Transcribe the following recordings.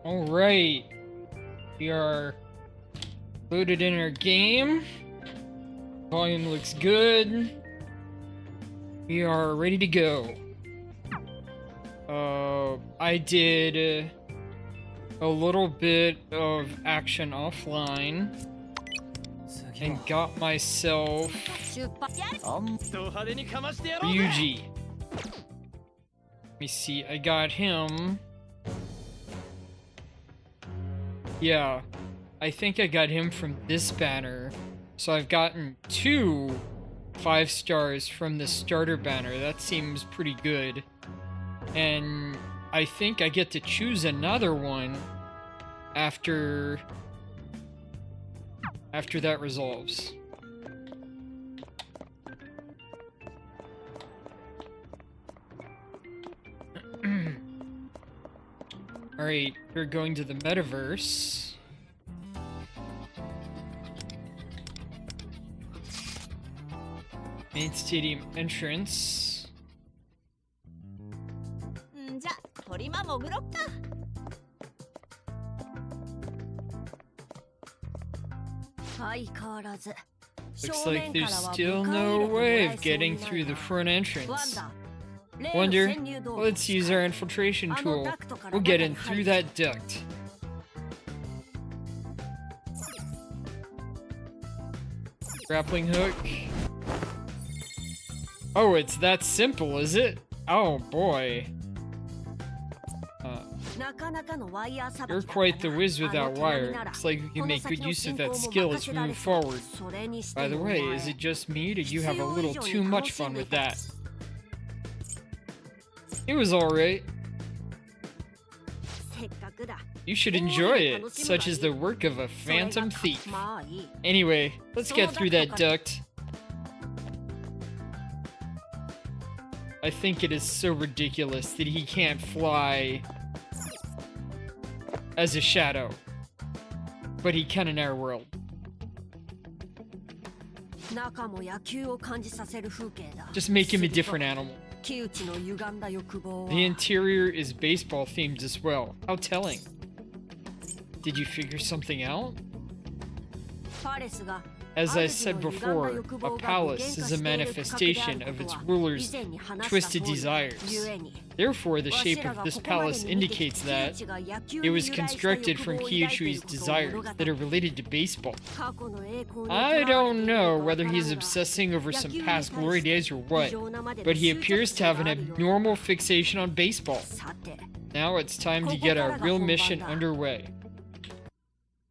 Alright, we are loaded in our game. Volume looks good. We are ready to go. I did a little bit of action offline and got myself Ryuji. Let me see, I got him. Yeah, I think I got him from this banner. So I've gotten 2 5 stars from the starter banner. That seems pretty good. And I think I get to choose another one after that resolves. Alright, we're going to the metaverse. Main stadium entrance. Looks like there's still no way of getting through the front entrance. Wonder, let's use our infiltration tool. We'll get in through that duct. Grappling hook. Oh, it's that simple, is it? Oh boy. You're quite the whiz without wire. Looks like you can make good use of that skill as we move forward. By the way, is it just me, or do you have a little too much fun with that? It was alright. You should enjoy it. Such is the work of a phantom thief. Anyway, let's get through that duct. I think it is so ridiculous that he can't fly as a shadow, but he can in our world. Just make him a different animal. The interior is baseball themed as well. How telling. Did you figure something out? As I said before, a palace is a manifestation of its ruler's twisted desires. Therefore, the shape of this palace indicates that it was constructed from Kyuchui's desires that are related to baseball. I don't know whether he's obsessing over some past glory days or what, but he appears to have an abnormal fixation on baseball. Now it's time to get our real mission underway.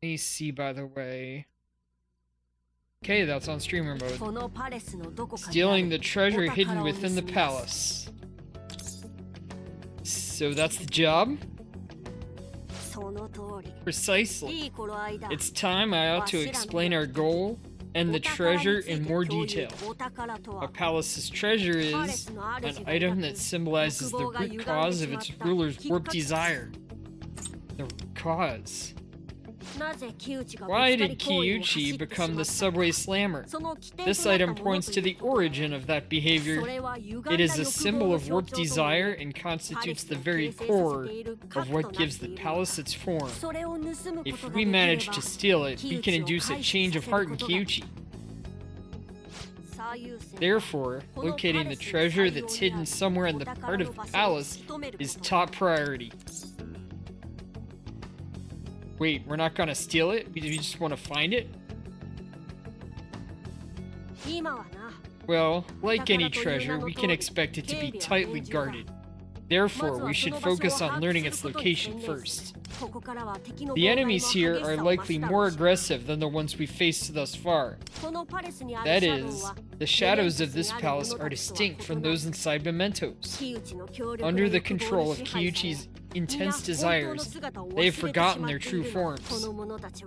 Let me see, by the way. Okay, that's on streamer mode. Stealing the treasure hidden within the palace. So that's the job? Precisely. It's time I ought to explain our goal and the treasure in more detail. A palace's treasure is an item that symbolizes the root cause of its ruler's warped desire. The root cause. Why did Kyuchi become the subway slammer? This item points to the origin of that behavior. It is a symbol of warped desire and constitutes the very core of what gives the palace its form. If we manage to steal it, we can induce a change of heart in Kyuchi. Therefore, locating the treasure that's hidden somewhere in the heart of the palace is top priority. Wait, we're not gonna steal it? We just want to find it? Well, like any treasure, we can expect it to be tightly guarded. Therefore, we should focus on learning its location first. The enemies here are likely more aggressive than the ones we faced thus far. That is, the shadows of this palace are distinct from those inside Mementos. Under the control of Kyuchi's intense desires, they have forgotten their true forms.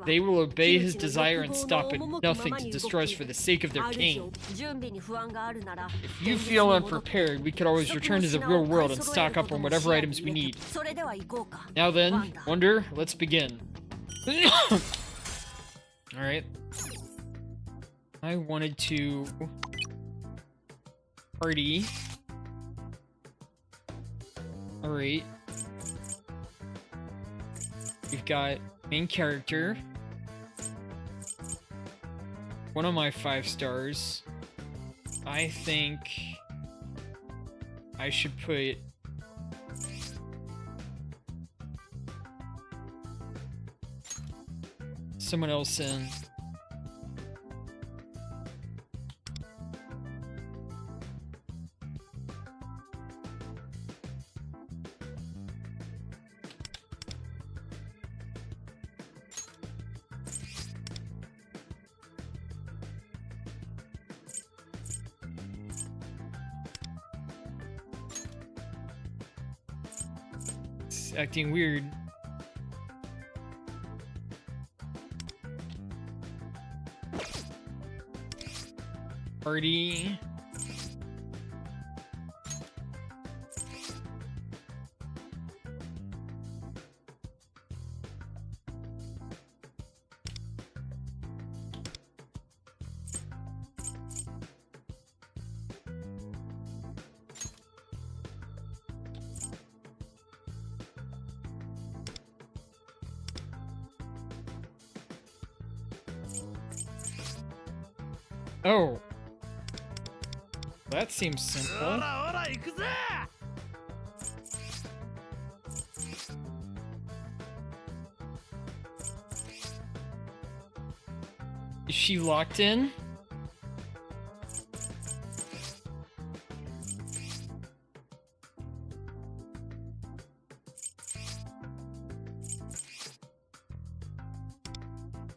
They will obey his desire and stop at nothing to destroy us for the sake of their king. If you feel unprepared, we could always return to the real world and stock up on whatever items we need. Now then, Wonder, let's begin. Alright. I wanted to party. Alright. We've got main character. One of my 5 stars. I think I should put someone else in. It's acting weird. Party. Oh. That seems simple. Is she locked in?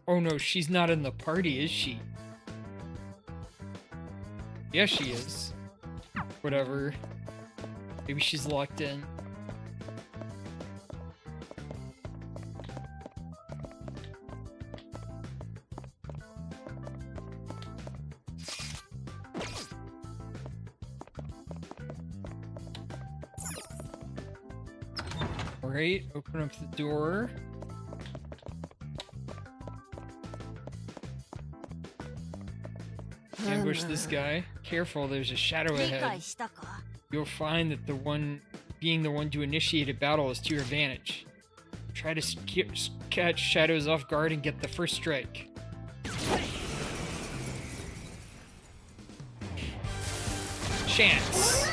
Oh no, she's not in the party, is she? Yeah, she is. Whatever. Maybe she's locked in. Alright, open up the door. Ambush this guy. Careful, there's a shadow ahead. You'll find that being the one to initiate a battle is to your advantage. Try to catch shadows off guard and get the first strike. Chance.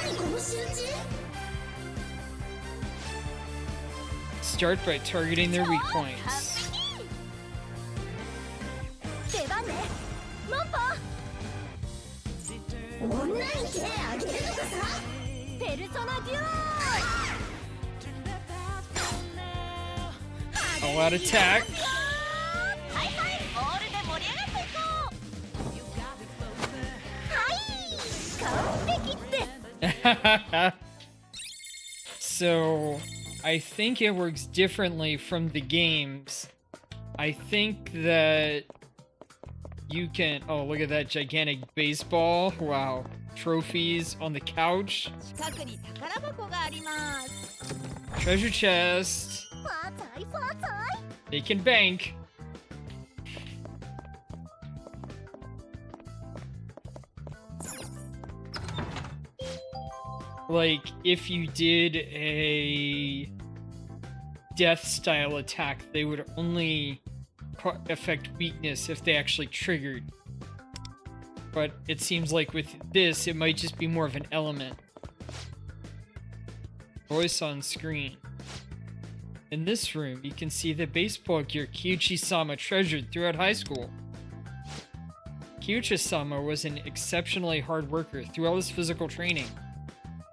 Start by targeting their weak points. All out attack. So, I think it works differently from the games. I think that you can... Oh, look at that gigantic baseball. Wow. Trophies on the couch. Treasure chest. They can bank. like, if you did a death style attack, they would only affect weakness if they actually triggered. But it seems like with this, it might just be more of an element. Voice on screen. In this room, you can see the baseball gear Kyuchi-sama treasured throughout high school. Kyuchi-sama was an exceptionally hard worker through all his physical training.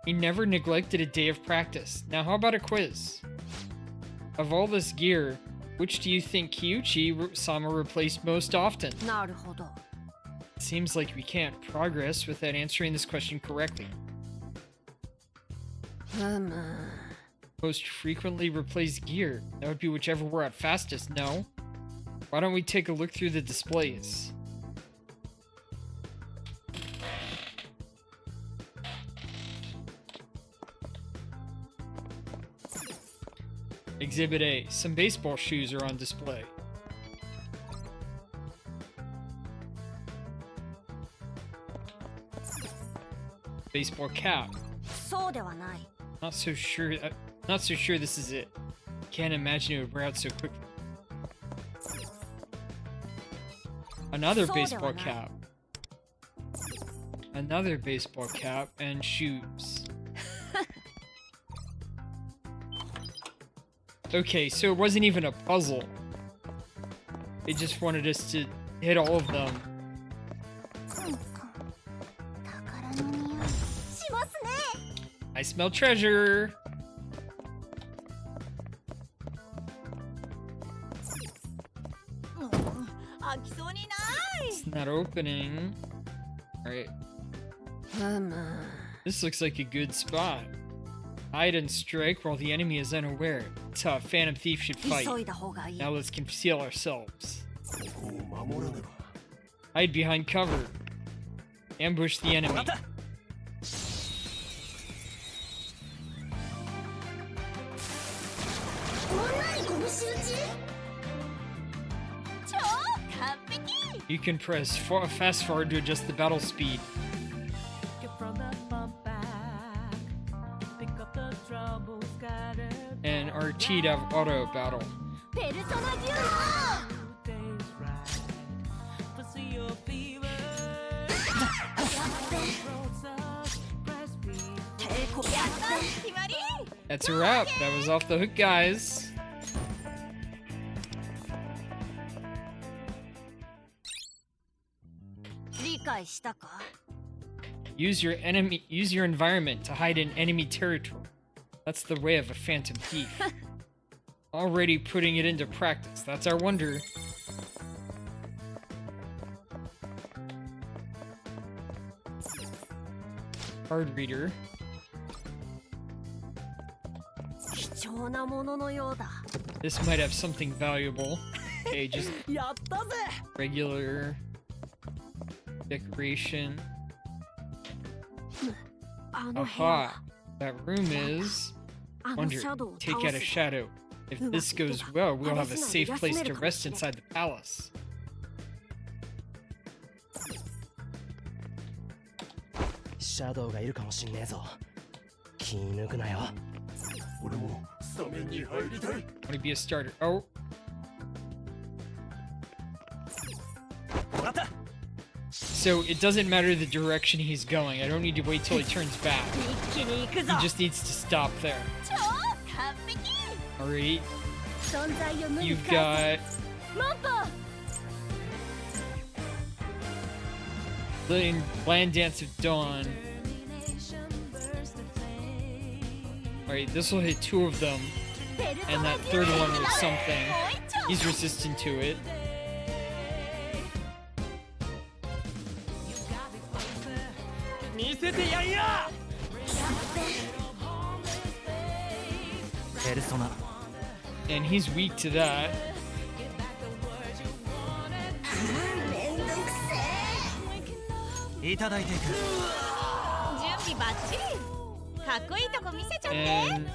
He never neglected a day of practice. Now how about a quiz? Of all this gear, which do you think Kyuchi-sama replaced most often? It seems like we can't progress without answering this question correctly. Most frequently replaced gear. That would be whichever we're at fastest, no? Why don't we take a look through the displays? Exhibit A. Some baseball shoes are on display. Baseball cap. Not so sure this is it. Can't imagine it would wear out so quickly. Another baseball cap. Another baseball cap and shoes. Okay, so it wasn't even a puzzle. They just wanted us to hit all of them. I smell treasure! It's not opening. Alright. This looks like a good spot. Hide and strike while the enemy is unaware. It's how a Phantom Thief should fight. Now let's conceal ourselves. Hide behind cover. Ambush the enemy. You can press fast forward to adjust the battle speed. And RT to have auto battle. That's a wrap. That was Off the Hook, guys. Use your environment to hide in enemy territory. That's the way of a Phantom Thief. Already putting it into practice. That's our wonder. Card reader. This might have something valuable. Okay, just regular decoration. Aha! That room is... Wonder, take out a shadow. If this goes well, we'll have a safe place to rest inside the palace. Shadowがいるかもしんねえぞ。気抜くなよ。俺もスタメンに入りたい。Want to be a starter? Oh. So it doesn't matter the direction he's going. I don't need to wait till he turns back. He just needs to stop there. Alright. You've got... Land Dance of Dawn. Alright, this will hit 2 of them. And that third one was something. He's resistant to it. And he's weak to that. And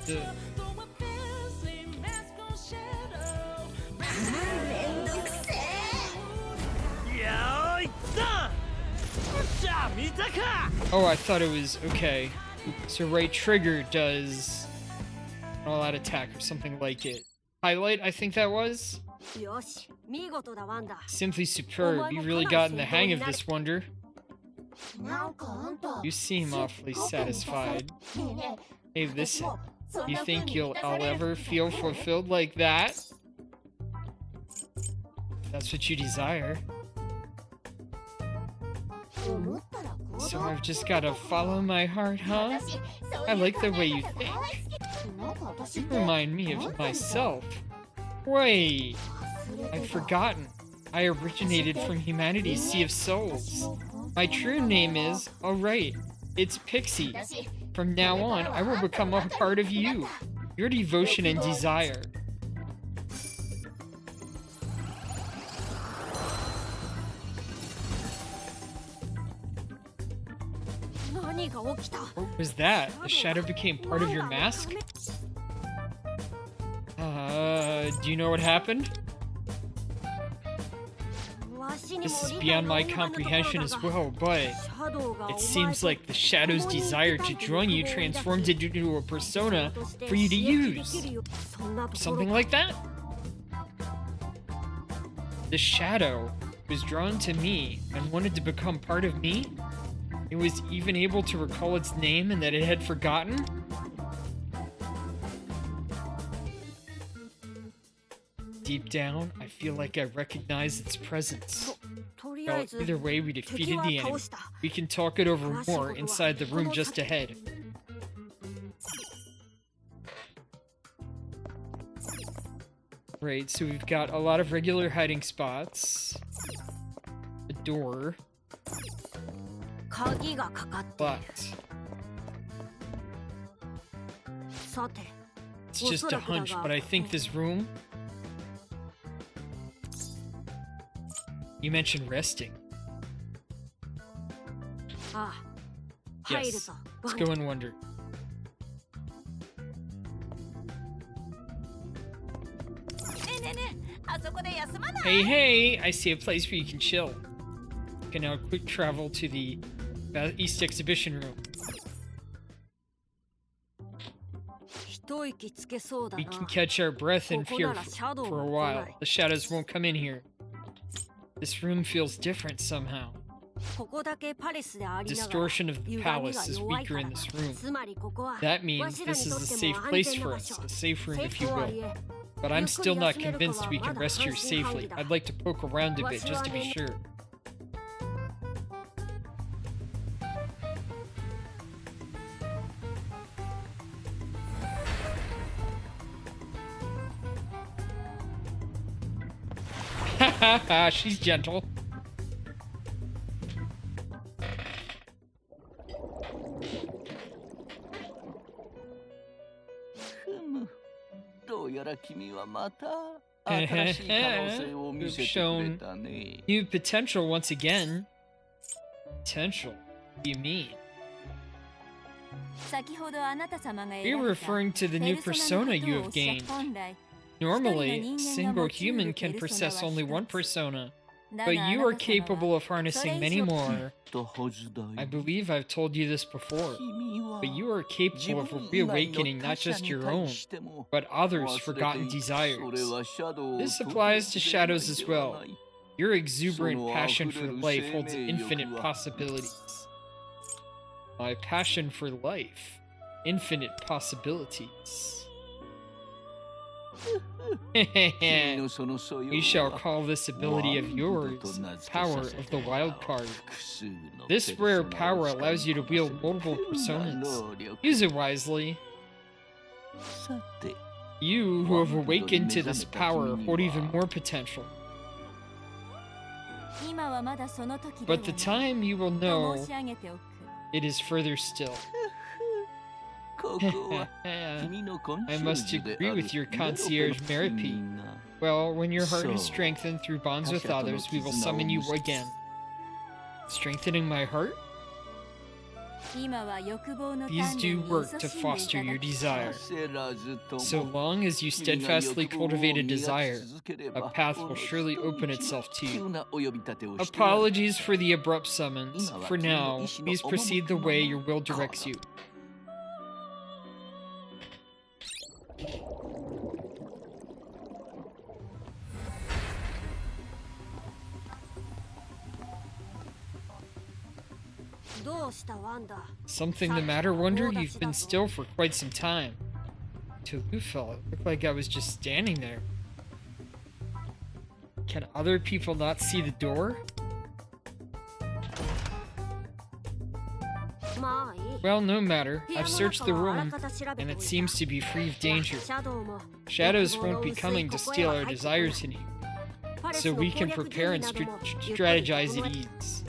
oh, I thought it was okay. So right trigger does an all-out attack or something like it. Highlight, I think that was. Simply superb. You really gotten the hang of this, Wonder. You seem awfully satisfied. Hey, listen. You think I'll ever feel fulfilled like that? That's what you desire. So I've just gotta follow my heart, huh? I like the way you think. You remind me of myself. Wait, I've forgotten. I originated from humanity's Sea of Souls. My true name is, oh right, it's Pixie. From now on, I will become a part of you, your devotion and desire. What was that? The shadow became part of your mask? Do you know what happened? This is beyond my comprehension as well, but it seems like the shadow's desire to join you transformed it into a persona for you to use. Something like that? The shadow was drawn to me and wanted to become part of me? It was even able to recall its name and that it had forgotten? Deep down, I feel like I recognize its presence. Well, either way, we defeated the enemy. We can talk it over more inside the room just ahead. Right, so we've got a lot of regular hiding spots. A door. Locked. It's just a hunch, but I think this room... You mentioned resting. Yes, let's go and wonder. Hey, I see a place where you can chill. You can now quick travel to the East Exhibition Room. We can catch our breath in here for a while. The shadows won't come in here. This room feels different somehow. Distortion of the palace is weaker in this room. That means this is a safe place for us, a safe room if you will. But I'm still not convinced we can rest here safely. I'd like to poke around a bit just to be sure. Haha, she's gentle. You've shown new potential once again. Potential? What do you mean? You're referring to the new persona you have gained. Normally, a single human can possess only one persona, but you are capable of harnessing many more. I believe I've told you this before, but you are capable of reawakening not just your own, but others' forgotten desires. This applies to shadows as well. Your exuberant passion for life holds infinite possibilities. My passion for life, infinite possibilities. You shall call this ability of yours Power of the Wild Card. This rare power allows you to wield multiple personas. Use it wisely. You who have awakened to this power hold even more potential. But the time you will know it is further still. I must agree with your concierge Merope. Well, when your heart is strengthened through bonds with others, we will summon you again. Strengthening my heart? These do work to foster your desire. So long as you steadfastly cultivate a desire, a path will surely open itself to you. Apologies for the abrupt summons. For now, please proceed the way your will directs you. Something the matter, Wonder? You've been still for quite some time. To Lufel, it looked like I was just standing there. Can other people not see the door? Well, no matter. I've searched the room, and it seems to be free of danger. Shadows won't be coming to steal our desires in here, so we can prepare and strategize at ease.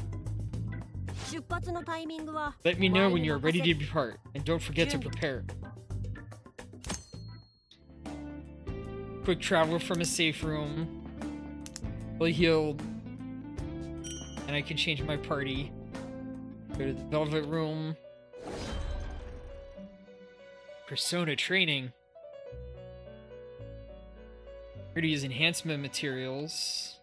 Let me know when you're ready to depart, and don't forget to prepare. Quick travel from a safe room. Fully healed. And I can change my party. Go to the Velvet Room. Persona training. Here to use enhancement materials.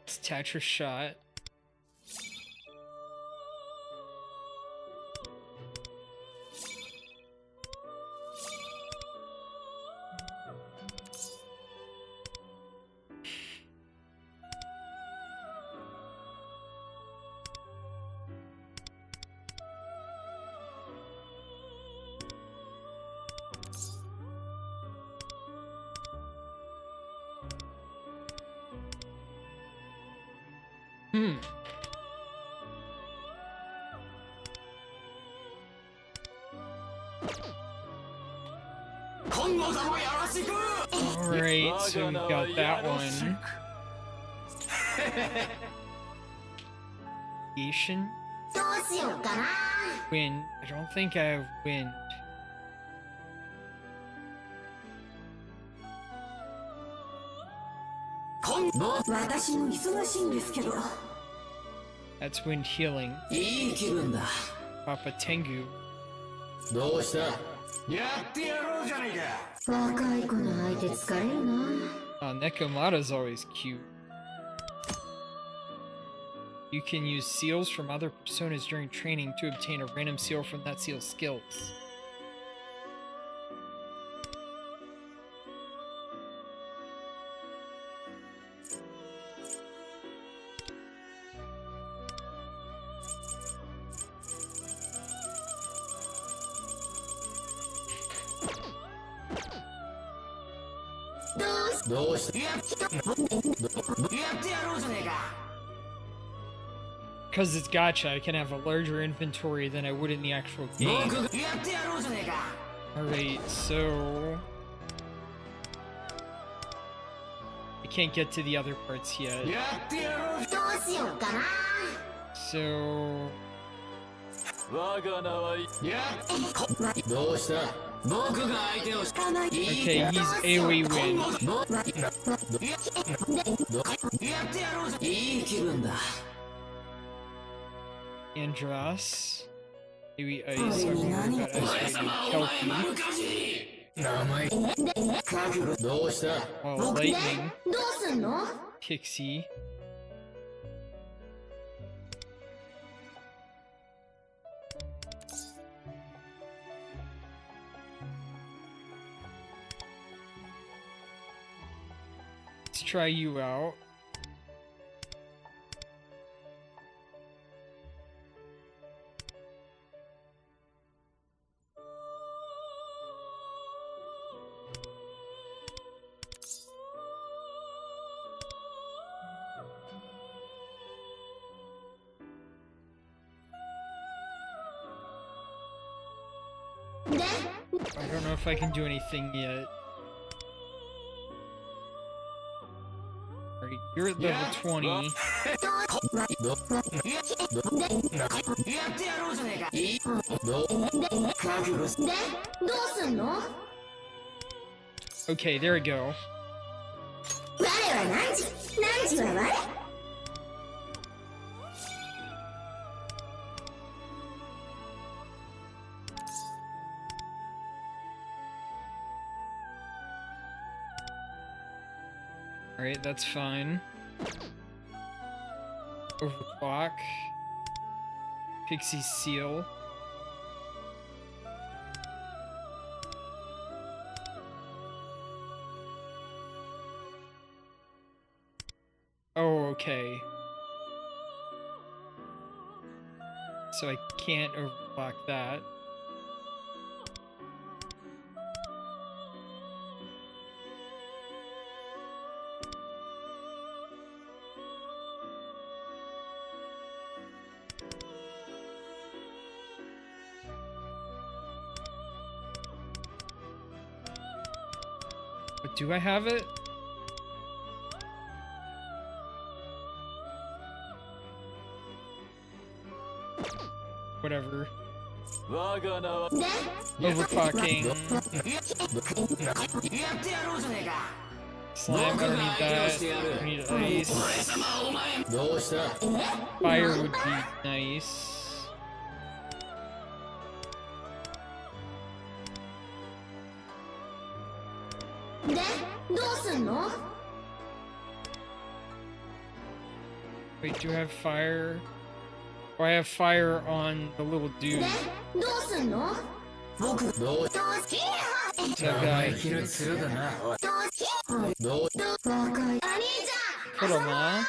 It's Tetris shot. Alright, so we got that one. Asian? Wind. I don't think I have wind. That's wind healing. Papa Tengu. Nekomata's always cute. You can use seals from other personas during training to obtain a random seal from that seal's skills. Because it's gacha, I can have a larger inventory than I would in the actual game. Alright, so... I can't get to the other parts yet. So... Okay, he's AoE wind. Andras. Maybe ice. I remember that ice Kelpie. Oh, lightning. Pixie. Let's try you out. I don't know if I can do anything yet. Alright, you're at level 20. Okay, there we go. Alright, that's fine. Overclock. Pixie Seal. Oh, okay. So I can't overclock that. But do I have it? Whatever. Overclocking. Slam, I don't need that. I need ice. Fire would be nice. Wait, do I have fire? Oh, I have fire on the little dude. That guy. Kurama.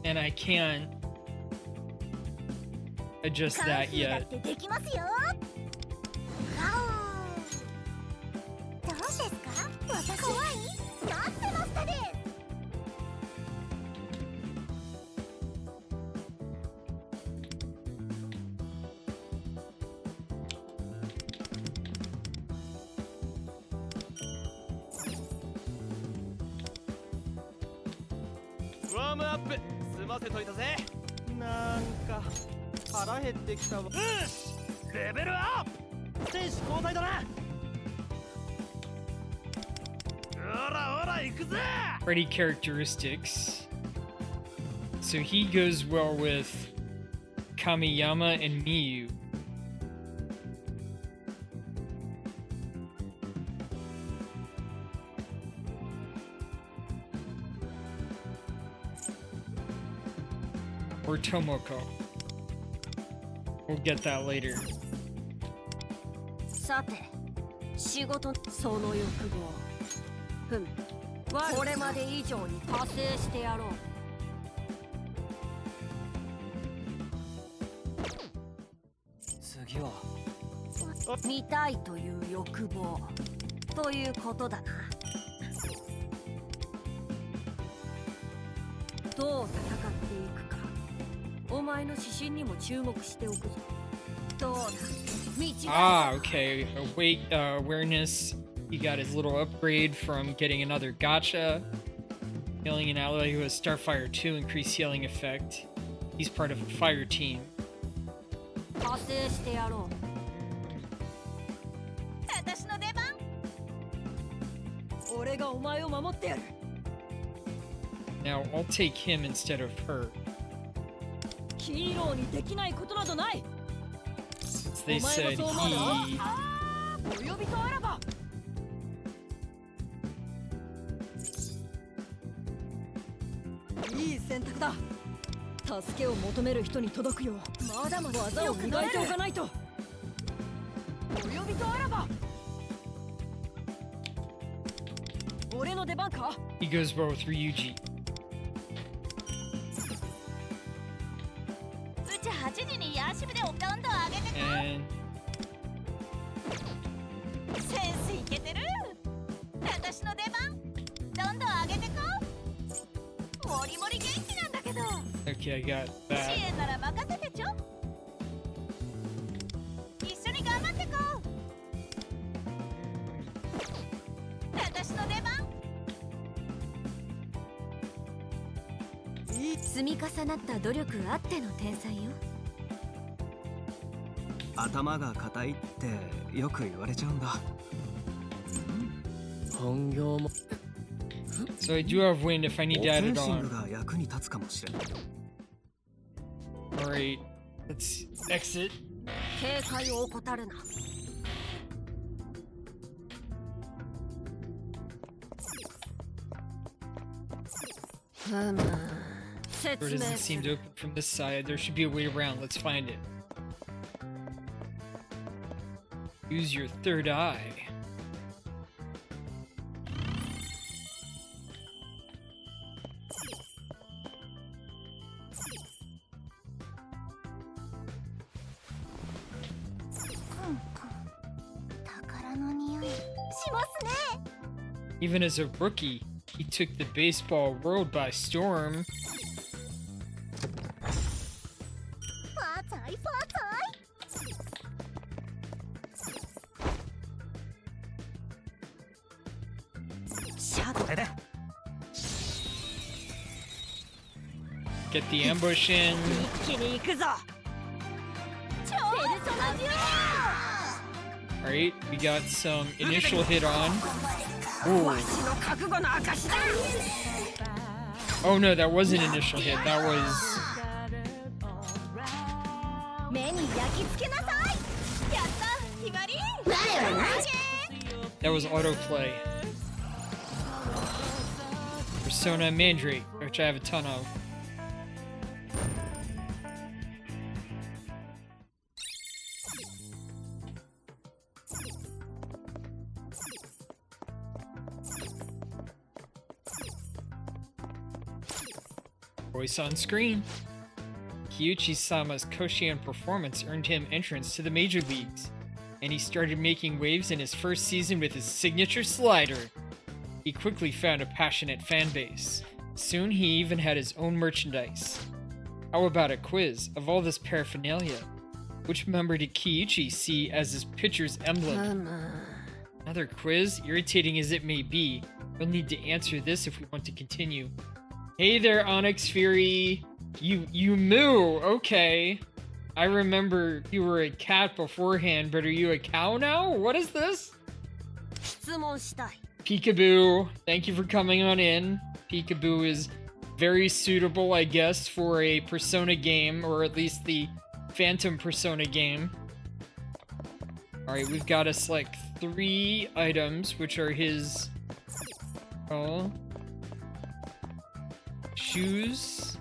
And I can't adjust that yet. Freddy characteristics. So he goes well with Kamiyama and Miyu. Or Tomoko. We'll get that later. さて、仕事その欲望。ふむ、これまで以上に加勢してやろう。次は見たいという欲望ということだな。どう戦っていくか、お前の指針にも注目しておくぞ。どうだ。Ah, okay. Awareness. He got his little upgrade from getting another gacha. Healing an ally who has Starfire 2 increased healing effect. He's part of a fire team. Now I'll take him instead of her. Since they said he... He goes well with Ryuji. And... Okay, I got that. 積み重なった努力あっての天才よ。頭が硬いってよく言われちゃうんだ。本業も So I do have wind if I need to フ add ェン it シング on. が役に立つかもしれない。 Alright, let's exit. 警戒を怠るな。説 Door 明 doesn't す seem to る。 open from this side. There should be a way around. Let's find it. Use your third eye. Even as a rookie, he took the baseball world by storm. Get the ambush in. 一気に行くぞ。ペルソナデュ Alright, we got some initial hit on. オ。わしの覚悟の証だ。 Oh no, that wasn't initial hit. That was 目に焼き付けなさい。やった決まり。 that was autoplay. Persona Mandrake, which I have a ton of. Voice on screen. Kyuchi-sama's Koshien performance earned him entrance to the major leagues, and he started making waves in his first season with his signature slider. He quickly found a passionate fan base. Soon he even had his own merchandise. How about a quiz of all this paraphernalia? Which member did Kyuchi see as his pitcher's emblem? Another quiz? Irritating as it may be, we'll need to answer this if we want to continue. Hey there, Onyx Fury. You moo. Okay. I remember you were a cat beforehand, but are you a cow now? What is this? 質問したい。 Peekaboo. Thank you for coming on in. Peekaboo is very suitable, I guess, for a Persona game, or at least the Phantom Persona game. Alright, we've got to select 3 items, which are his... Oh... shoes.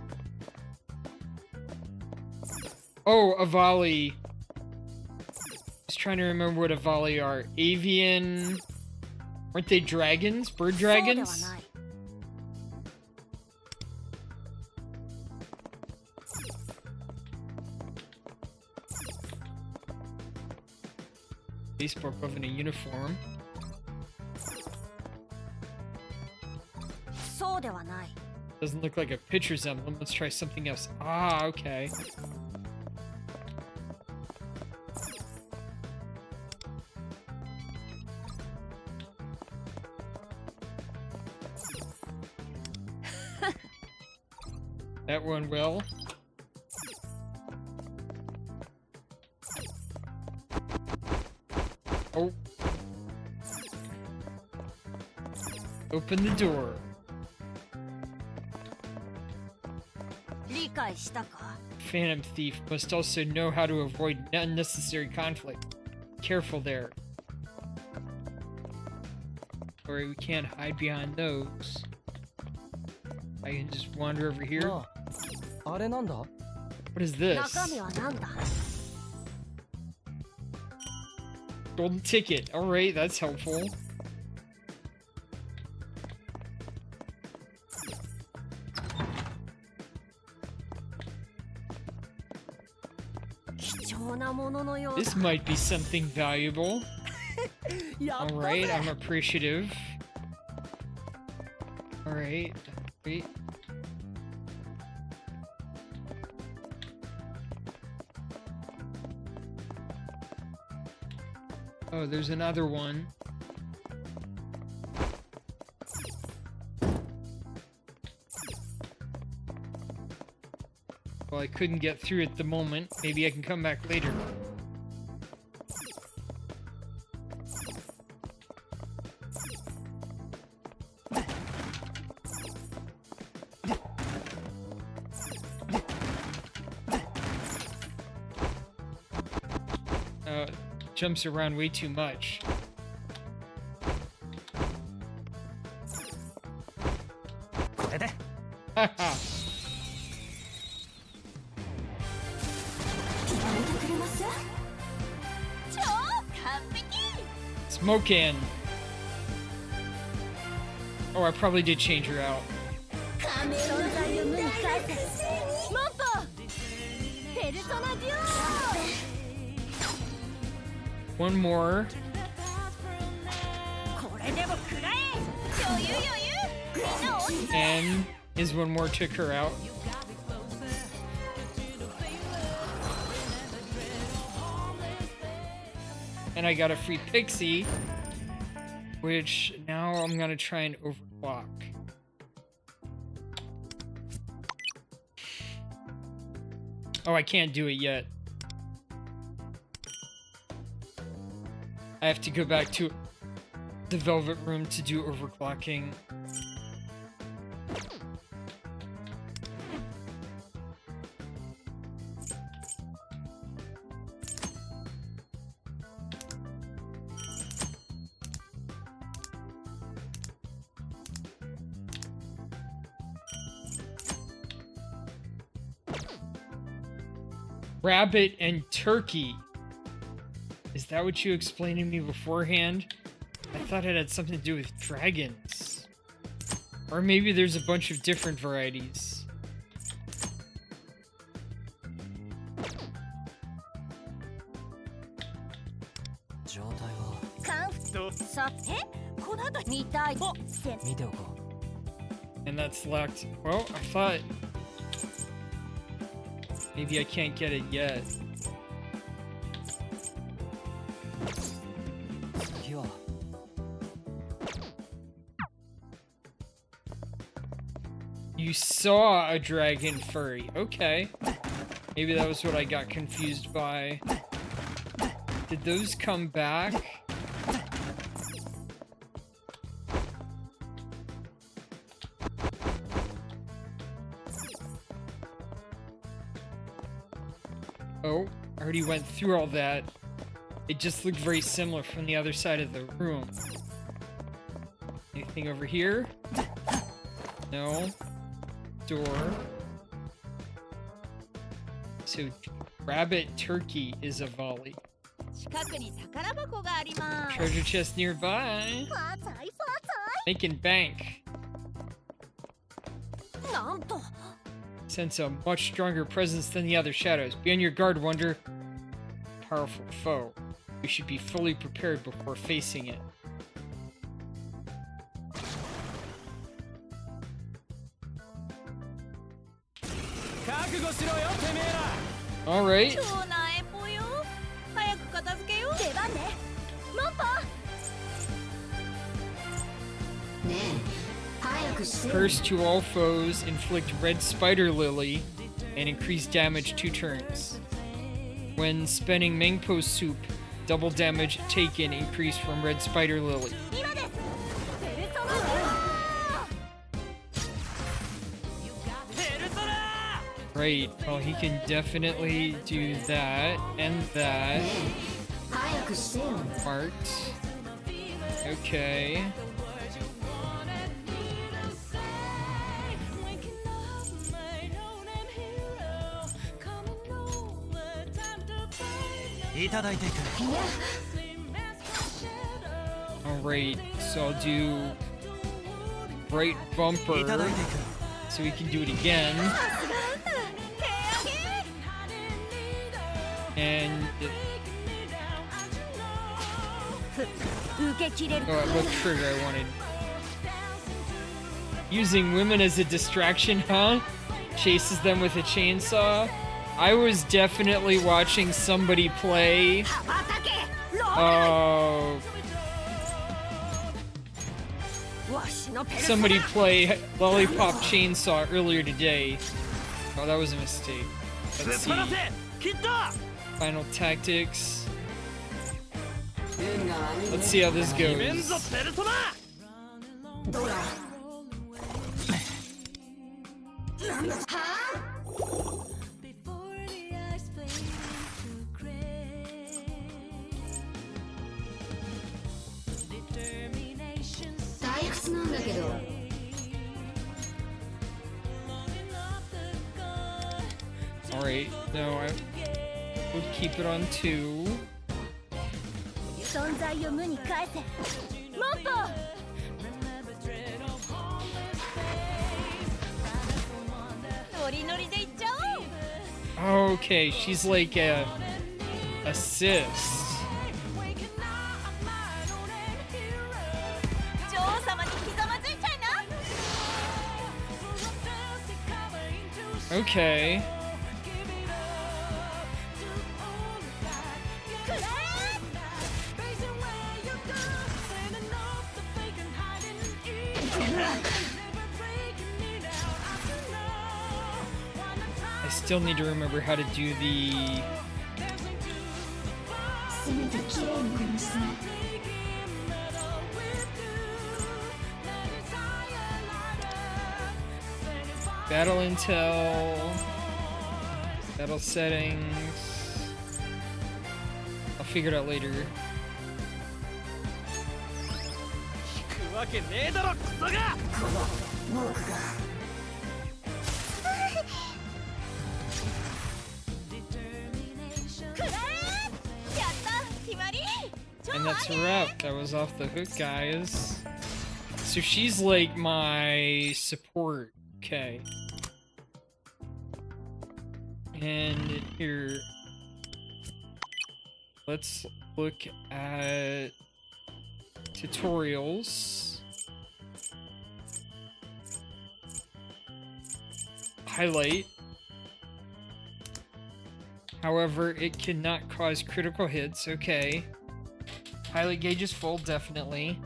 Oh, Avali. Just trying to remember what Avali are. Avian. Aren't they dragons? Bird そうでは dragons? ない。 Baseball glove in a uniform. そうではない。 Doesn't look like a pitcher's emblem. Let's try something else. Ah, okay. That one will. Oh. Open the door. 理解したか。 Phantom Thief must also know how to avoid unnecessary conflict. Careful there. Or we can't hide behind those. I can just wander over here. なあ、あれなんだ？ What is this? 中身は何だ。 Golden ticket. Alright, that's helpful. This might be something valuable. Alright, I'm appreciative. Alright, wait. Oh, there's another one. Well, I couldn't get through at the moment. Maybe I can come back later. Jumps around way too much. Haha. Smokin'. Oh, I probably did change her out. One more. And is one more took her out. And I got a free pixie, which now I'm gonna try and overclock. Oh, I can't do it yet. I have to go back to the Velvet Room to do overclocking. Rabbit and turkey. Is that what you explained to me beforehand? I thought it had something to do with dragons. Or maybe there's a bunch of different varieties. And that's locked. Well, I thought maybe I can't get it yet. You saw a dragon furry. Okay. Maybe that was what I got confused by. Did those come back? Oh, I already went through all that. It just looked very similar from the other side of the room. Anything over here? No. Door. So, rabbit turkey is a volley. Treasure chest nearby. Making bank. Sense a much stronger presence than the other shadows. Be on your guard, Wonder. Powerful foe. You should be fully prepared before facing it. Alright. Curse to all foes, inflict red spider lily, and increase damage 2 turns. When spending Mangpo soup, double damage taken increase from red spider lily. Right, well he can definitely do that, and that. Marked. Okay. Alright, so I'll do Bright Bumper, so we can do it again. And what trigger I wanted. Using women as a distraction, huh? Chases them with a chainsaw. I was definitely watching somebody play somebody play Lollipop Chainsaw earlier today. Oh, that was a mistake. Let's see. Final tactics. Let's see how this goes. Alright, no, I would keep it on 2. 存在を無に返せ。もっと。 ノリノリでいっちゃおう。 Okay, she's like a assist. 女王様にひざまずいちゃいな。 Okay. くらえ。 I still need to remember how to do the... せめて綺麗に殺すね。 battle intel, battle settings. I'll figure it out later. 引くわけねえだろクソが。この僕が。 And that's a wrap. That was off the hook, guys. So she's like my support. Okay. And here, let's look at tutorials. Highlight. However, it cannot cause critical hits. Okay. Highlight gauge is full, definitely.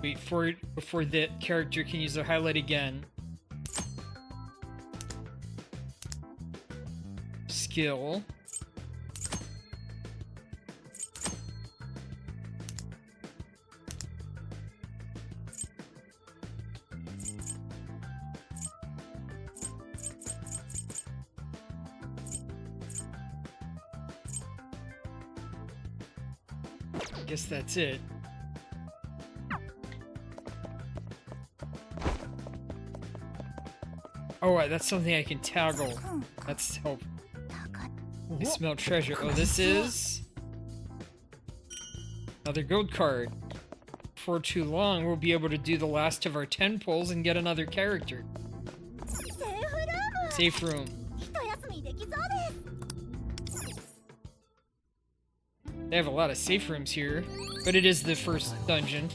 Wait for it before the character can use their highlight again. Skill. I guess that's it. Oh, right, that's something I can toggle. That's help. I smell treasure. Oh, this is another gold card. Before too long, we'll be able to do the last of our 10 pulls and get another character. Safe room. They have a lot of safe rooms here, but it is the first dungeon.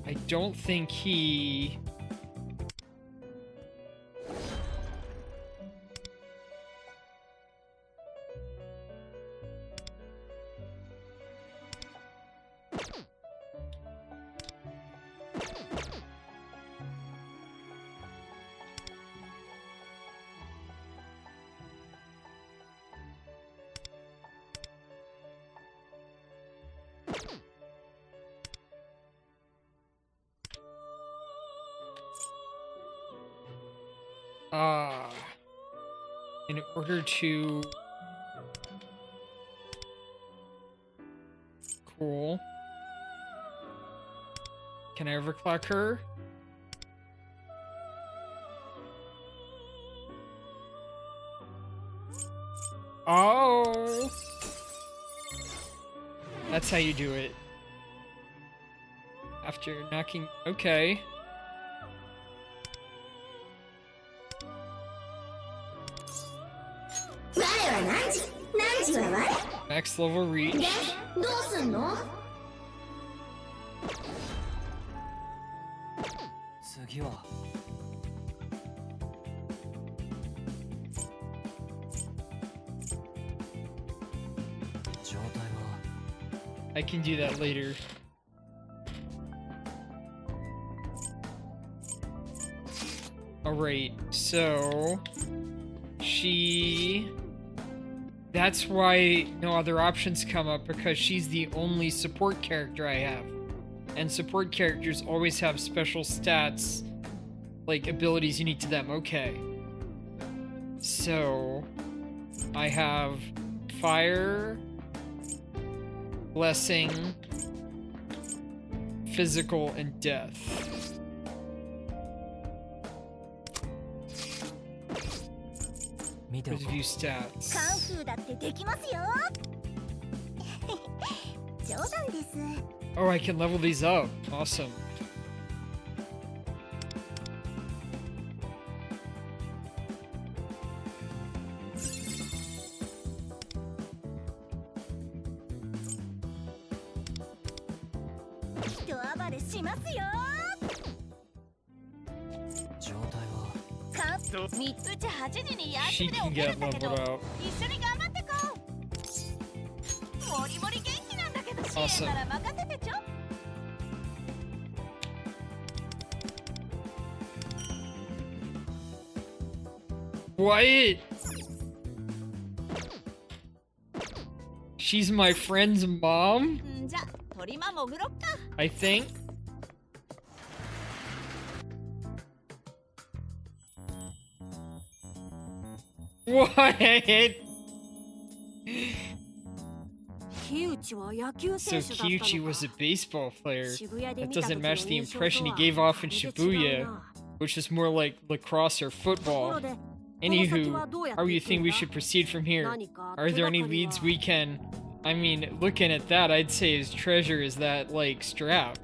I don't think he... in order to... Cool. Can I overclock her? Oh! That's how you do it. After knocking... Okay. Max level reach. どうすんの？次は。状態は。 I can do that later. Alright, so... That's why no other options come up, because she's the only support character I have. And support characters always have special stats, like abilities unique to them. Okay. So, I have Fire, Blessing, Physical, and Death. There's a few stats. カンフーだってできますよ冗談です Oh, I can level these up. Awesome. 人暴れしますよ状態はカンフーうち8時に She 休みで can 起きる get んだけ leveled ど out. 一緒に頑張ってこうもりもり元気なんだけど支援なら任せてちょ What? She's my friend's mom? んじゃ鳥間潜ろっか I think. What? 木内は野球 So 選手だった Kyuchi の was か a baseball player. 渋谷で That 見た doesn't 時の match the 印象 impression he とは gave off in 全然違う Shibuya, な which is more like lacrosse or ところ football. で Anywho, how do you think we should proceed from here? 何か Are 手 there が any かり leads は we can... I mean, looking at that, I'd say his treasure is that, like, strap.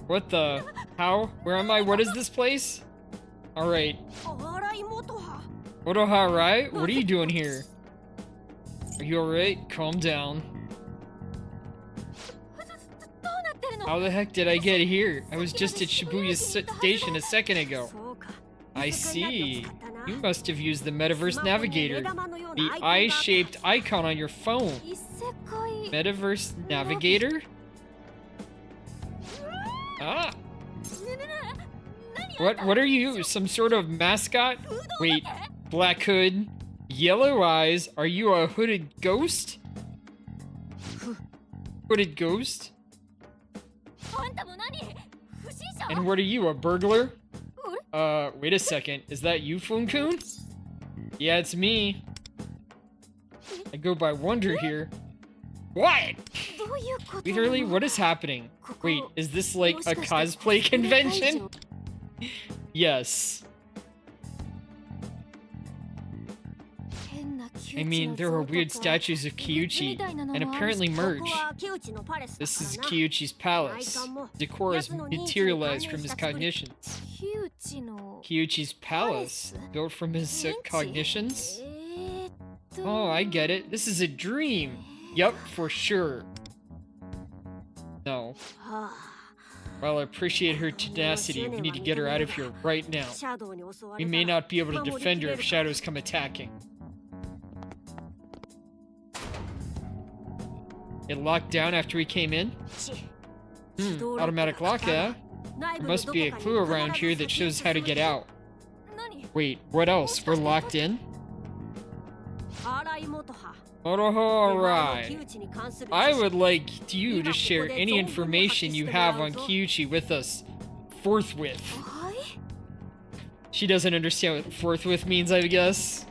What the... How? Where am I? What is this place? Alright. あら妹は Otoha, right? What are you doing here? Are you alright? Calm down. どうなってるの How the heck did I get here? I was just at Shibuya Station a second ago. そうか I 見つかり see. なきゃよかったな You must have used the Metaverse スマホに Navigator. 目玉のような The アイコンが eye-shaped icon on your phone. 異世界 Metaverse Navigator? Ah. ねねね何 What are you? Some sort of mascot? Wait, black hood, yellow eyes. Are you a hooded ghost? Hooded ghost? あんたも何不審者 And what are you, a burglar? Wait a second. Is that you, Funkun? Yeah, it's me. I go by Wonder here. What? どういうこと Literally, what is happening? Wait, is this like a cosplay convention? Yes. I mean, there are weird statues of Kyuchi, and apparently merge. This is Kyuchi's palace. Decor is materialized from his cognitions. 木内の Kyuchi's palace, built from his cognitions? と Oh, I get it. This is a dream. Yup, for sure. No. はあ While I appreciate her tenacity, we need to get her out of here right now. シャドウに襲わ We れ may たら not be able to defend her if shadows come attacking. It locked down after we came in? ち Automatic lock, eh? 内 There 部の must どこ be a かに clue around 必 here ず that shows how to get out. 何 Wait, what else? We're locked in? 荒井元葉 Oh, 木 alright. 内に関する I would like you to share any information you have on Kyuchi with us forthwith. はい She doesn't understand what forthwith means, I guess.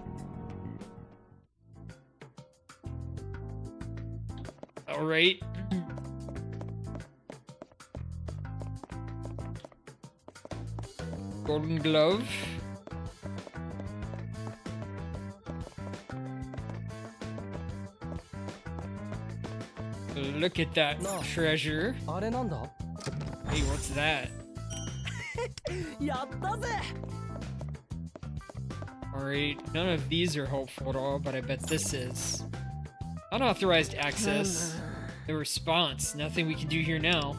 Alright. Golden glove. Look at that No. treasure. あれなんだ Hey, what's that? やったぜ Alright, none of these are helpful at all, but I bet this is. Unauthorized access. The response. Nothing we can do here now.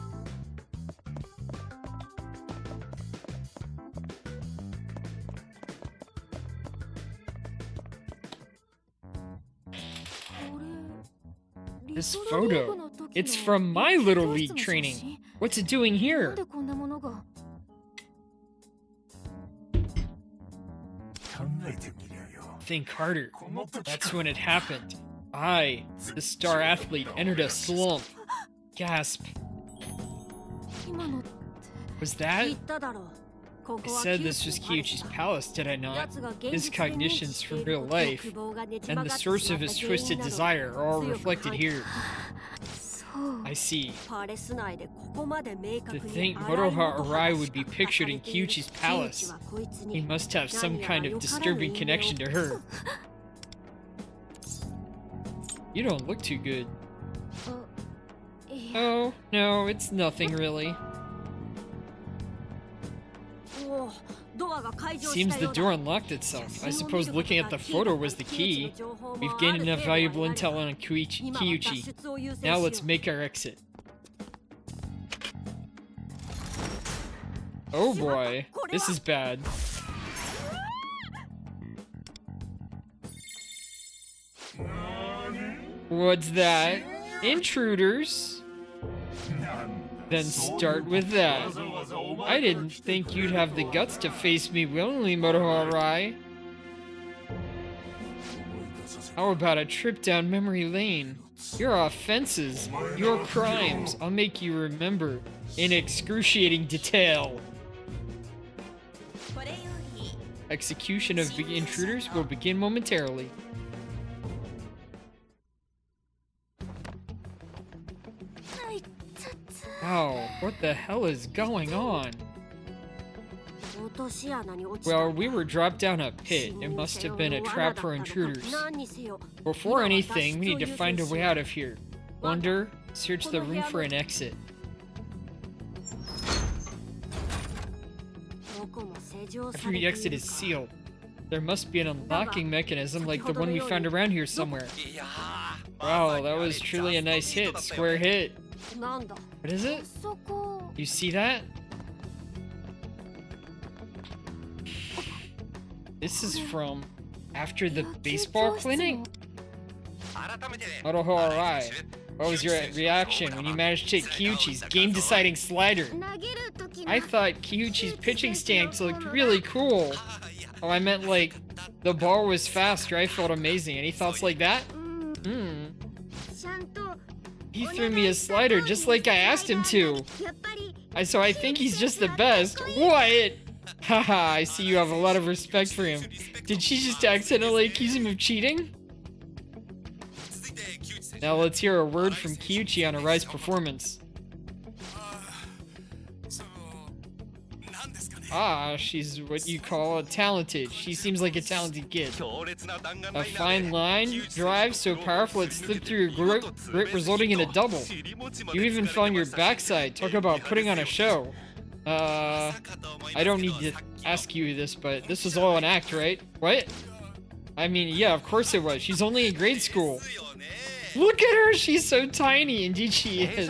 This photo. It's from my Little League training. What's it doing なん here? でこんなものが Think harder. That's when it happened. I, the star athlete, entered a slump. Gasp. Was that? I said this was Kyuchi's palace, did I not? His cognitions from real life and the source of his twisted desire are all reflected here. I see. To think Moroha Arai would be pictured in Kyuchi's palace. He must have some kind of disturbing connection to her. You don't look too good. Oh, no, it's nothing really. Seems the door unlocked itself. I suppose looking at the photo was the key. We've gained enough valuable intel on Kyuchi. Now let's make our exit. Oh boy, this is bad. What's that? Intruders? Then start with that. I didn't think you'd have the guts to face me willingly, Moroha Arai. How about a trip down memory lane? Your offenses, your crimes, I'll make you remember in excruciating detail. Execution of the intruders will begin momentarily. Wow, what the hell is going on? Well, we were dropped down a pit. It must have been a trap for intruders. Before anything, we need to find a way out of here. Wonder, search the room for an exit. Every exit is sealed. There must be an unlocking mechanism like the one we found around here somewhere. Wow, that was truly a nice hit. Square hit. What is it? You see that? This is from after the baseball clinic? Moroha Arai, what was your reaction when you managed to hit Kyuchi's game-deciding slider? I thought Kyuchi's pitching stance looked really cool. Oh, I meant like, the ball was faster. I felt amazing. Any thoughts like that? He threw me a slider just like I asked him to. So I think he's just the best. What? Haha, I see you have a lot of respect for him. Did she just accidentally accuse him of cheating? Now let's hear a word from Kyuchi on Arai's performance. Ah, she's what you call talented. She seems like a talented kid. A fine line drive so powerful it slipped through your grip, resulting in a double. You even fell on your backside. Talk about putting on a show. I don't need to ask you this, but this was all an act, right? What? I mean, yeah, of course it was. She's only in grade school. Look at her! She's so tiny. Indeed she is.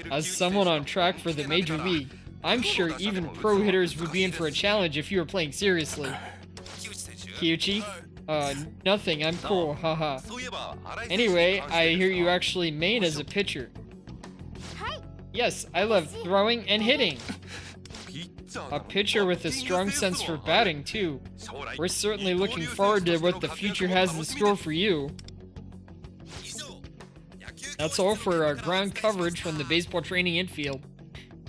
As someone on track for the Major League, I'm sure even pro hitters would be in for a challenge if you were playing seriously. Kyuchi? Nothing. I'm cool. Haha. Anyway, I hear you actually main as a pitcher. Yes, I love throwing and hitting. A pitcher with a strong sense for batting, too. We're certainly looking forward to what the future has in store for you. That's all for our ground coverage from the baseball training infield.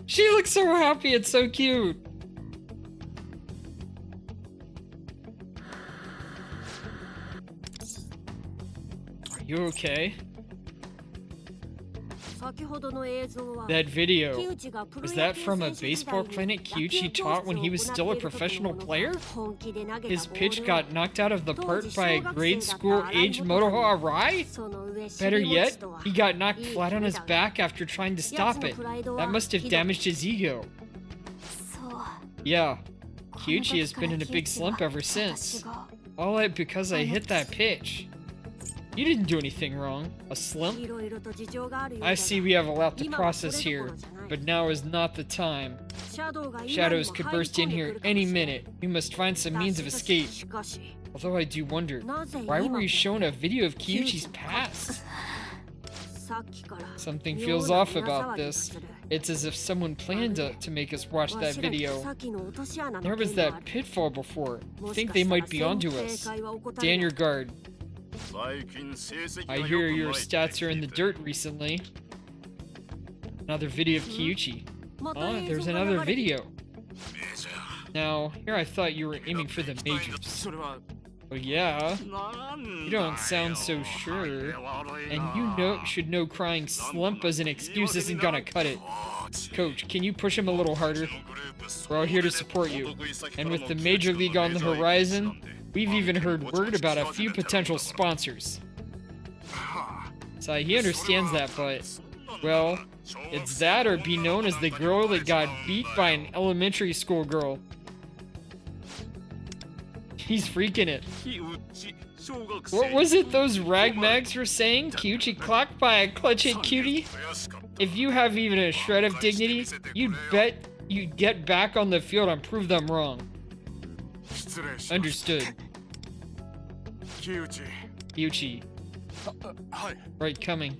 She looks so happy, it's so cute. Are you okay? That video, was that from a baseball clinic Kyuchi taught when he was still a professional player? His pitch got knocked out of the park by a grade school aged Moroha Arai? Better yet, he got knocked flat on his back after trying to stop it. That must have damaged his ego. Yeah, Kyuchi has been in a big slump ever since. All because I hit that pitch. You didn't do anything wrong. A slump? I see we have a lot to process here, but now is not the time. Shadows could burst in here any minute. We must find some means of escape. Although I do wonder, why were we shown a video of Kyuchi's past? Something feels off about this. It's as if someone planned to make us watch that video. There was that pitfall before. I think they might be onto us. Stay on your guard. I hear your stats are in the dirt recently. Another video of Kyuchi. Oh, there's another video. Now, here I thought you were aiming for the majors. Oh yeah? You don't sound so sure. And you should know crying slump as an excuse isn't gonna cut it. Coach, can you push him a little harder? We're all here to support you. And with the Major League on the horizon, we've even heard word about a few potential sponsors. So he understands that, but, well, it's that or be known as the girl that got beat by an elementary school girl. He's freaking it. What was it those ragmags were saying? Kyuchi clocked by a clutch hit cutie? If you have even a shred of dignity, you'd bet you'd get back on the field and prove them wrong. Understood. Kyuchi. Right, coming.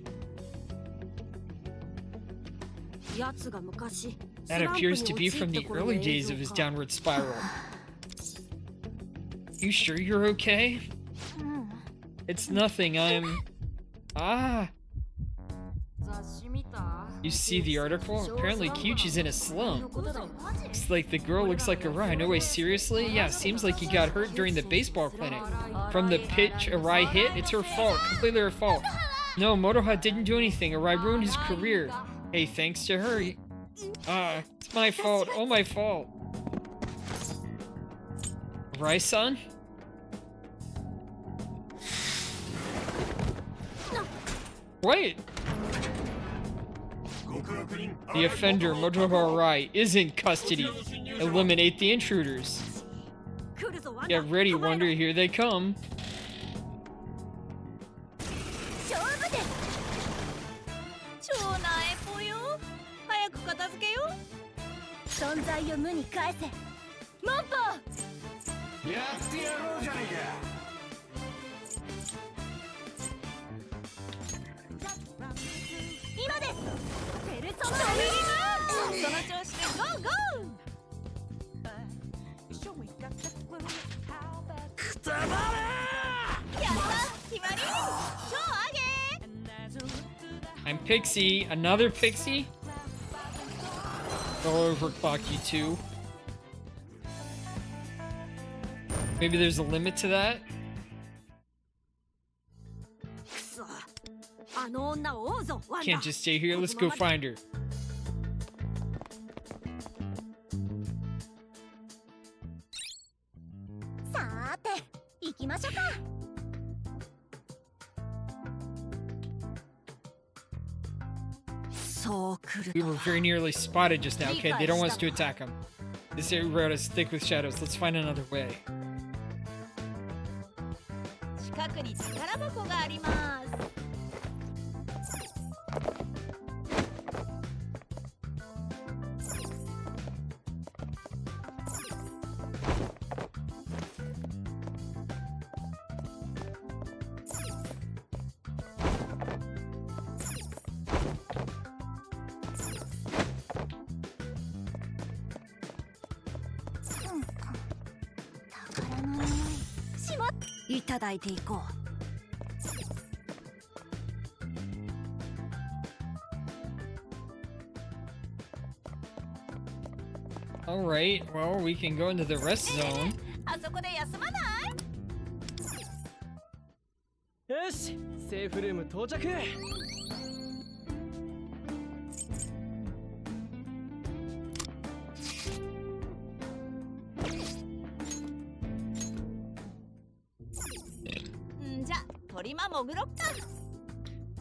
That appears to be from the early days of his downward spiral. You sure you're okay? It's nothing, Ah! You see the article? Apparently Kyuchi's in a slump. It's like the girl looks like Arai. No way, seriously? Yeah, seems like he got hurt during the baseball clinic. From the pitch Arai hit, it's her fault. Completely her fault. No, Motoha didn't do anything. Arai ruined his career. Hey, thanks to her. It's my fault. Oh, my fault. Arai-san? Wait! The offender, Motoha Arai, is in custody. Eliminate the intruders. Get ready, Wonder. Here they come. I'm Pixie. Another Pixie? I'll overclock you too. Maybe there's a limit to that? Can't just stay here. Let's go find her. We were very nearly spotted just now, okay? They don't want us to attack them. This area route is thick with shadows. Let's find another way. Alright, well, we can go into the rest zone. Yoshi, safe room 到着.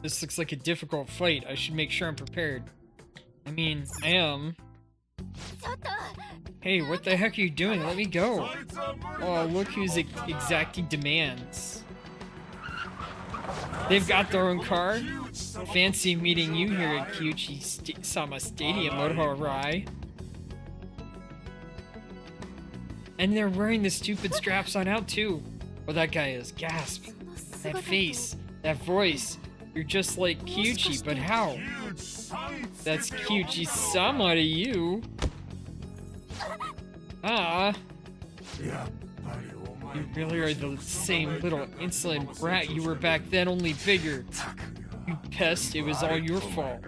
This looks like a difficult fight. I should make sure I'm prepared. I mean, I am. Hey, what the heck are you doing? Let me go. Oh, look who's exacting demands. They've got their own car. Fancy meeting you here at Kyuchi-sama Stadium, Motoha Arai. And they're wearing the stupid straps on out too. Oh, that guy is. Gasp. That face. That voice. You're just like Kyuchi, but how? That's Kyuchi-sama to you. Ah. You really are the same little insolent brat you were back then, only bigger. You pest, it was all your fault.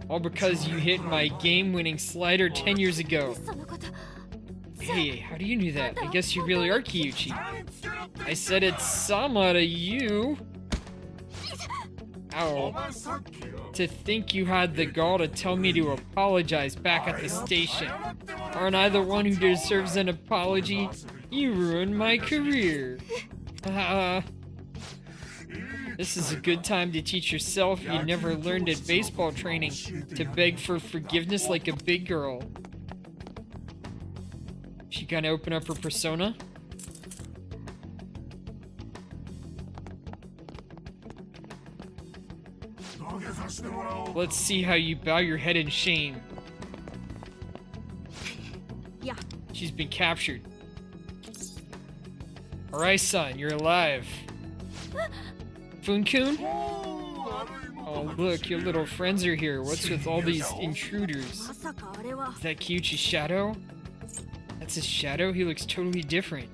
All because you hit my game-winning slider 10 years ago. Hey, how do you know that? I guess you really are Kyuchi. I said it's Sama to you. Ow. To think you had the gall to tell me to apologize back at the station. Aren't I the one who deserves an apology? You ruined my career. This is a good time to teach yourself you never learned at baseball training to beg for forgiveness like a big girl. She gonna open up her persona? Let's see how you bow your head in shame. Yeah. She's been captured. Alright, son, you're alive. Funkun? Oh, look, your little friends are here. What's with all these intruders? Is that Kyuchi's shadow? That's his shadow? He looks totally different.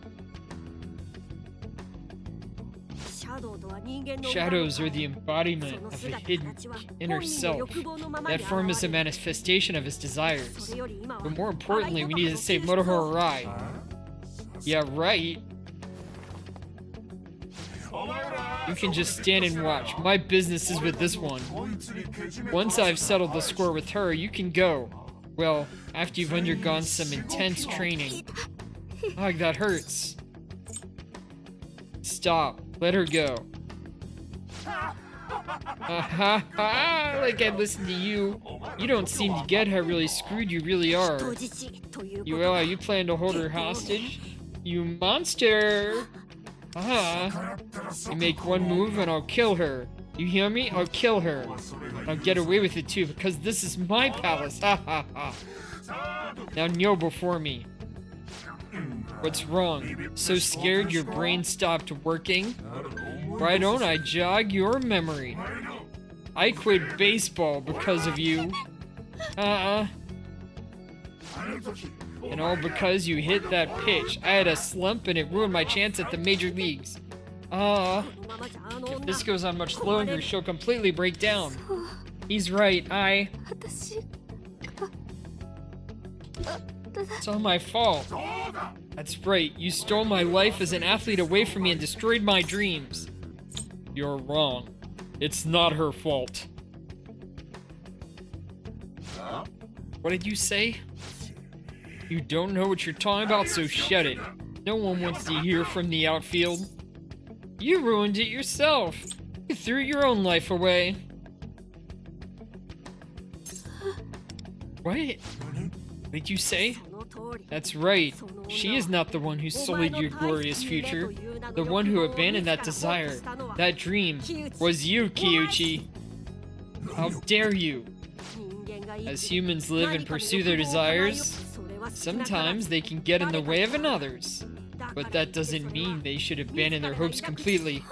Shadows are the embodiment of a hidden inner self. That form is a manifestation of his desires. But more importantly, we need to save Motohiro Arai. Yeah, right. You can just stand and watch. My business is with this one. Once I've settled the score with her, you can go. Well, after you've undergone some intense training. Ugh, that hurts. Stop. Let her go. Like I listened to you. You don't seem to get how really screwed you really are. You plan to hold her hostage? You monster! You make one move and I'll kill her. You hear me? I'll kill her. I'll get away with it too because this is my palace. Now kneel before me. What's wrong? So scared your brain stopped working? Why don't I jog your memory? I quit baseball because of you. And all because you hit that pitch. I had a slump and it ruined my chance at the major leagues. If this goes on much longer, she'll completely break down. He's right, It's all my fault. That's right, you stole my life as an athlete away from me and destroyed my dreams. You're wrong. It's not her fault. What did you say? You don't know what you're talking about, so shut it. No one wants to hear from the outfield. You ruined it yourself. You threw your own life away. What? What did you say? That's right. She is not the one who sullied your glorious future. The one who abandoned that desire, that dream, was you, Kyuchi. How dare you? As humans live and pursue their desires, sometimes they can get in the way of another's. But that doesn't mean they should abandon their hopes completely.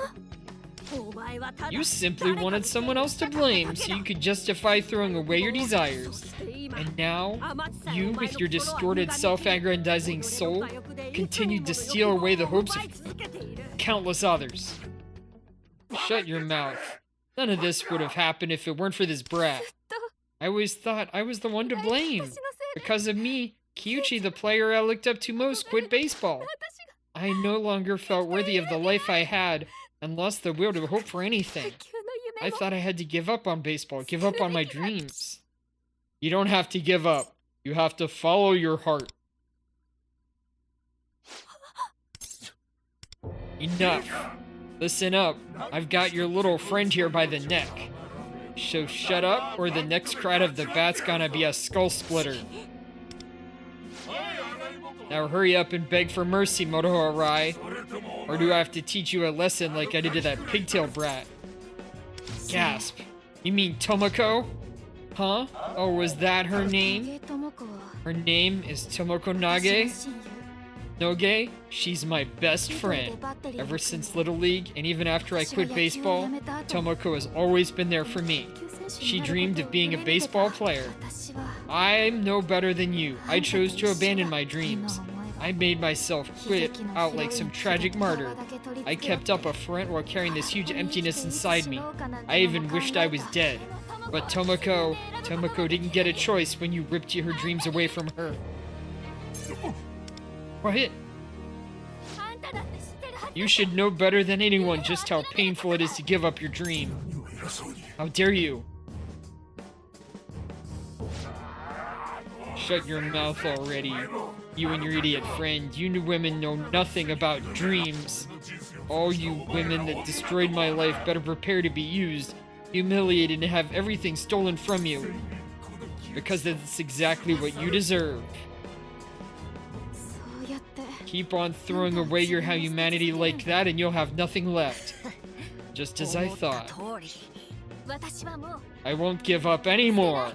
You simply wanted someone else to blame so you could justify throwing away your desires. And now, you, with your distorted, self-aggrandizing soul, continued to steal away the hopes of countless others. Shut your mouth. None of this would have happened if it weren't for this brat. I always thought I was the one to blame. Because of me, Kyuchi, the player I looked up to most, quit baseball. I no longer felt worthy of the life I had and lost the will to hope for anything. I thought I had to give up on baseball, give up on my dreams. You don't have to give up. You have to follow your heart. Enough. Listen up. I've got your little friend here by the neck. So shut up, or the next cry of the bat's gonna be a skull splitter. Now hurry up and beg for mercy, Motohiro Arai. Or do I have to teach you a lesson like I did to that pigtail brat? Gasp. You mean Tomoko? Huh? Oh, was that her name? Her name is Tomoko Nage? Noge, she's my best friend. Ever since Little League, and even after I quit baseball, Tomoko has always been there for me. She dreamed of being a baseball player. I'm no better than you. I chose to abandon my dreams. I made myself quit out like some tragic martyr. I kept up a front while carrying this huge emptiness inside me. I even wished I was dead. But Tomoko didn't get a choice when you ripped her dreams away from her. Quiet. You should know better than anyone just how painful it is to give up your dream. How dare you? Shut your mouth already. You and your idiot friend. You new women know nothing about dreams. All you women that destroyed my life better prepare to be used, humiliated, and have everything stolen from you. Because that's exactly what you deserve. Keep on throwing away your humanity like that and you'll have nothing left. Just as I thought. I won't give up anymore.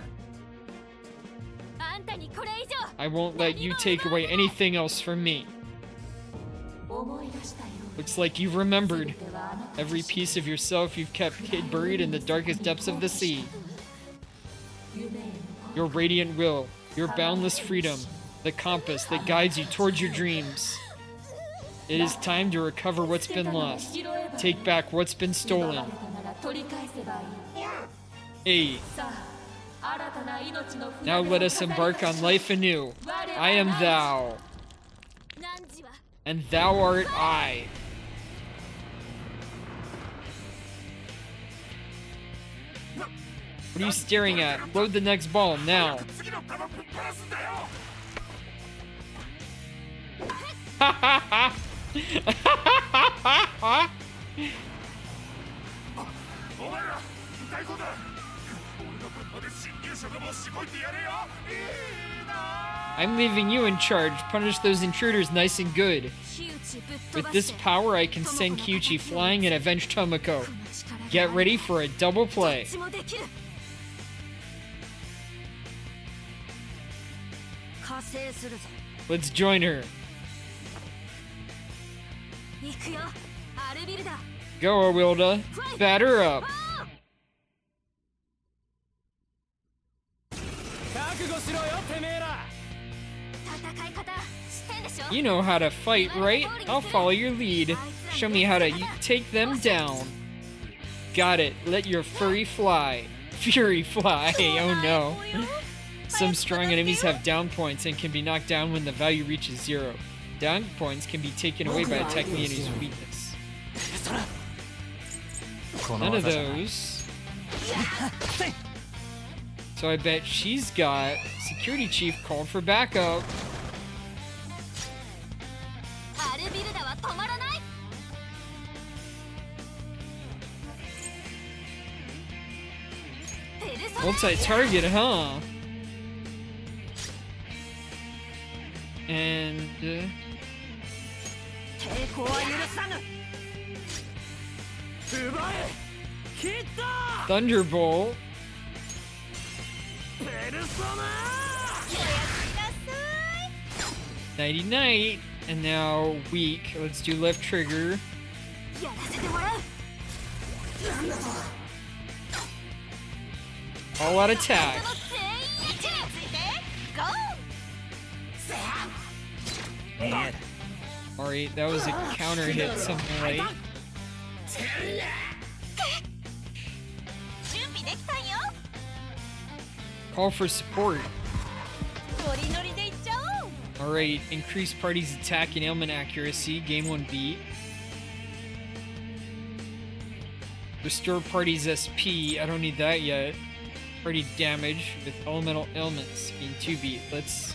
I won't let you take away anything else from me. Looks like you've remembered. Every piece of yourself you've kept hid buried in the darkest depths of the sea. Your radiant will, your boundless freedom, the compass that guides you towards your dreams. It is time to recover what's been lost. Take back what's been stolen. Hey. Now let us embark on life anew. I am thou. And thou art I. What are you staring at? Load the next ball now. I'm leaving you in charge. Punish those intruders nice and good. With this power, I can send Kyuchi flying and avenge Tomoko. Get ready for a double play. Let's join her. Go, Awilda. Batter up. You know how to fight, right? I'll follow your lead. Show me how to take them down. Got it. Let your fury fly. Fury fly. Oh no. Some strong enemies have down points and can be knocked down when the value reaches 0. Down points can be taken away by attacking the enemy's weakness. None of those. So I bet she's got Security Chief called for backup. Multi-target, huh? And Thunderbolt. Nighty night. And now weak. Let's do left trigger. All out attack. Alright, that was a counter hit, something like. Call for support. Alright, increase party's attack and ailment accuracy, game 1 beat. Restore party's SP, I don't need that yet. Party damage with elemental ailments, game 2 beat. Let's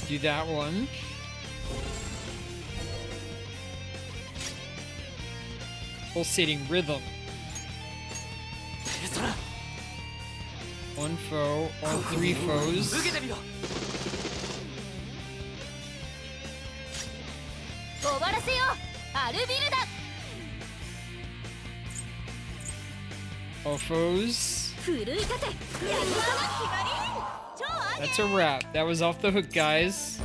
do that one. Pulsating rhythm. One foe, all 3 foes. All foes. That's a wrap. That was off the hook, guys.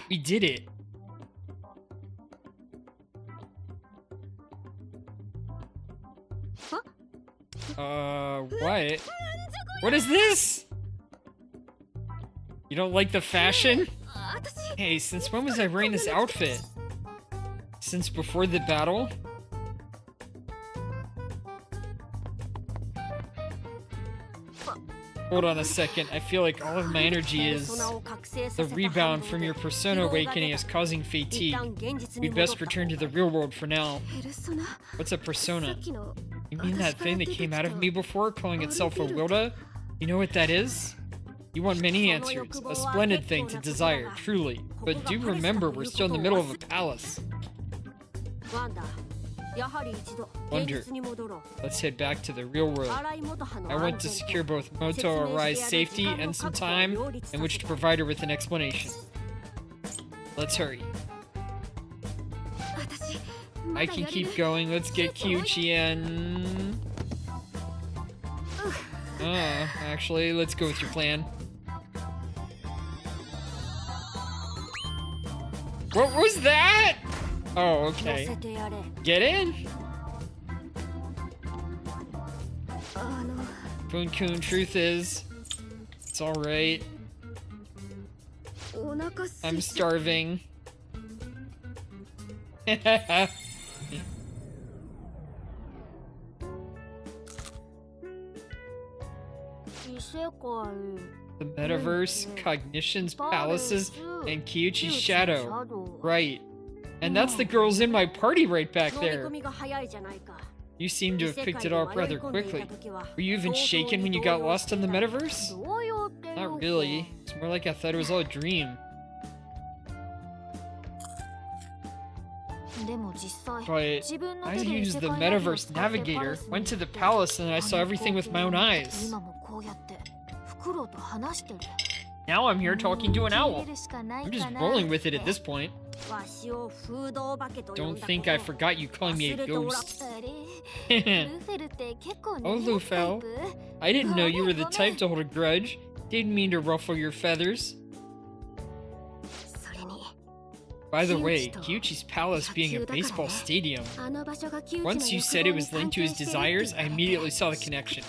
We did it. What? What is this? You don't like the fashion? Hey, since when was I wearing this outfit? Since before the battle? Hold on a second, I feel like all of my energy is... The rebound from your Persona awakening is causing fatigue. We'd best return to the real world for now. What's a Persona? You mean that thing that came out of me before, calling itself a Wilda? You know what that is? You want many answers. A splendid thing to desire, truly. But do remember, we're still in the middle of a palace. Wonder. Let's head back to the real world. I want to secure both Moto Arai's safety and some time in which to provide her with an explanation. Let's hurry. I can keep going. Let's get Kyuchi in. Actually, let's go with your plan. What was that? Oh, okay. Get in. Kun-kun, truth is, it's alright. I'm starving. The metaverse, Cognition's palaces, and Kyuchi's shadow. Right. And that's the girls in my party right back there. You seem to have picked it up rather quickly. Were you even shaken when you got lost in the metaverse? Not really. It's more like I thought it was all a dream. But I used the Metaverse Navigator, went to the palace, and I saw everything with my own eyes. Now I'm here talking to an owl. I'm just rolling with it at this point. Don't think I forgot you calling me a ghost. Oh, Lufel. I didn't know you were the type to hold a grudge. Didn't mean to ruffle your feathers. By the way, Kyuchi's palace being a baseball stadium. Once you said it was linked to his desires, I immediately saw the connection.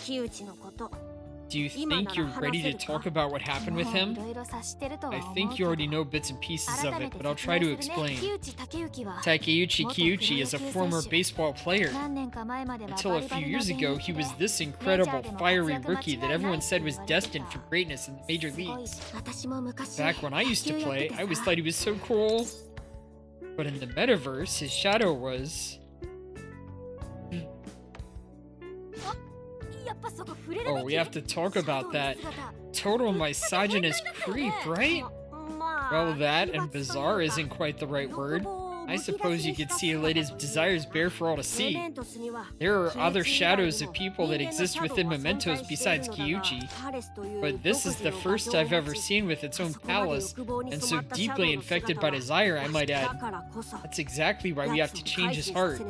Do you think you're ready to talk about what happened with him? I think you already know bits and pieces of it, but I'll try to explain. Takeuchi Kyuchi is a former baseball player. Until a few years ago, he was this incredible, fiery rookie that everyone said was destined for greatness in the major leagues. Back when I used to play, I always thought he was so cool. But in the metaverse, his shadow was... Oh, we have to talk about that. Total misogynist creep, right? Well, that and bizarre isn't quite the right word. I suppose you could see a lady's desires bare for all to see. There are other shadows of people that exist within Mementos besides Kyuchi, but this is the first I've ever seen with its own palace, and so deeply infected by desire, I might add. That's exactly why we have to change his heart,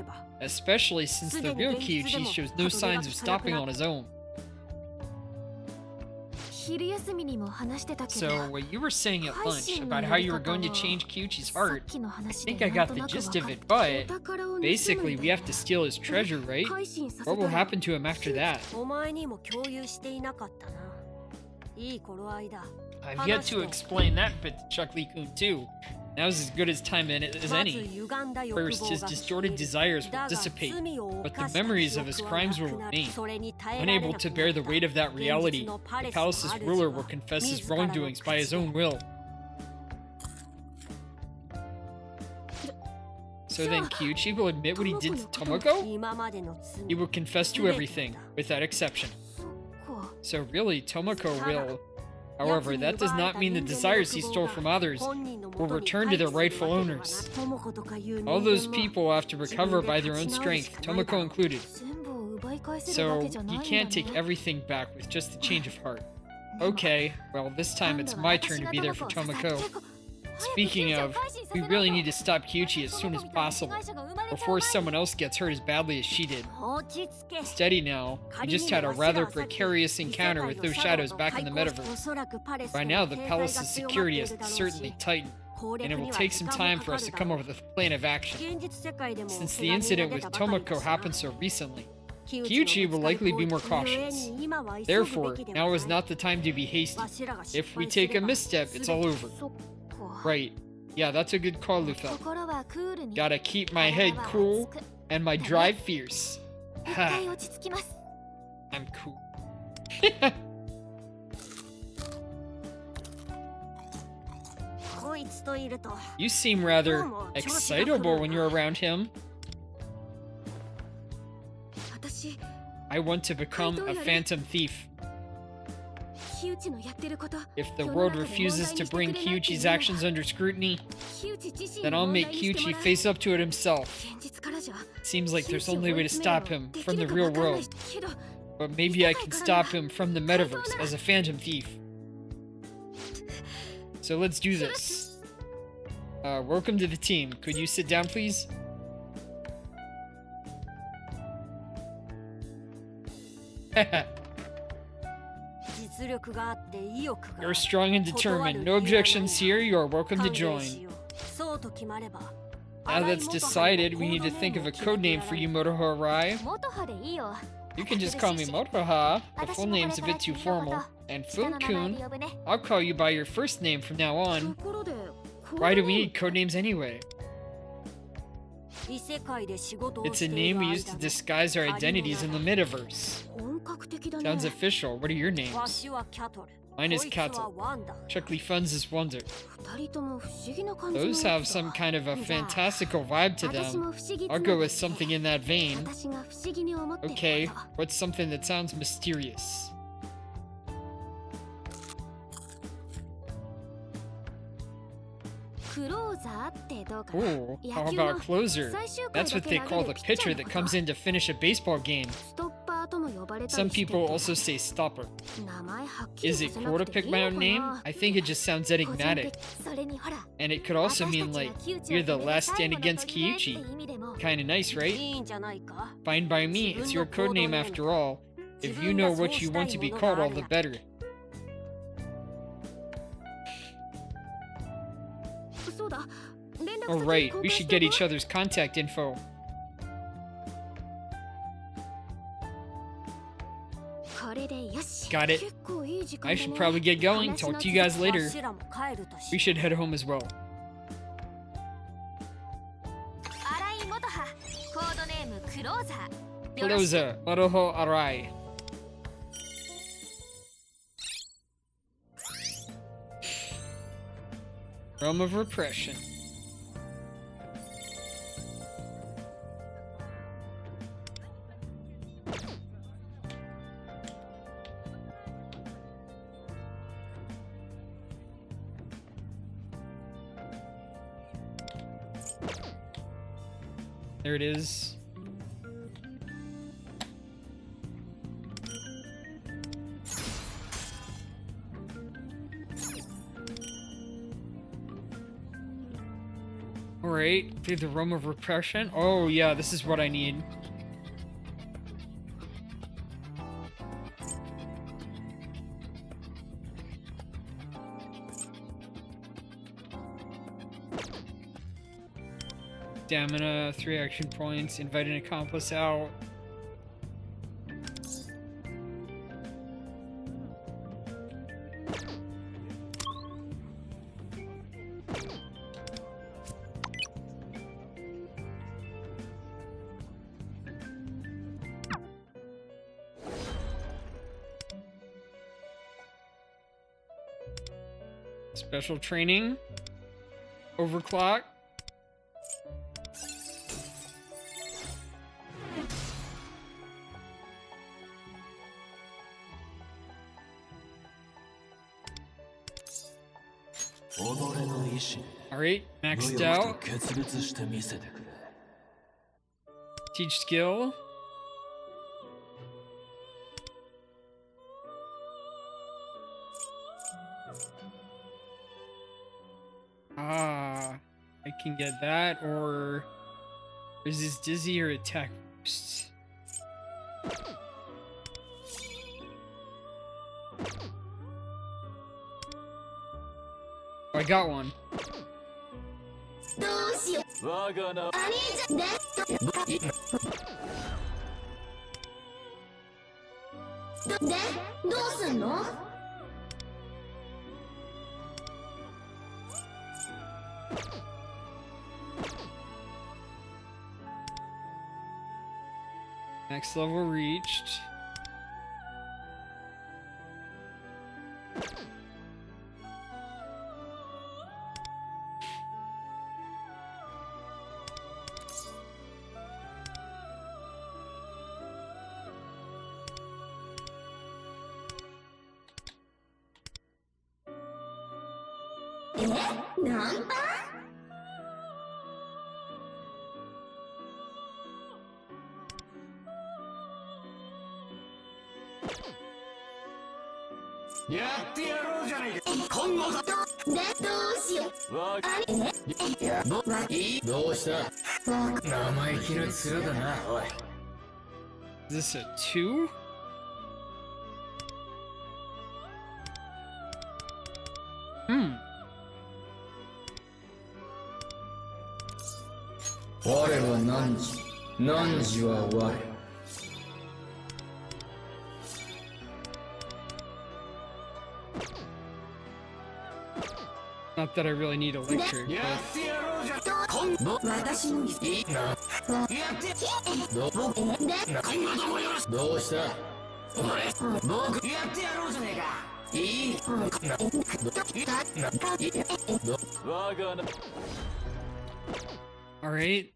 especially since the real Kyuchi shows no signs of stopping on his own. So, what you were saying at lunch about how you were going to change Kyuchi's heart, I think I got the gist of it, but basically we have to steal his treasure, right? What will happen to him after that? I've yet to explain that bit to Chuck Lee-kun too. Now's as good as time as any. First, his distorted desires will dissipate, but the memories of his crimes will remain. Unable to bear the weight of that reality, the palace's ruler will confess his wrongdoings by his own will. So then Kyuchi will admit what he did to Tomoko? He will confess to everything, without exception. So really, Tomoko will... However, that does not mean the desires he stole from others will return to their rightful owners. All those people have to recover by their own strength, Tomoko included. So, you can't take everything back with just a change of heart. Okay, well, this time it's my turn to be there for Tomoko. Speaking of, we really need to stop Kyuchi as soon as possible, before someone else gets hurt as badly as she did. Steady now, we just had a rather precarious encounter with those shadows back in the metaverse. By now, the palace's security has certainly tightened, and it will take some time for us to come up with a plan of action. Since the incident with Tomoko happened so recently, Kyuchi will likely be more cautious. Therefore, now is not the time to be hasty. If we take a misstep, it's all over. Right. Yeah, that's a good call, Luthor. Gotta keep my head cool and my drive fierce. Ha. I'm cool. You seem rather excitable when you're around him. I want to become a phantom thief. If the world refuses to bring Kyuchi's actions under scrutiny, then I'll make Kyuchi face up to it himself. Seems like there's only a way to stop him from the real world. But maybe I can stop him from the metaverse as a phantom thief. So let's do this. Welcome to the team. Could you sit down, please? You're strong and determined. No objections here. You are welcome to join. Now that's decided, we need to think of a codename for you, Motoha Arai. You can just call me Motoha. The full name's a bit too formal. And Fun-kun, I'll call you by your first name from now on. Why do we need codenames anyway? It's a name we use to disguise our identities in the metaverse. Sounds official. What are your names? Mine is Kato. Chuckly Fun's is Wonder. Those have some kind of a fantastical vibe to them. I'll go with something in that vein. Okay, what's something that sounds mysterious? Ooh, how about closer? That's what they call the pitcher that comes in to finish a baseball game. Some people also say stopper. Is it cool to pick my own name? I think it just sounds enigmatic. And it could also mean like, you're the last stand against Kyuchi. Kinda nice, right? Fine by me, it's your codename after all. If you know what you want to be called, all the better. Oh right, we should get each other's contact info. Got it. I should probably get going. Talk to you guys later. We should head home as well. Closer, Motoha Arai. Realm of Repression. There it is. Alright, through the Realm of Repression. Oh yeah, this is what I need. Stamina, 3 action points, invite an accomplice out. Special training. Overclock. Alright, maxed out. Teach skill. Ah, I can get that, or resist dizzy or attack boost. Oh, I got one. Next level reached. Is this a 2? Hmm. 我は汝は我 Not that I really need electric, but... どうした Alright.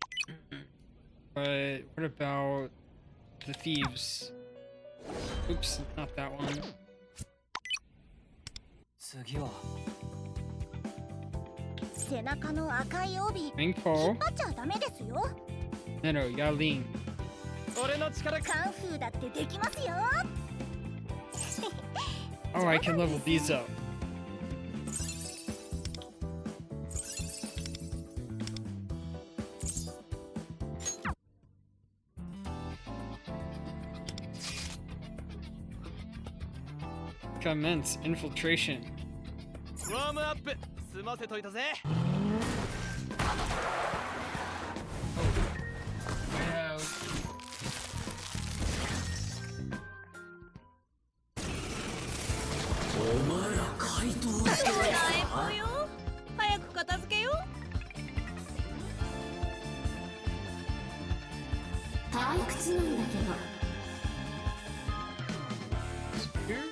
But what about the thieves? Oops, not that one. 次は背中の赤い帯引っ Mingpo, 張っちゃダメですよ。 Neno, Yaling. カンフーだってできますよ。 Oh, I can level these up. Commence infiltration. ウォームアップ済ませといたぜ。 早く片付けよ。退屈なんだけど。 Here?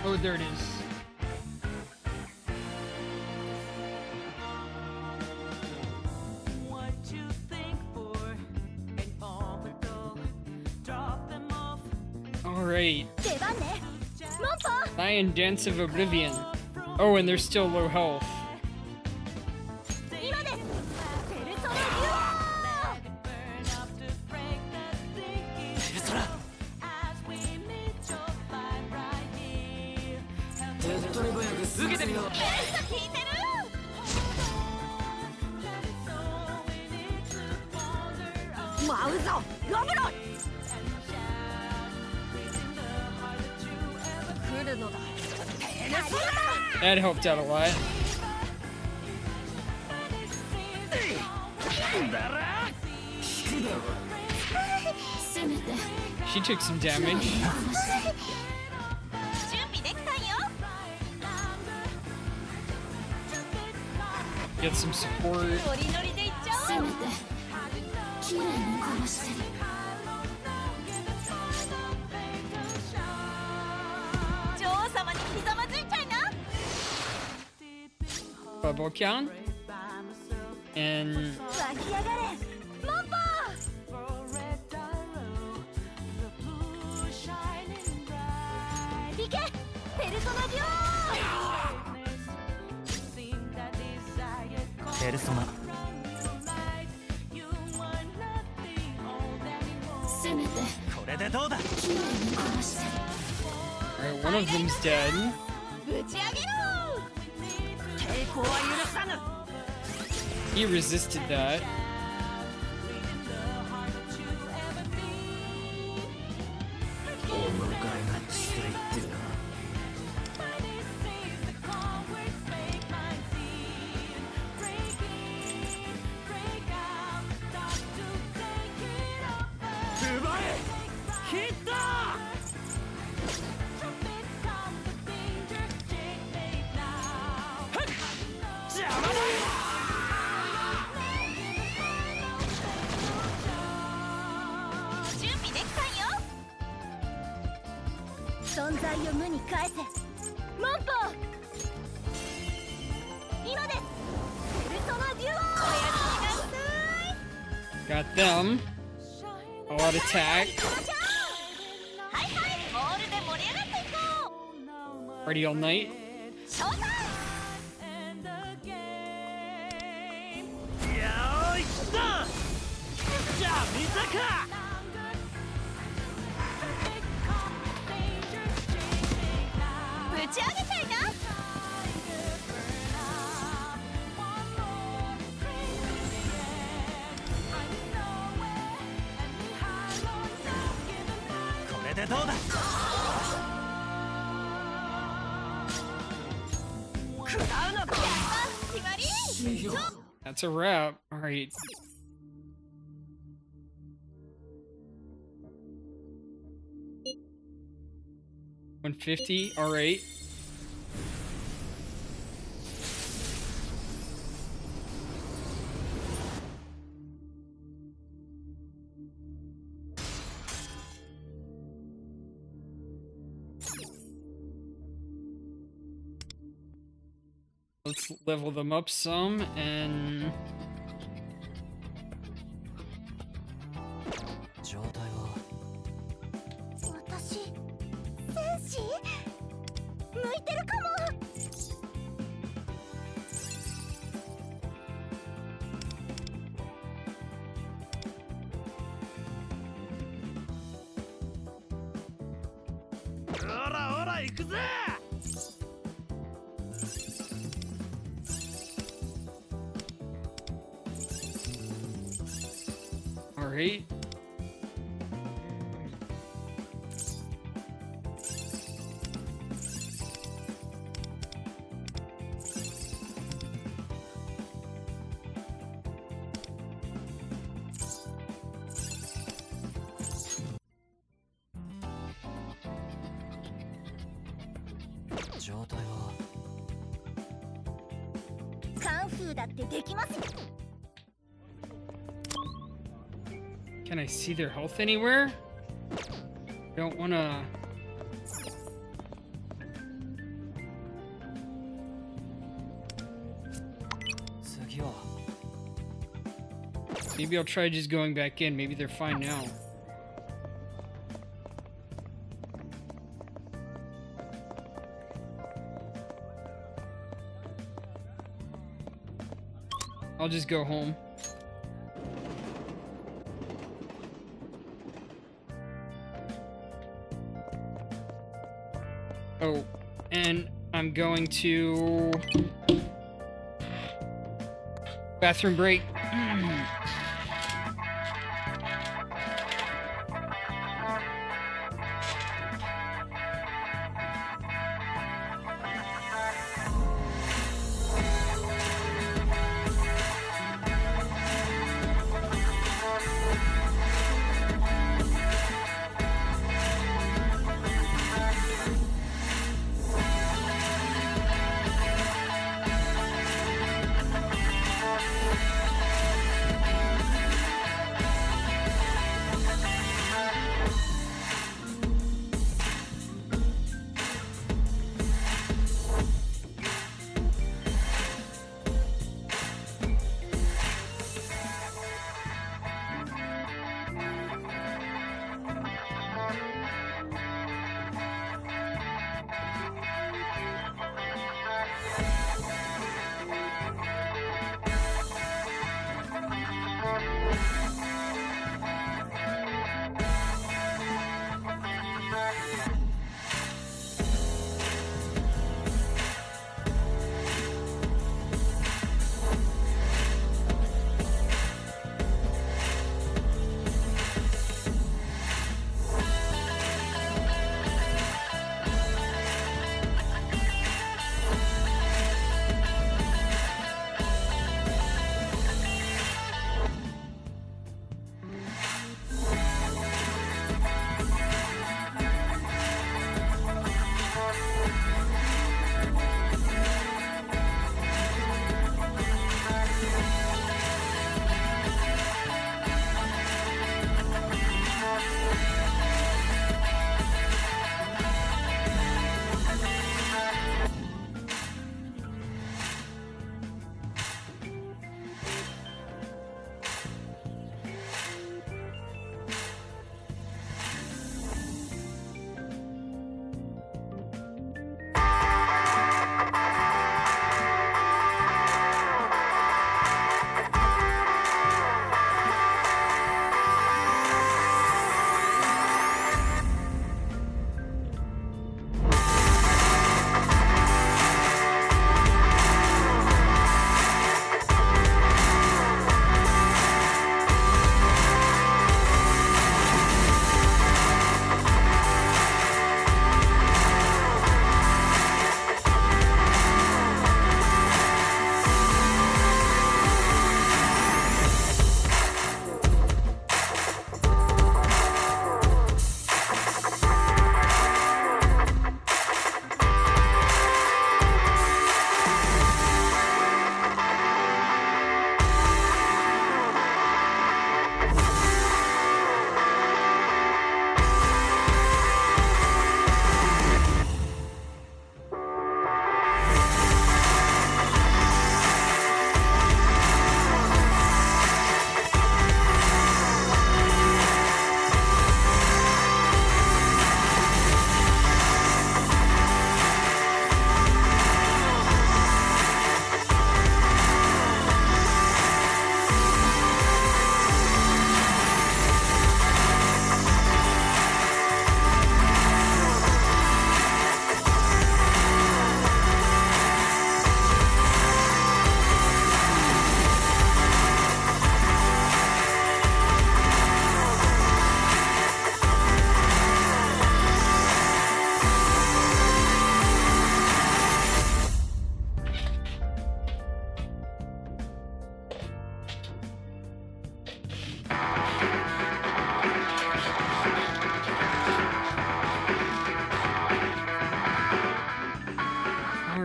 Oh, there it is. Alright. 出番ね。モンポ。 Lion Dance of Oblivion. Oh, and they're still low health. 今です。ペルソナデュペルソナ 手っ取り早く受けてみろ。オ。効いてる。 舞うぞ、ロブロン。来るのだ。ペルソナ。 That helped out a lot. She took some damage. 準備できたよ。 Get some support. ノリノリでいっちゃおう。綺麗に殺してる。女王様にひざまずいちゃいな。 Bubble count. And 湧き上がれ、モンポ。行け、ペルソナデュオ。ペルソナ せめてこれでどうだ alright, one of them's dead. He resisted that. お迎えがしていってな。 存在を無に返せ。モンポ今です。ペルソナデュオ。 Got them. A lot of attack. Party all night. That's a wrap. All right. $150. All right. Let's level them up some and 状態は私戦士向いてるかも。 all right. Can I see their health anywhere? Don't wanna. Maybe I'll try just going back in. Maybe they're fine now. I'll just go home. Oh, and I'm going to bathroom break.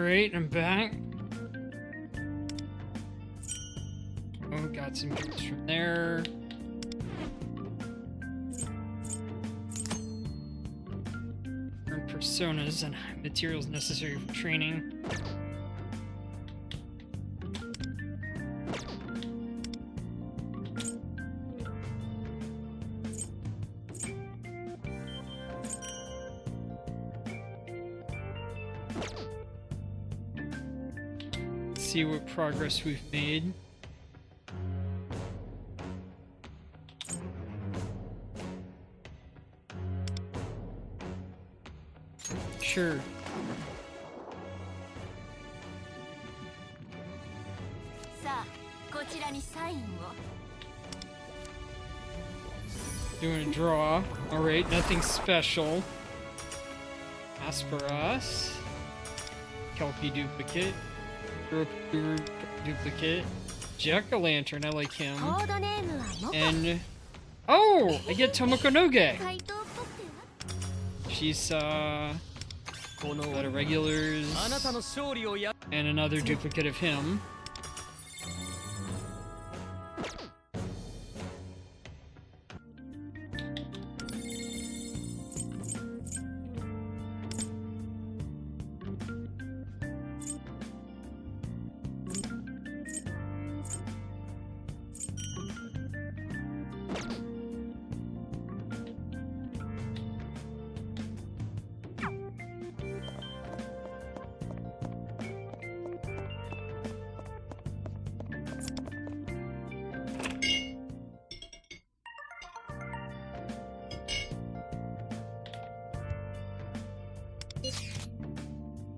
Alright, I'm back. Oh, got some jewels from there. Earn personas and materials necessary for training. See what progress we've made. Sure. Doing a draw. Alright, nothing special. Asperas. Kelpie duplicate. Duplicate. Jack-o'-lantern, I like him. And oh, I get Tomoko Noge. She's a lot of regulars and another duplicate of him.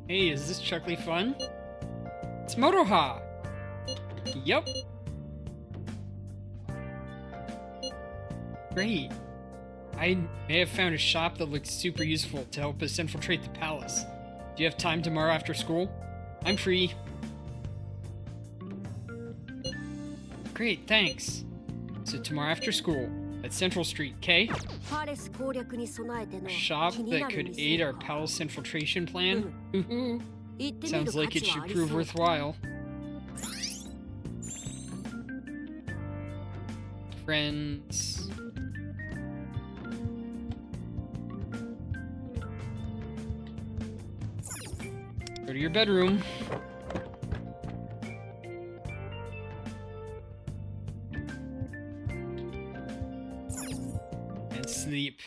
Hey, is this Chuckley fun? It's Motoha! Yup. Great. I may have found a shop that looks super useful to help us infiltrate the palace. Do you have time tomorrow after school? I'm free. Great, thanks. So tomorrow after school, at Central Street, K? A shop that could aid our palace infiltration plan? Sounds like it should prove worthwhile. Friends. Go to your bedroom. And sleep.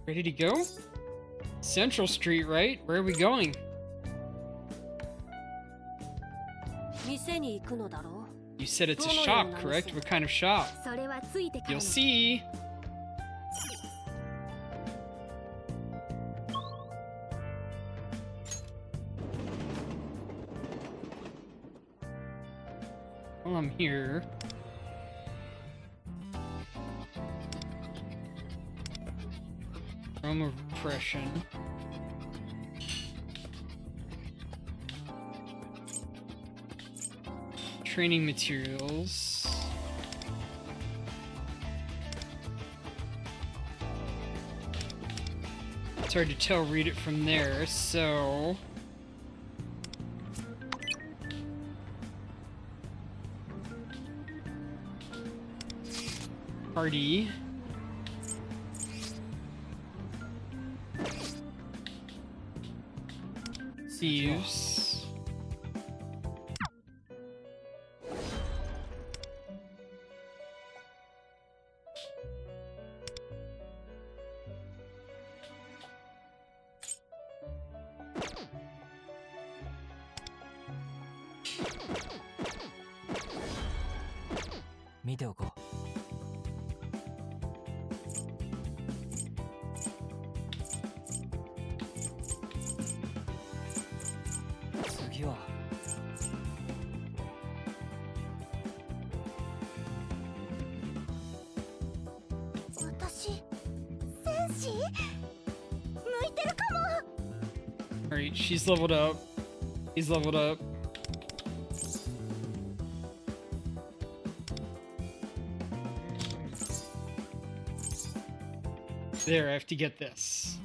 Ready to go? Central Street, right? Where are we going? You said it's a shop, correct? What kind of shop? You'll see. While I'm here. Realm of Repression. Training materials. It's hard to tell, read it from there, so... Party. Thieves. Mite oko. Alright, she's leveled up. He's leveled up. There, I have to get this.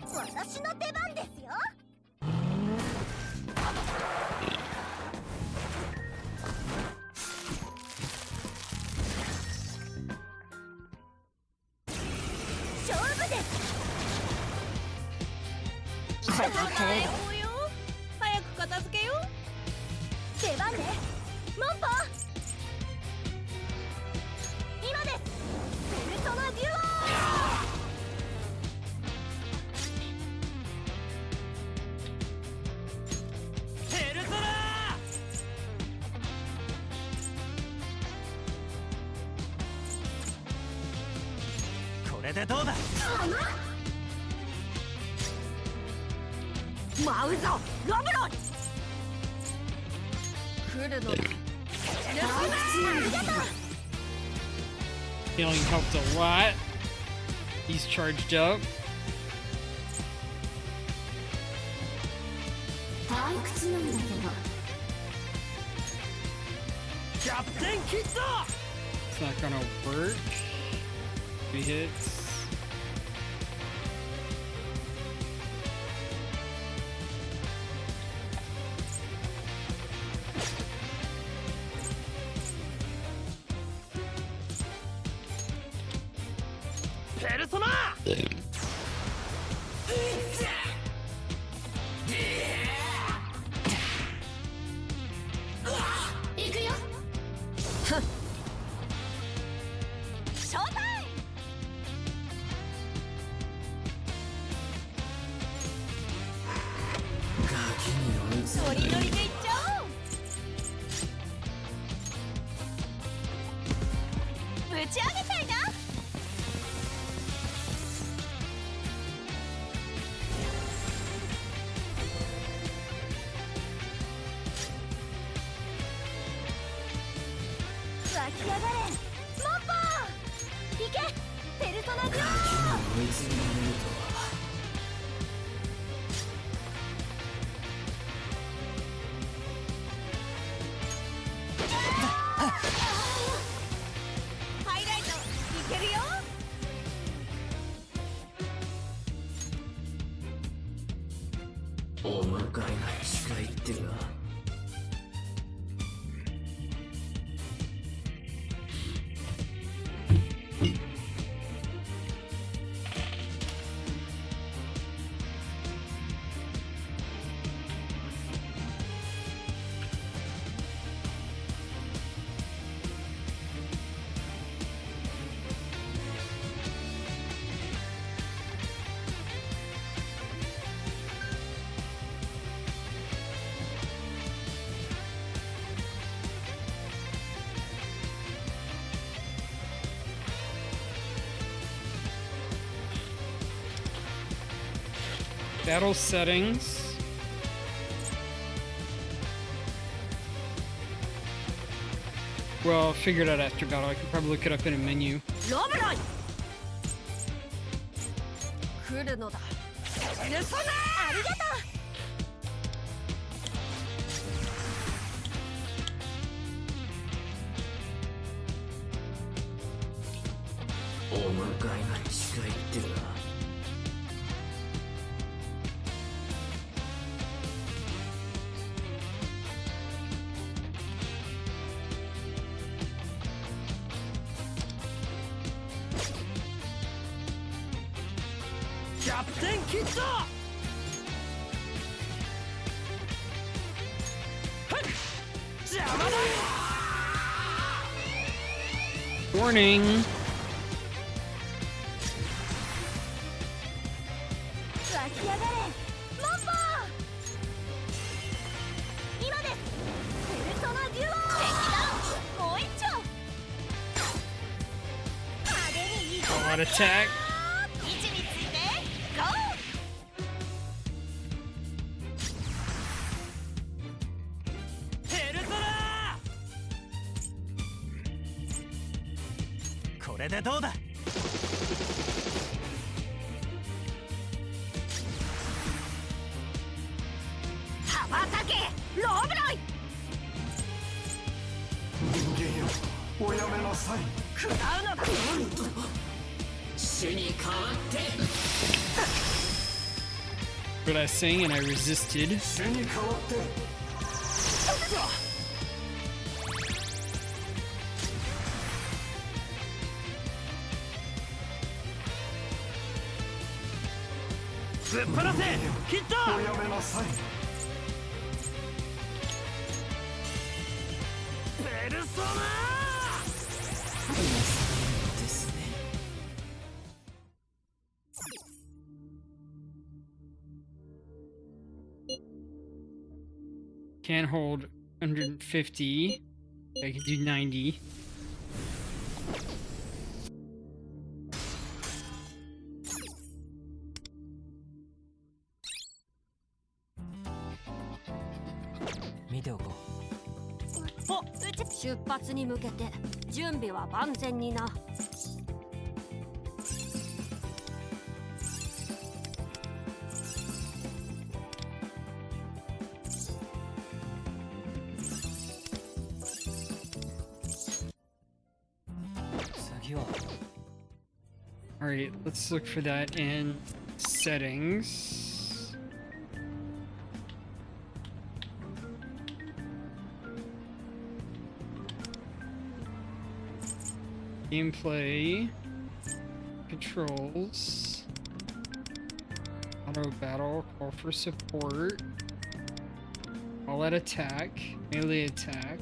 私の出番ですよ。勝負です。早く片付けよう。出番ね。モンポ。今です。ペルソナデュオ。 これでどうだ。舞うぞロブロン。来るのだ。ありがとう。 Healing helped a lot. He's charged up. 退屈なんだけど。キャプテンキッド。 It's not gonna work. 3 hits. Persona! 行くよ。ショータイム。ノリノリでいっちゃおう。ぶち上げたいな。 湧き上がれモンポー。行けペルソナデュオ。追い詰められるとは。ハイライトいけるよ。お迎えが近いってな。 Battle settings. Well, I'll figure it out after battle. I could probably look it up in a menu. ロブロイ来るのだ。ペルソナありがとう。 お迎えが近いってな。 キャプテンキッド。邪魔だ。 Warning. 湧き上がれモンポー。今ですペルソナデュオ。敵だもう一丁。派手にいくぞ。 What attack? 位置についてゴー。ペルソナ。れでどうだ。羽ばたけローブロイ。人間よ、おやめなさい。食らうのだ。主に代わって What I was saying and I resisted. 主に代わって。ぶっ放せ。ヒット。おやめなさい。ペルソナ。ですね。Can't hold 150. I can do 90. Oh, 出発に向けて準備は万全にな。次は。Alright, let's look for that in settings. Gameplay, controls, auto battle, call for support, all out attack, melee attack.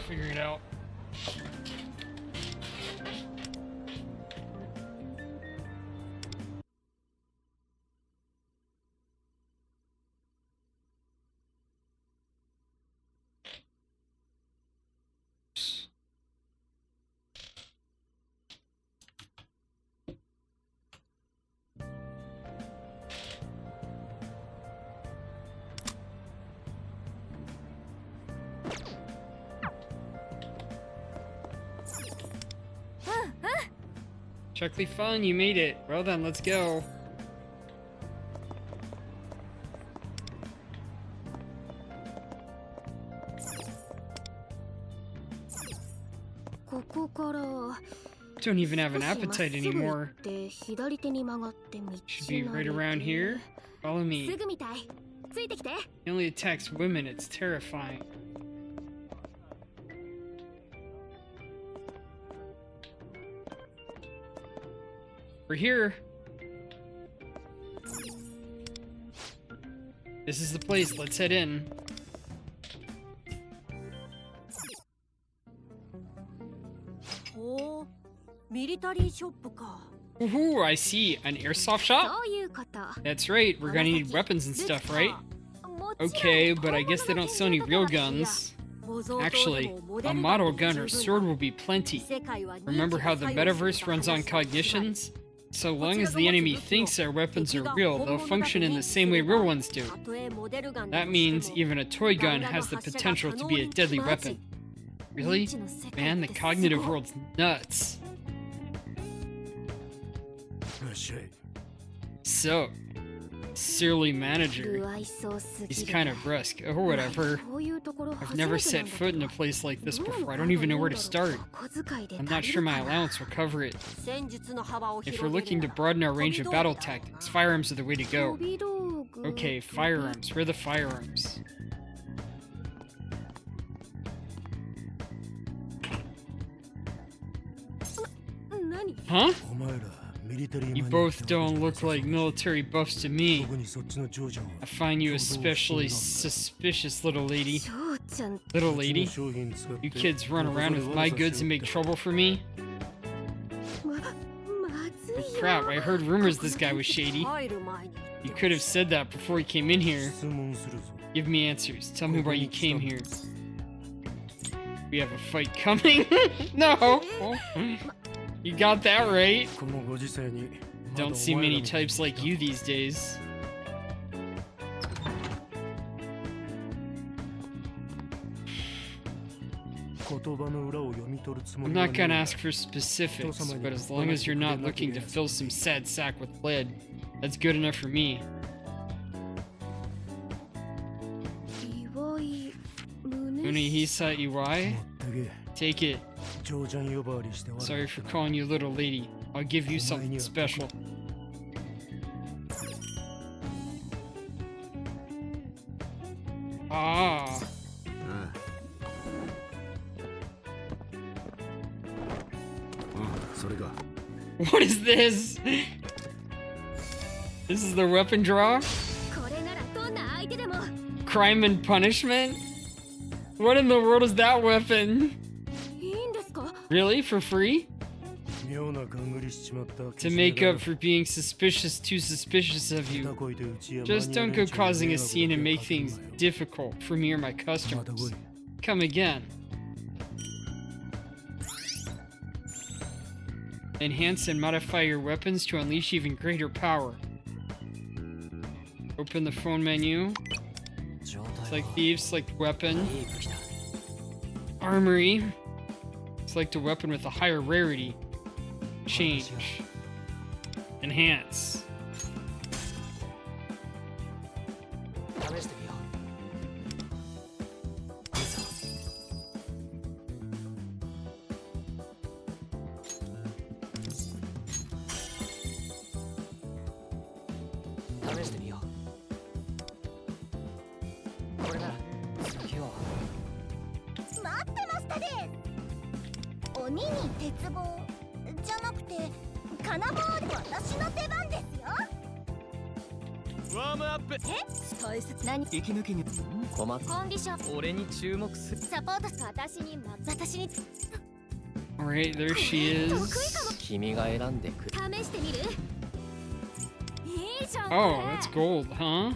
Figure it out. Chuckley Fun, you made it. Well done, let's go. Don't even have an appetite anymore. Should be right around here. Follow me. He only attacks women, it's terrifying. We're here. This is the place. Let's head in. Oh, military shop ka. Woohoo, I see. An airsoft shop? That's right. We're gonna need weapons and stuff, right? Okay, but I guess they don't sell any real guns. Actually, a model gun or sword will be plenty. Remember how the metaverse runs on cognitions? So long as the enemy thinks our weapons are real, they'll function in the same way real ones do. That means even a toy gun has the potential to be a deadly weapon. Really? Man, the cognitive world's nuts. So, surly manager. He's kind of brusque. Oh, whatever. I've never set foot in a place like this before. I don't even know where to start. I'm not sure my allowance will cover it. If we're looking to broaden our range of battle tactics, firearms are the way to go. Okay, firearms. Where are the firearms? Huh? You both don't look like military buffs to me. I find you especially suspicious, little lady. Little lady? You kids run around with my goods and make trouble for me? Oh, crap, I heard rumors this guy was shady. You could have said that before he came in here. Give me answers. Tell me why you came here. We have a fight coming? No! You got that right. Don't see many types like you these days. I'm not gonna ask for specifics, but as long as you're not looking to fill some sad sack with lead, that's good enough for me. Unihisa Iwai? Take it. Sorry for calling you little lady. I'll give you something special. Ah. What is this? This is the weapon draw? Crime and punishment? What in the world is that weapon? Really? For free? To make up for being too suspicious of you. Just don't go causing a scene and make things difficult for me or my customers. Come again. Enhance and modify your weapons to unleash even greater power. Open the phone menu. Select thieves, select weapon. Armory. Select a weapon with a higher rarity. Change. Enhance. Alright, there she is. Oh, that's gold, huh?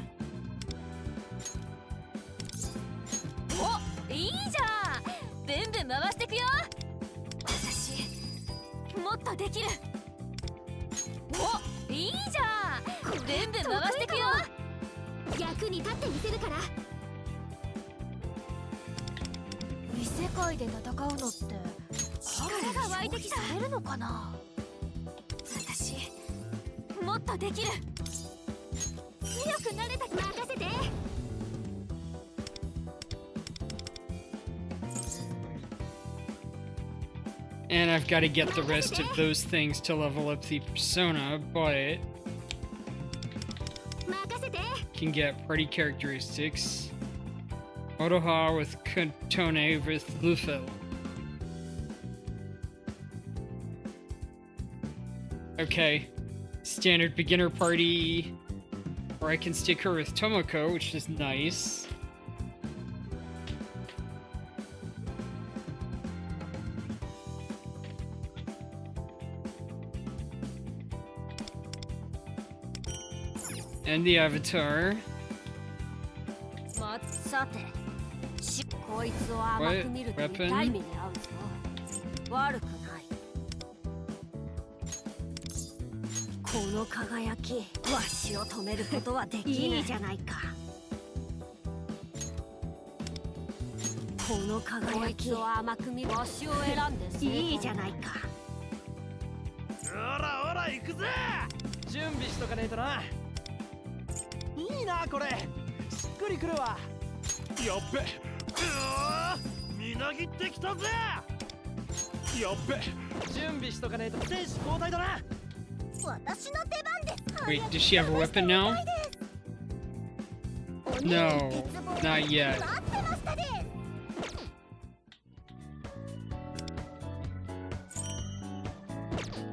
And I've got to get the rest of those things to level up the persona, but can get party characteristics. Otoha with Kotone with Lufel. Okay. Standard beginner party. Or I can stick her with Tomoko, which is nice. And the avatar. What? Weapon? この輝きわしを止めることはできないいいじゃないかこの輝きを甘く見わしを選んでいいじゃないかおらおら行くぜ準備しとかねえとないいなこれしっくりくるわやっべみなぎってきたぜやっべ準備しとかねえと選手交代だな私の出番です Wait, does she have a weapon now? No, not yet.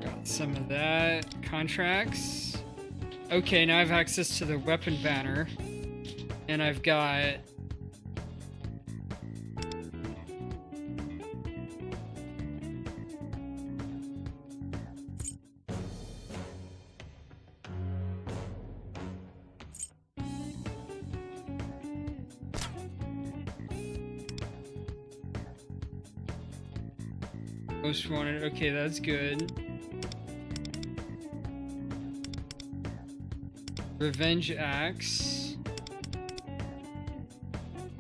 Got some of that. Contracts. Okay, now I have access to the weapon banner. And I've got... Most wanted. Okay, that's good. Revenge axe.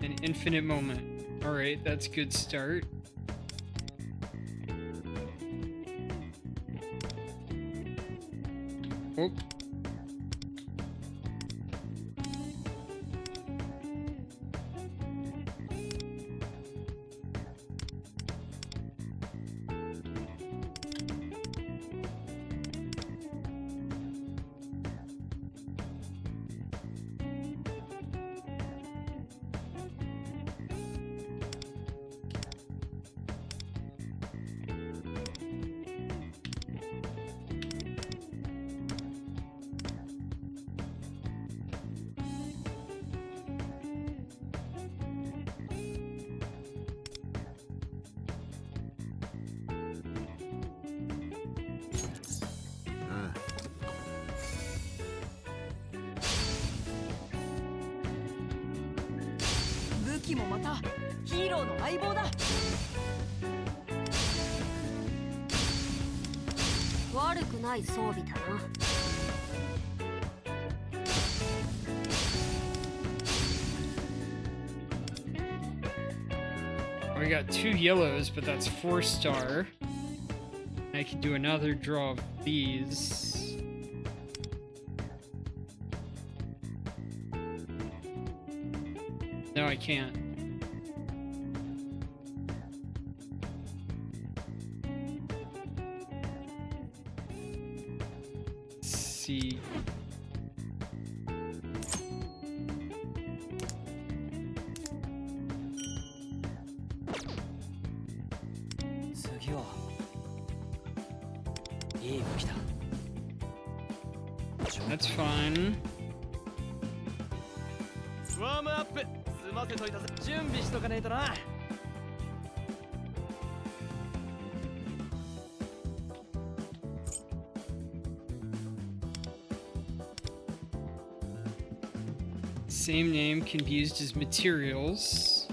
An infinite moment. Alright, that's good start. Oh. We got 2 yellows, but that's 4-star. I could do another draw of these. No, I can't. Let's see. That's fine. Warm up. 済ませといたぜ。準備しとかねえとな。Same name can be used as materials.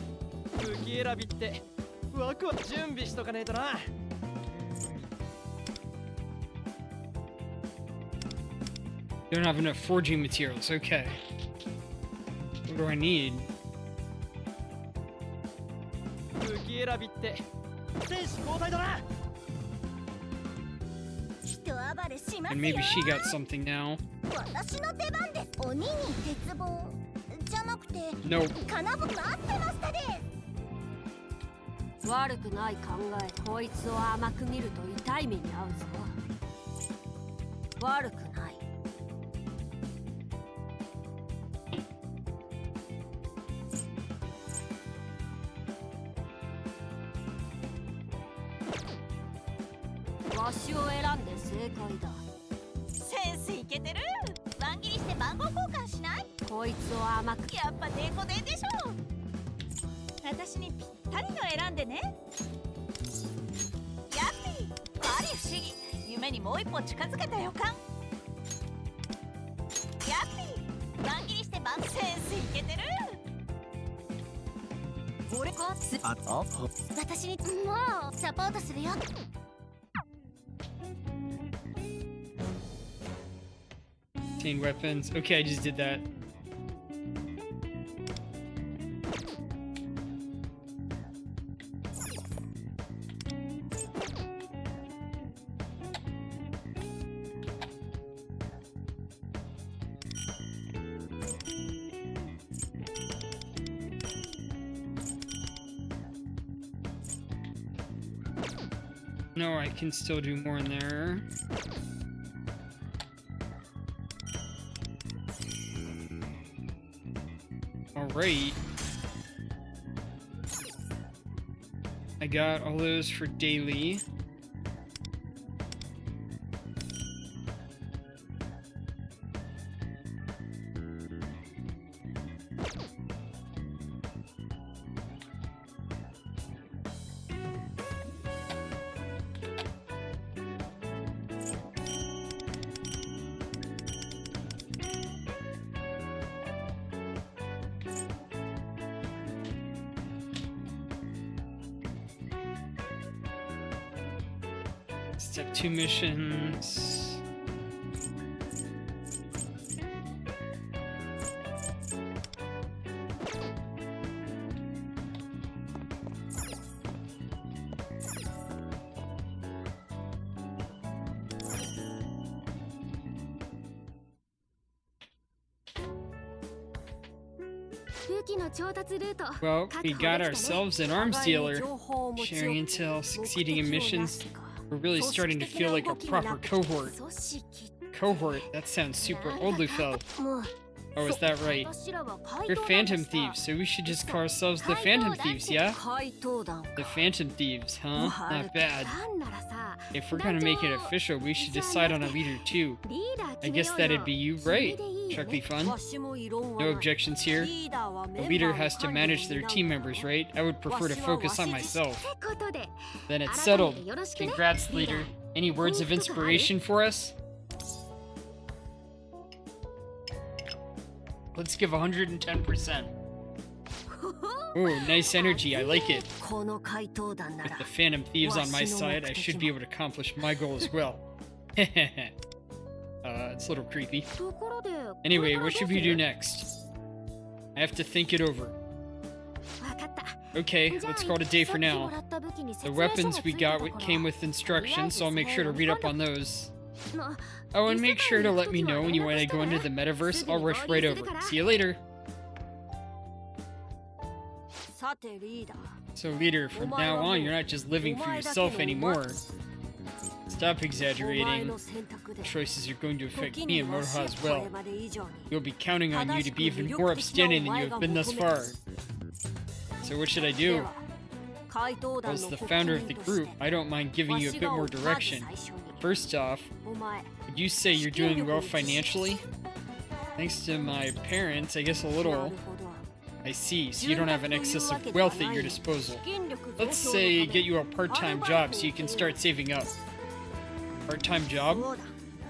武器選びってワクワク準備しとかねえとな。Don't have enough forging materials. Okay. What do I need? And maybe she got something now. Nope. 悪くない考え。こいつを甘く見ると痛い目に遭うぞ。悪くない。わしを選んで正解だ。センスいけてる。ワン切りして番号交換しない？こいつを甘く。やっぱデコデンでしょ。私にぴったりの選んでね。ヤッピー、あり不思議。夢にもう一歩近づけた予感。ヤッピー、ワン切りして番センスいけてる。俺こつ私にもうサポートするよ。Obtain weapons. Okay, I just did that. No, I can still do more in there. Alright. I got all those for daily. Step 2 missions. Well, we got ourselves an arms dealer. Sharing intel, succeeding in missions. We're really starting to feel like a proper cohort. Cohort? That sounds super old, Lufel. Oh, is that right? We're Phantom Thieves, so we should just call ourselves the Phantom Thieves, yeah? The Phantom Thieves, huh? Not bad. If we're gonna make it official, we should decide on a leader too. I guess that'd be you, right? Chuckly Fun? No objections here. A leader has to manage their team members, right? I would prefer to focus on myself. Then it's settled. Congrats, leader. Any words of inspiration for us? Let's give 110%. Ooh, nice energy. I like it. With the Phantom Thieves on my side, I should be able to accomplish my goal as well. It's a little creepy. Anyway, what should we do next? I have to think it over. Okay, let's call it a day for now. The weapons we got came with instructions, so I'll make sure to read up on those. Oh, and make sure to let me know when you want to go into the metaverse. I'll rush right over. See you later. So, leader, from now on, you're not just living for yourself anymore. Stop exaggerating. Choices are going to affect me and Moroha as well. We'll be counting on you to be even more upstanding than you have been thus far. So what should I do? As the founder of the group, I don't mind giving you a bit more direction. First off, would you say you're doing well financially? Thanks to my parents, I guess a little. I see, so you don't have an excess of wealth at your disposal. Let's say get you a part-time job so you can start saving up. Part-time job?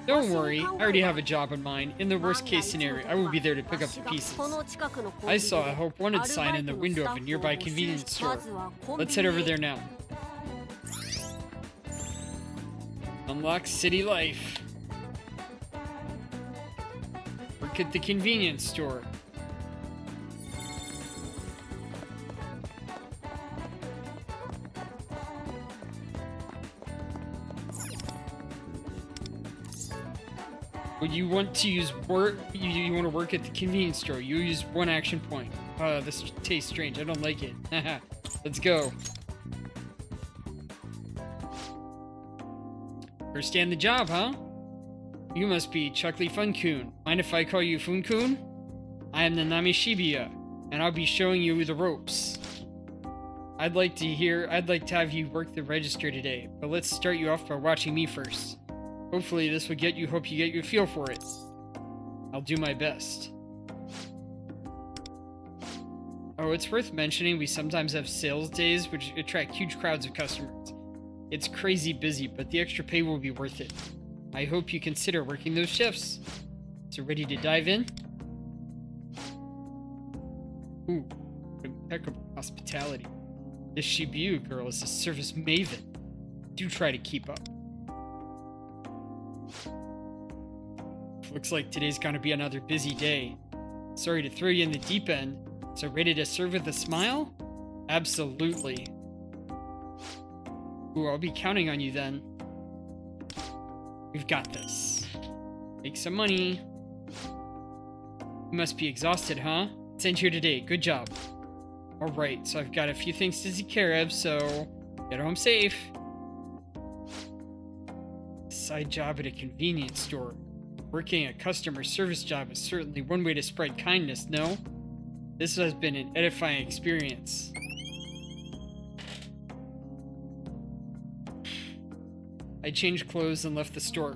Don't worry, I already have a job in mind. In the worst case scenario, I will be there to pick up the pieces. I saw a Hope Wanted sign in the window of a nearby convenience store. Let's head over there now. Unlock city life. Work at the convenience store. Well, you want to use work. You want to work at the convenience store. You use one action point. This tastes strange. I don't like it. Let's go. Understand the job, huh? You must be Chuckly Fun-kun. Mind if I call you Fun-kun? I am the Nami Shibuya, and I'll be showing you the ropes. I'd like to have you work the register today, but let's start you off by watching me first. Hopefully this will help you get a feel for it. I'll do my best. Oh, it's worth mentioning we sometimes have sales days which attract huge crowds of customers. It's crazy busy, but the extra pay will be worth it. I hope you consider working those shifts. So ready to dive in? Ooh, impeccable hospitality. This Shibuya girl is a service maven. Do try to keep up. Looks like today's gonna be another busy day. Sorry to throw you in the deep end. So ready to serve with a smile? Absolutely. Ooh, I'll be counting on you then. We've got this. Make some money. You must be exhausted, huh? It's end here today. Good job. Alright, so I've got a few things to take care of, so get home safe. Side job at a convenience store. Working a customer service job is certainly one way to spread kindness, no? This has been an edifying experience. I changed clothes and left the store.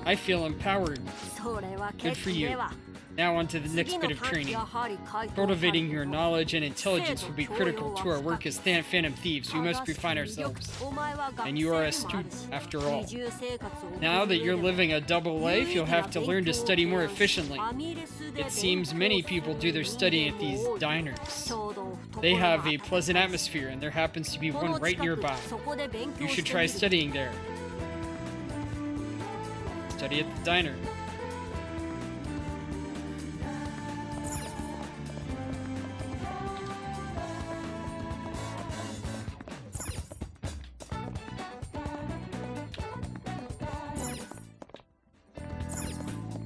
I feel empowered. Good for you. Now on to the next bit of training. Cultivating your knowledge and intelligence will be critical to our work as Phantom Thieves. We must refine ourselves. And you are a student, after all. Now that you're living a double life, you'll have to learn to study more efficiently. It seems many people do their studying at these diners. They have a pleasant atmosphere, and there happens to be one right nearby. You should try studying there. Study at the diner.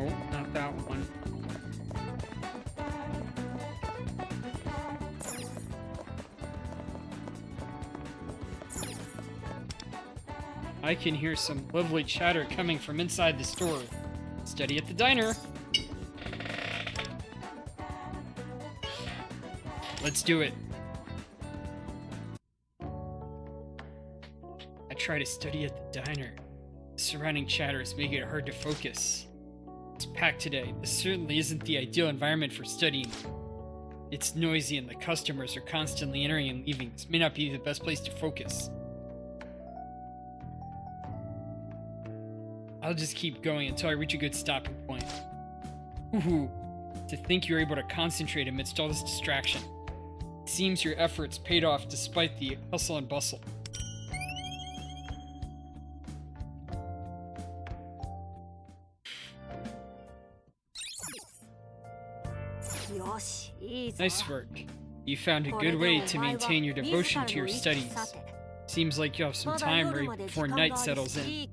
Oh, not that one. I can hear some lovely chatter coming from inside the store. Study at the diner. Let's do it. I try to study at the diner. The surrounding chatter is making it hard to focus. It's packed today. This certainly isn't the ideal environment for studying. It's noisy and the customers are constantly entering and leaving. This may not be the best place to focus. I'll just keep going until I reach a good stopping point. Woohoo! To think you're able to concentrate amidst all this distraction. It seems your efforts paid off despite the hustle and bustle. Nice work. You found a good way to maintain your devotion to your studies. Seems like you have some time right before night settles in.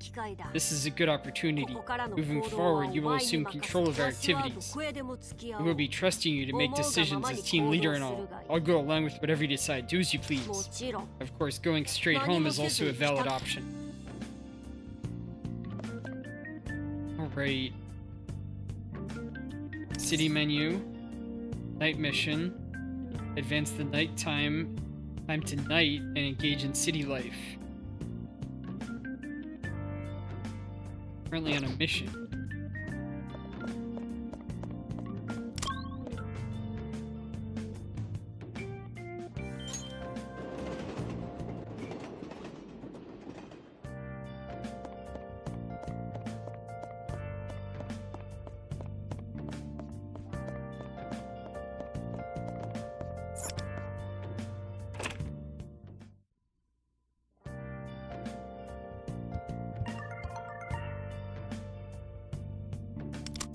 This is a good opportunity. Moving forward, you will assume control of our activities. We will be trusting you to make decisions as team leader and all. I'll go along with whatever you decide. Do as you please. Of course, going straight home is also a valid option. Alright. City menu. Night mission. Advance the nighttime. Time to night and engage in city life. Currently on a mission.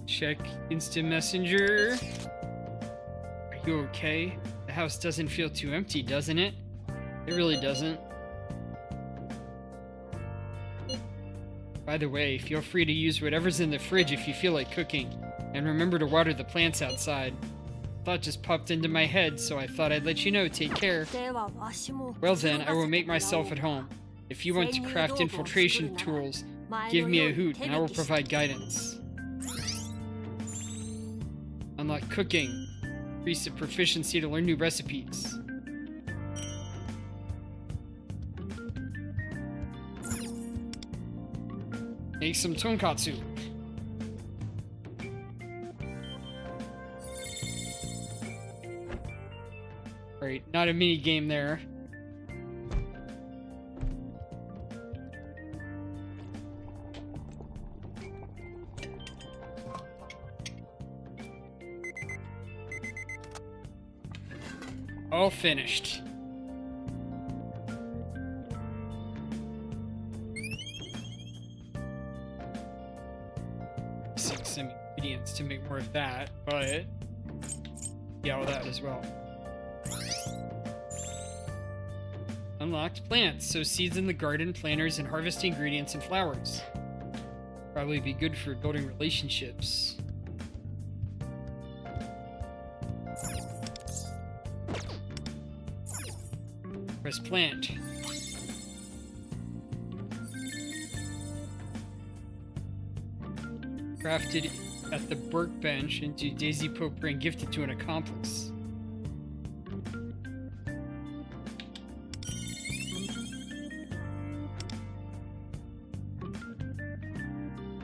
Check instant messenger. Are you okay? The house doesn't feel too empty, doesn't it? It really doesn't. By the way, feel free to use whatever's in the fridge if you feel like cooking. And remember to water the plants outside. Thought just popped into my head, so I thought I'd let you know. Take care. Well then, I will make myself at home. If you want to craft infiltration tools, give me a hoot and I will provide guidance. Unlock cooking. Increase the proficiency to learn new recipes. Make some tonkatsu. Alright, not a mini game there. All finished. Mixing some ingredients to make more of that, but yeah, all that as well. Unlocked plants. Sow seeds in the garden, planters, and harvest ingredients and flowers. Probably be good for building relationships. Press plant. Crafted at the workbench into Daisy Potpourri and gifted to an accomplice.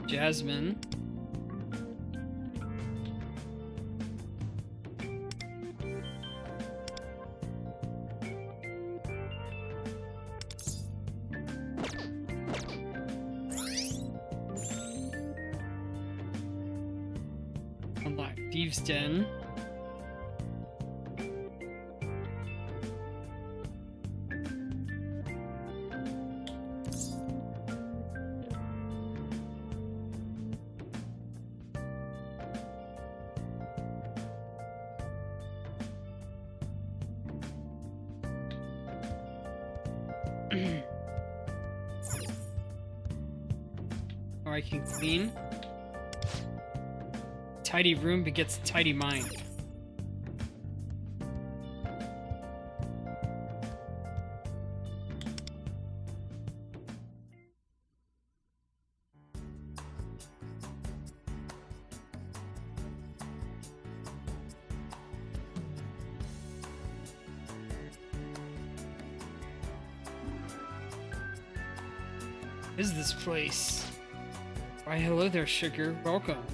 Jasmine. Unlock Thieves' Den. Or I can clean. Tidy room begets a tidy mind. What is this place? Why, hello there, sugar. Welcome.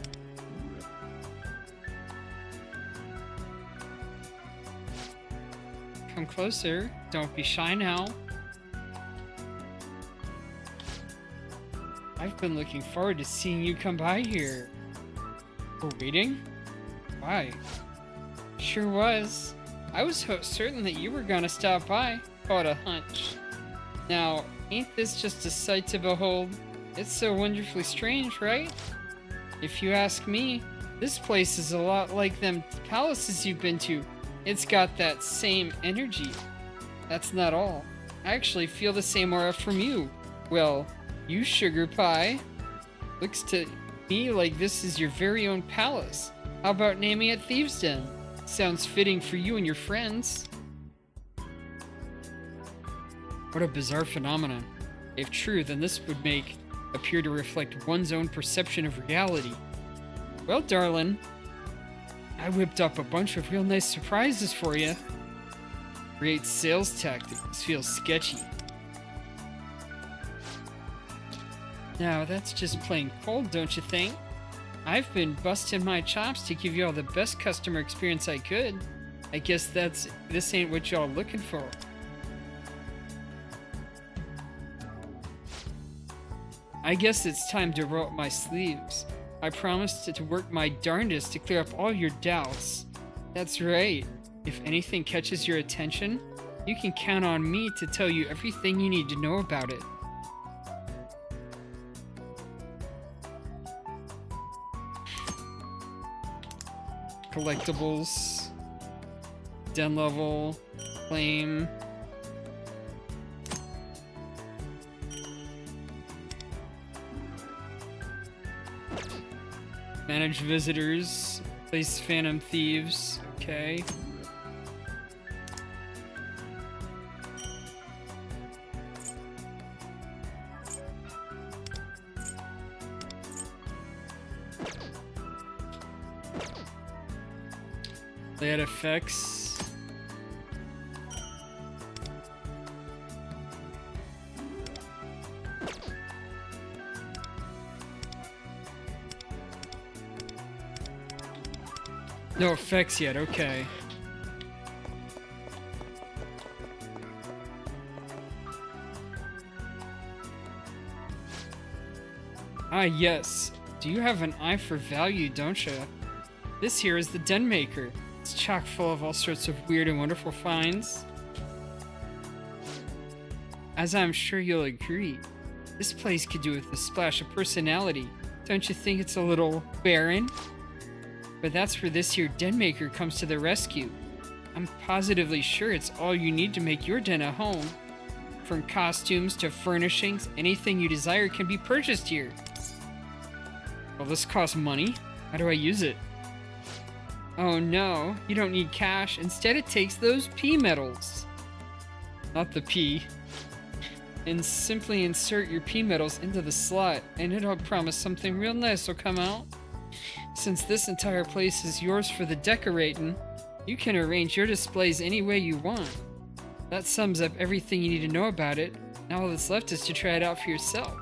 Come closer. Don't be shy now. I've been looking forward to seeing you come by here. We're waiting? Why? Sure was. I was certain that you were gonna stop by. Caught a hunch. Now, ain't this just a sight to behold? It's so wonderfully strange, right? If you ask me, this place is a lot like them palaces you've been to. It's got that same energy. That's not all. I actually feel the same aura from you. Well, you sugar pie. Looks to me like this is your very own palace. How about naming it Thieves' Den? Sounds fitting for you and your friends. What a bizarre phenomenon. If true, then this would appear to reflect one's own perception of reality. Well, darling, I whipped up a bunch of real nice surprises for you. Great sales tactics. Feels sketchy. Now, that's just plain cold, don't you think? I've been busting my chops to give you all the best customer experience I could. I guess this ain't what y'all looking for. I guess it's time to roll up my sleeves. I promised to work my darndest to clear up all your doubts. That's right. If anything catches your attention, you can count on me to tell you everything you need to know about it. Collectibles. Den level. Claim. Manage visitors. Place phantom thieves. Okay. They add effects. No effects yet, okay. Ah, yes. Do you have an eye for value, don't you? This here is the Den Maker. It's chock full of all sorts of weird and wonderful finds. As I'm sure you'll agree, this place could do with a splash of personality. Don't you think it's a little barren? But that's where this here den maker comes to the rescue. I'm positively sure it's all you need to make your den a home. From costumes to furnishings, anything you desire can be purchased here. Well, this costs money. How do I use it? Oh no, you don't need cash. Instead, it takes those P medals. Not the P. And simply insert your P medals into the slot, and it'll promise something real nice will come out. Since this entire place is yours for the decorating, you can arrange your displays any way you want. That sums up everything you need to know about it. Now all that's left is to try it out for yourself.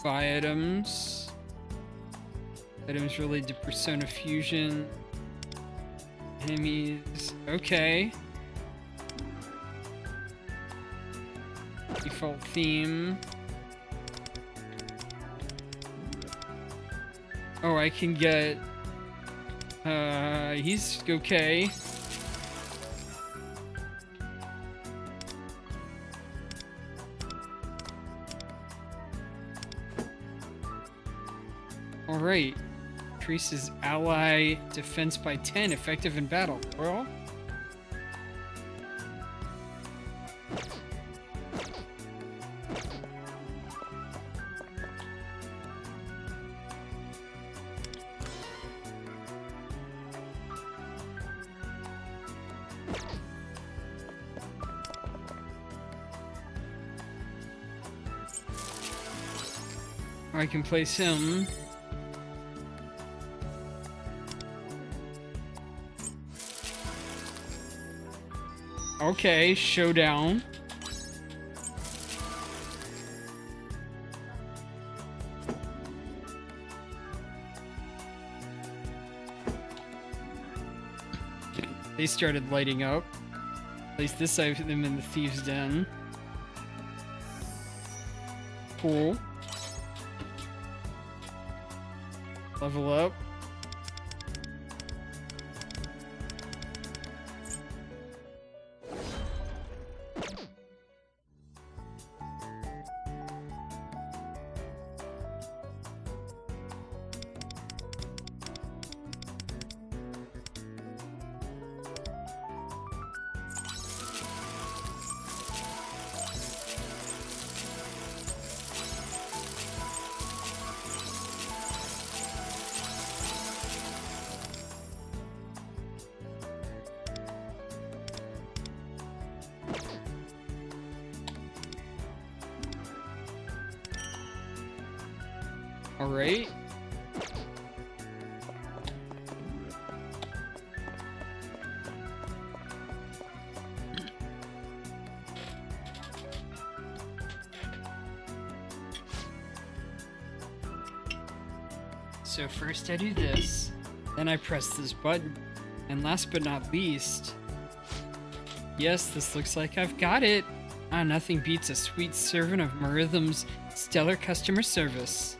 Buy items. Items related to Persona Fusion. Enemies. Okay. Default theme. Oh, I can get... he's okay. Alright. Increases ally defense by 10, effective in battle. Well... I can place him. Okay, showdown. They started lighting up. Place this item in the thieves' den. Cool. Level up. All right. So first I do this, then I press this button, and last but not least, yes, this looks like I've got it. Nothing beats a sweet servant of Marithm's stellar customer service.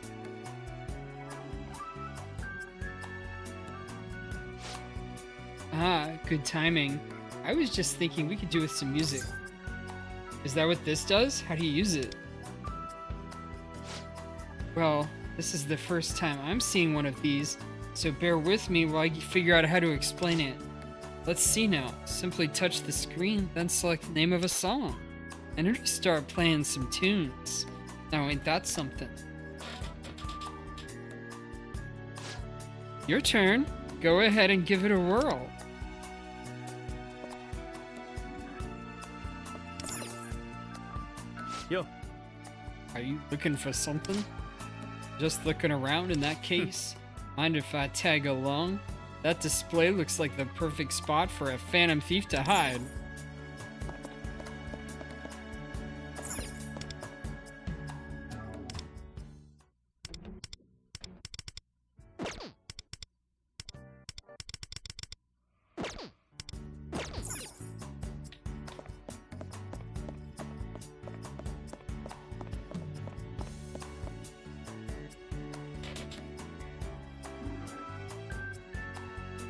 Good timing. I was just thinking we could do with some music. Is that what this does? How do you use it? Well, this is the first time I'm seeing one of these, so bear with me while I figure out how to explain it. Let's see now. Simply touch the screen, then select the name of a song, and it'll start playing some tunes. Now ain't that something? Your turn. Go ahead and give it a whirl. Yo. Are you looking for something? Just looking around in that case? Mind if I tag along? That display looks like the perfect spot for a phantom thief to hide.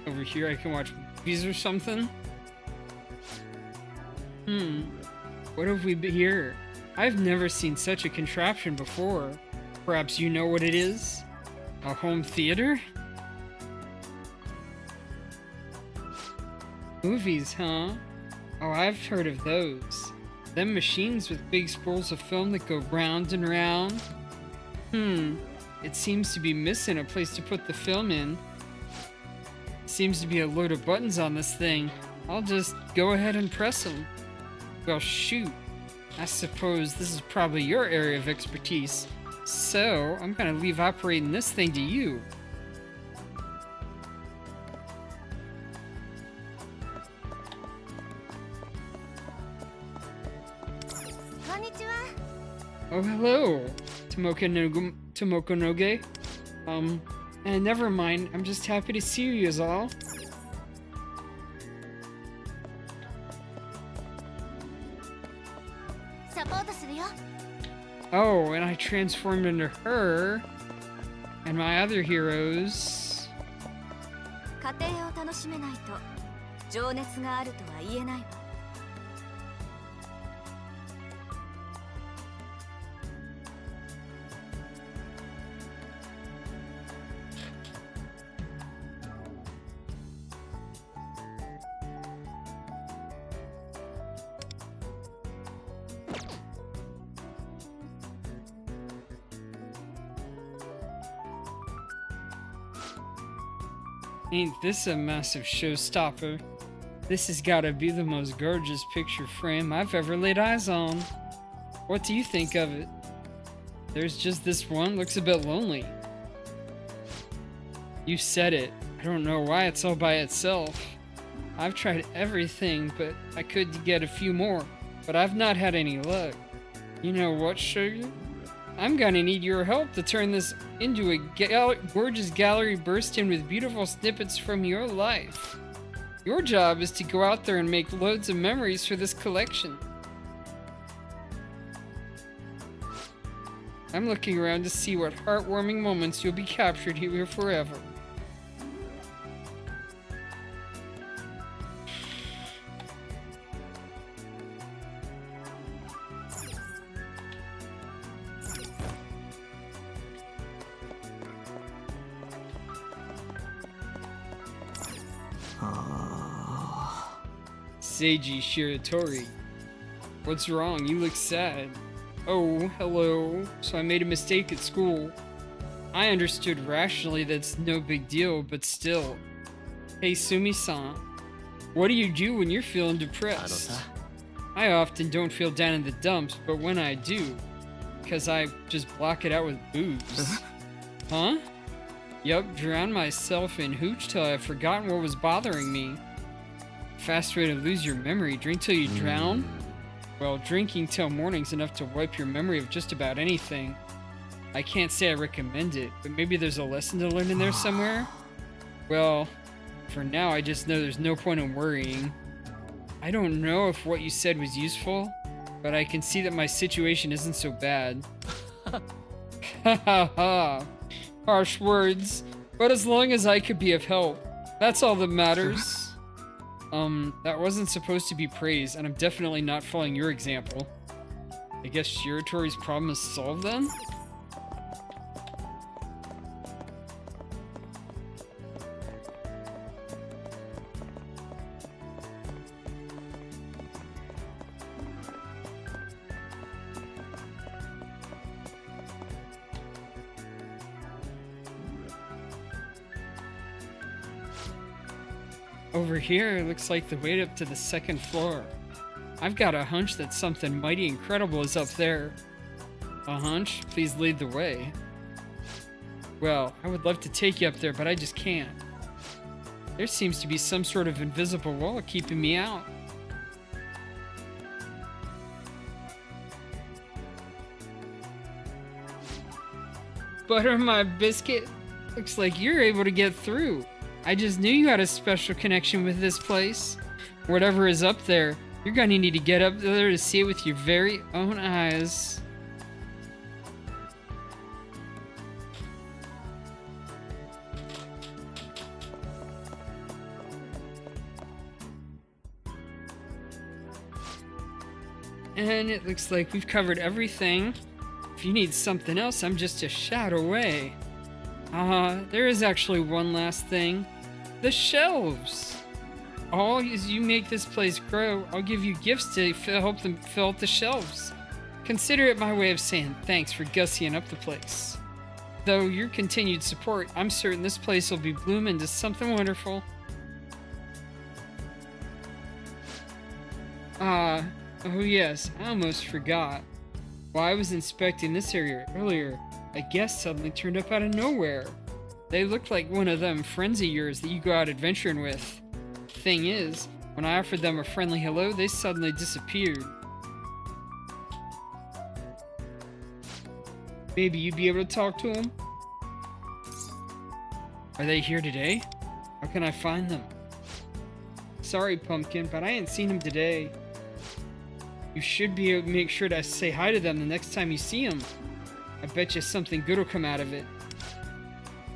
Over here I can watch movies or something. What have we here? I've never seen such a contraption before. Perhaps you know what it is? A home theater? Movies, huh? Oh, I've heard of those. Them machines with big spools of film that go round and round. It seems to be missing a place to put the film in. Seems to be a load of buttons on this thing. I'll just go ahead and press them. Well, shoot. I suppose this is probably your area of expertise. So, I'm gonna leave operating this thing to you. Oh, hello, Tomokonoge. And never mind, I'm just happy to see you is all. Oh, and I transformed into her and my other heroes. 家庭を楽しめないと情熱があるとは言えないわ。Ain't this a massive showstopper? This has gotta be the most gorgeous picture frame I've ever laid eyes on. What do you think of it? There's just this one, looks a bit lonely. You said it. I don't know why it's all by itself. I've tried everything, but I could get a few more, but I've not had any luck. You know what, Sugar? I'm gonna need your help to turn this into a gorgeous gallery bursting with beautiful snippets from your life. Your job is to go out there and make loads of memories for this collection. I'm looking around to see what heartwarming moments you'll be captured here forever. Seiji Shiratori. What's wrong? You look sad. Oh, hello. So I made a mistake at school. I understood rationally that's no big deal, but still. Hey, Sumi-san. What do you do when you're feeling depressed? I often don't feel down in the dumps, but when I do, because I just block it out with booze. Huh? Yup, drown myself in hooch till I've forgotten what was bothering me. Fast way to lose your memory. Drink till you drown? Well, drinking till morning's enough to wipe your memory of just about anything. I can't say I recommend it, but maybe there's a lesson to learn in there somewhere? Well, for now I just know there's no point in worrying. I don't know if what you said was useful, but I can see that my situation isn't so bad. Ha ha ha. Harsh words, but as long as I could be of help, that's all that matters. That wasn't supposed to be praise, and I'm definitely not following your example. I guess Shiratori's problem is solved then? Over here, it looks like the way up to the second floor. I've got a hunch that something mighty incredible is up there. A hunch? Please lead the way. Well, I would love to take you up there, but I just can't. There seems to be some sort of invisible wall keeping me out. Butter my biscuit. Looks like you're able to get through. I just knew you had a special connection with this place. Whatever is up there, you're gonna need to get up there to see it with your very own eyes. And it looks like we've covered everything. If you need something else, I'm just a shout away. There is actually one last thing. The shelves. All as you make this place grow, I'll give you gifts to help them fill up the shelves. Consider it my way of saying thanks for gussying up the place. Though your continued support, I'm certain this place will be blooming into something wonderful. Oh yes, I almost forgot. While I was inspecting this area earlier, a guest suddenly turned up out of nowhere. They looked like one of them friends of yours that you go out adventuring with. Thing is, when I offered them a friendly hello, they suddenly disappeared. Maybe you'd be able to talk to them? Are they here today? How can I find them? Sorry, Pumpkin, but I ain't seen them today. You should be able to make sure to say hi to them the next time you see them. I bet you something good will come out of it.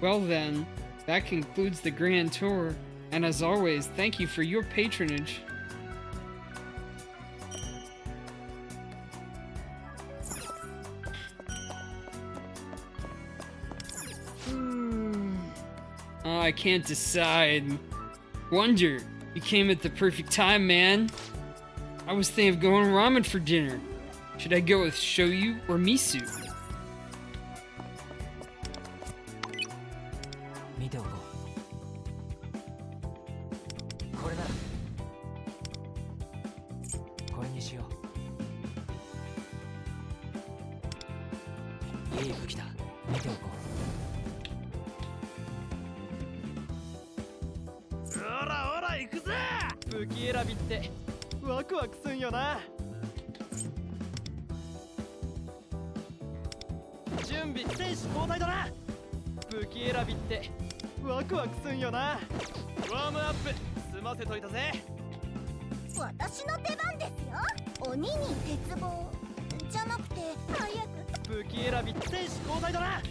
Well then, that concludes the grand tour, and as always, thank you for your patronage. Oh, I can't decide. Wonder, you came at the perfect time, man. I was thinking of going ramen for dinner. Should I go with shoyu or miso? 見ておこう。これならこれにしよう。いい武器だ。見ておこう。おらおら行くぜ。武器選びってワクワクすんよな。準備選手交代だな。武器選びってワクワクすんよな。ワームアップ済ませといたぜ。私の出番ですよ。鬼に鉄棒じゃなくて早く。武器選び選手交代だな。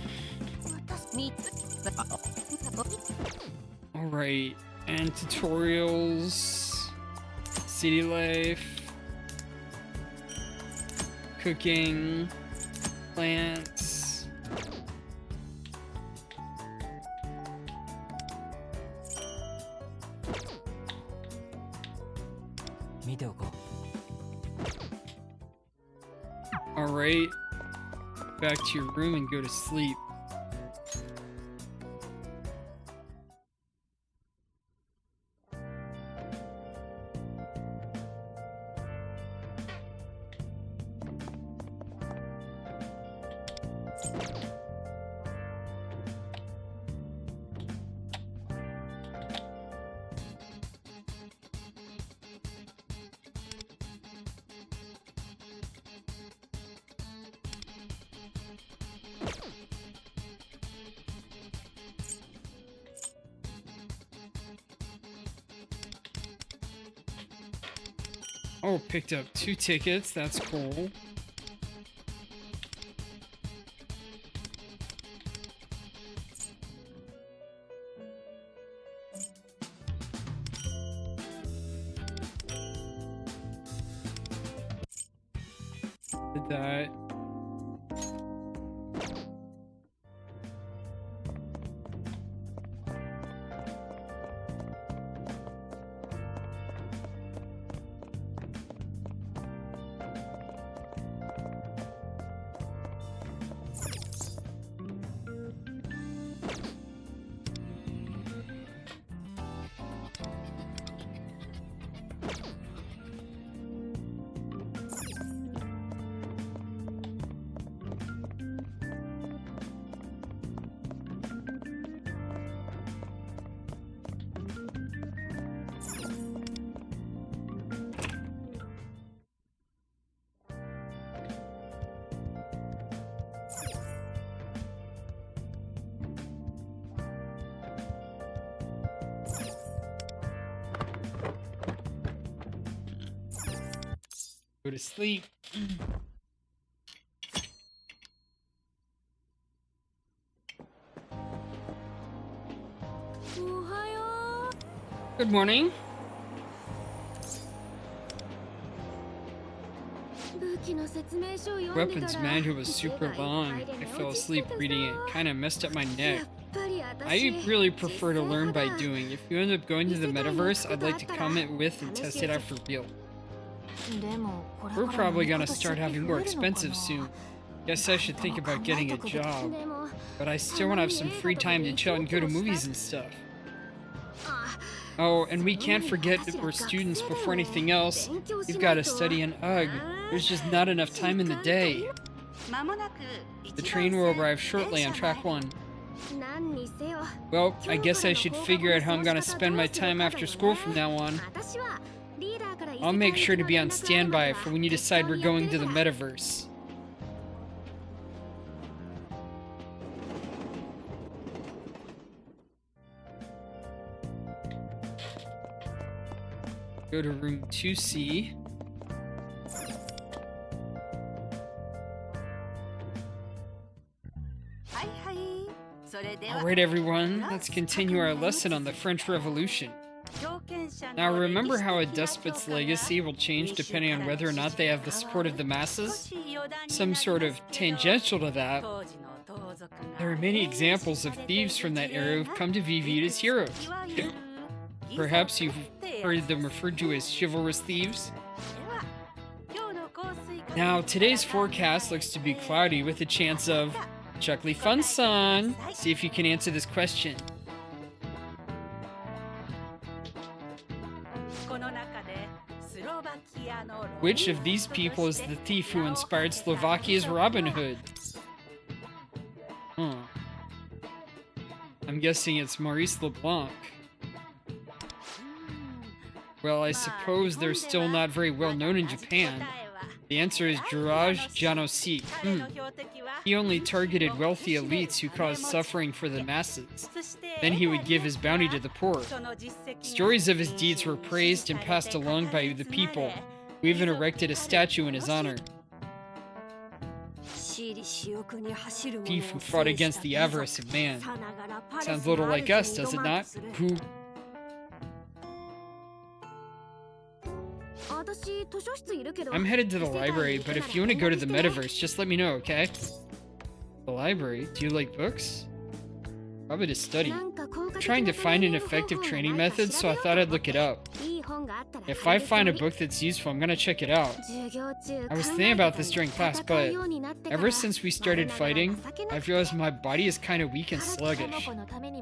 3つ。Alright, and tutorials, city life, cooking, plants. Alright, back to your room and go to sleep. Oh, picked up 2 tickets. That's cool. Did that. Go to sleep. Good morning. Weapons manual was super long. I fell asleep reading it. Kinda messed up my neck. I really prefer to learn by doing. If you end up going to the metaverse, I'd like to comment with and test it out for real. We're probably gonna start having more expensive soon. Guess I should think about getting a job. But I still want to have some free time to chill and go to movies and stuff. Oh, and we can't forget that we're students before anything else. We've got to study in UGG. There's just not enough time in the day. The train will arrive shortly on track 1. Well, I guess I should figure out how I'm gonna spend my time after school from now on. I'll make sure to be on standby for when you decide we're going to the metaverse. Go to room 2C. Alright everyone, let's continue our lesson on the French Revolution. Now remember how a despot's legacy will change depending on whether or not they have the support of the masses? Some sort of tangential to that. There are many examples of thieves from that era who've come to be viewed as heroes. Perhaps you've heard them referred to as chivalrous thieves? Now, today's forecast looks to be cloudy with a chance of Chuckly Fun-san. See if you can answer this question. Which of these people is the thief who inspired Slovakia's Robin Hood? I'm guessing it's Maurice LeBlanc. Well, I suppose they're still not very well known in Japan. The answer is Juraj Janosik. He only targeted wealthy elites who caused suffering for the masses. Then he would give his bounty to the poor. Stories of his deeds were praised and passed along by the people, who even erected a statue in his honor. Thief who fought against the avarice of man. Sounds a little like us, does it not? Who? I'm headed to the library, but if you want to go to the metaverse, just let me know, okay? The library? Do you like books? Probably to study. I'm trying to find an effective training method, so I thought I'd look it up. If I find a book that's useful, I'm gonna check it out. I was thinking about this during class, but ever since we started fighting, I've realized my body is kind of weak and sluggish.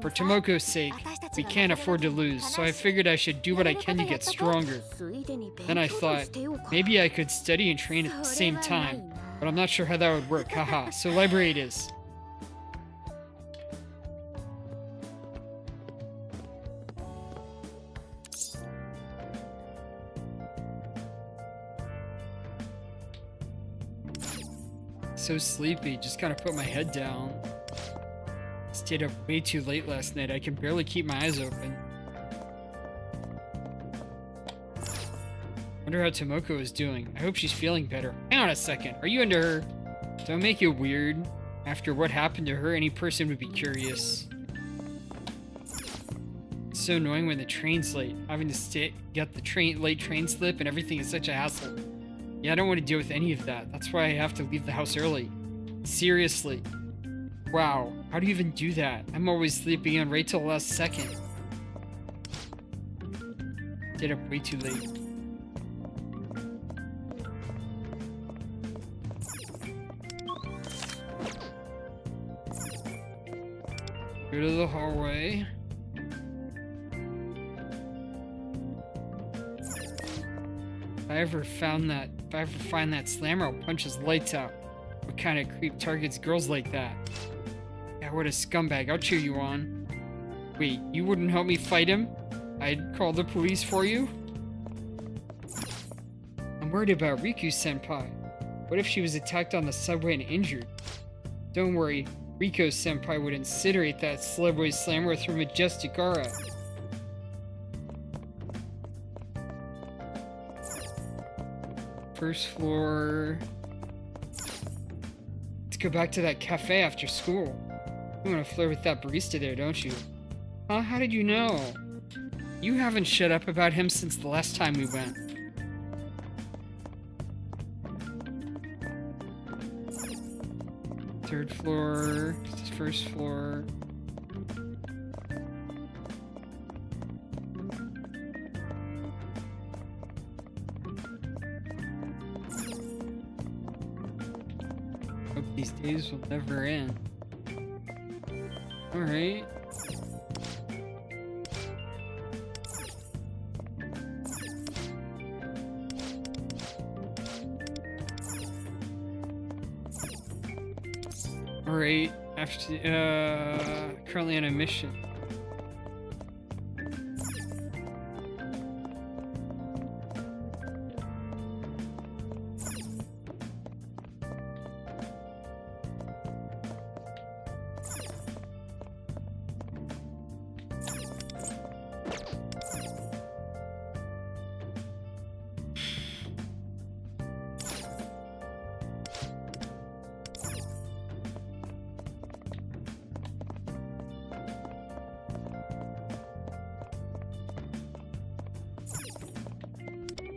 For Tomoko's sake, we can't afford to lose, so I figured I should do what I can to get stronger. Then I thought, maybe I could study and train at the same time, but I'm not sure how that would work, haha, so library it is. So sleepy, just gotta put my head down. Stayed up way too late last night, I can barely keep my eyes open. Wonder how Tomoko is doing. I hope she's feeling better. Hang on a second, are you into her? Don't make it weird. After what happened to her, any person would be curious. It's so annoying when the train's late. Having to get the late train slip and everything is such a hassle. Yeah, I don't want to deal with any of that. That's why I have to leave the house early. Seriously. Wow, how do you even do that? I'm always sleeping in right till the last second. Stayed up way too late. Go to the hallway. If I ever find that slammer, I'll punch his lights out. What kind of creep targets girls like that? Yeah, what a scumbag. I'll cheer you on. Wait, you wouldn't help me fight him? I'd call the police for you? I'm worried about Riku-senpai. What if she was attacked on the subway and injured? Don't worry, Riko-senpai would incinerate that subway slammer with her majestic aura. First floor. Let's go back to that cafe after school. You want to flirt with that barista there, don't you? Huh? How did you know? You haven't shut up about him since the last time we went. Third floor, first floor. Hope these days will never end. Alright. Alright, after currently on a mission.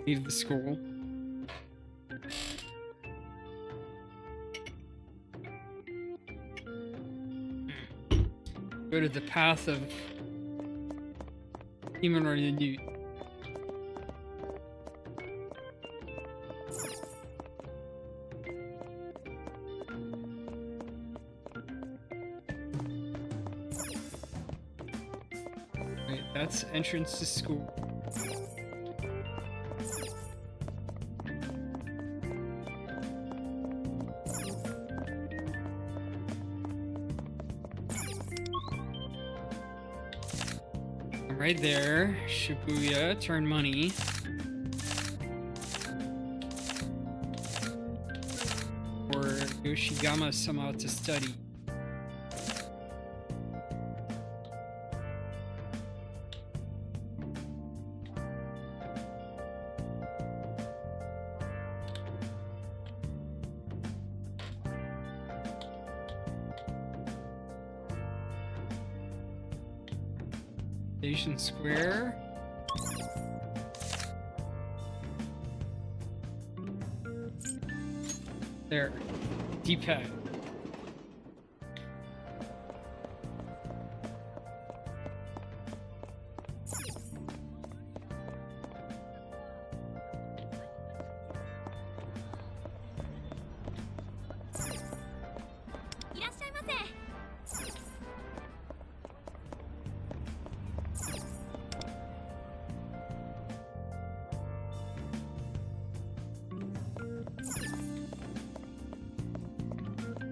Leave the school. Go to the path of human or the newt. Right, that's entrance to school. Right there, Shibuya, turn money. Or Yoshigama somehow to study. Station Square. There. D-pad.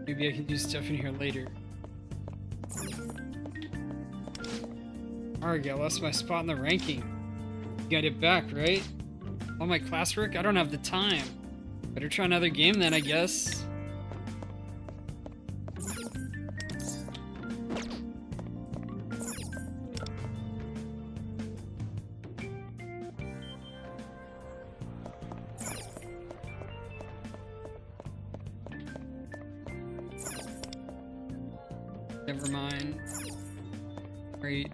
Maybe I can do stuff in here later. Alright, I lost my spot in the ranking. Got it back, right? All my classwork? I don't have the time. Better try another game then, I guess. Never mind. Great.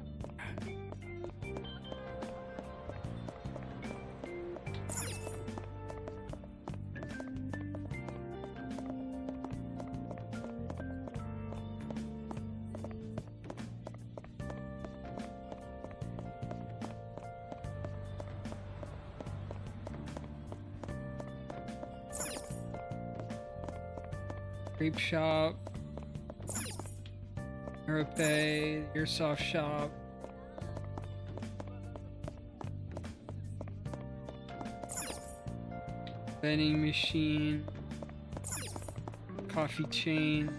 Grape shop. Europe, Airsoft shop. Vending machine. Coffee chain.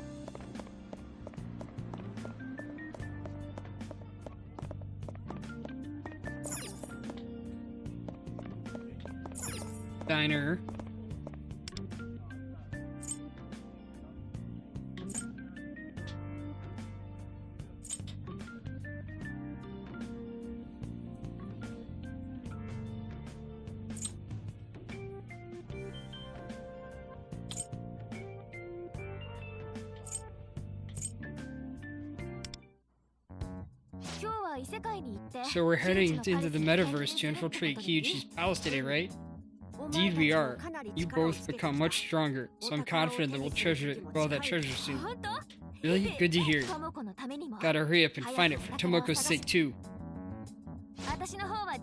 Diner. So we're heading into the metaverse to infiltrate Kiyuchi's palace today, right? Indeed we are. You both become much stronger, so I'm confident that we'll treasure that treasure soon. Really? Good to hear. Gotta hurry up and find it for Tomoko's sake too.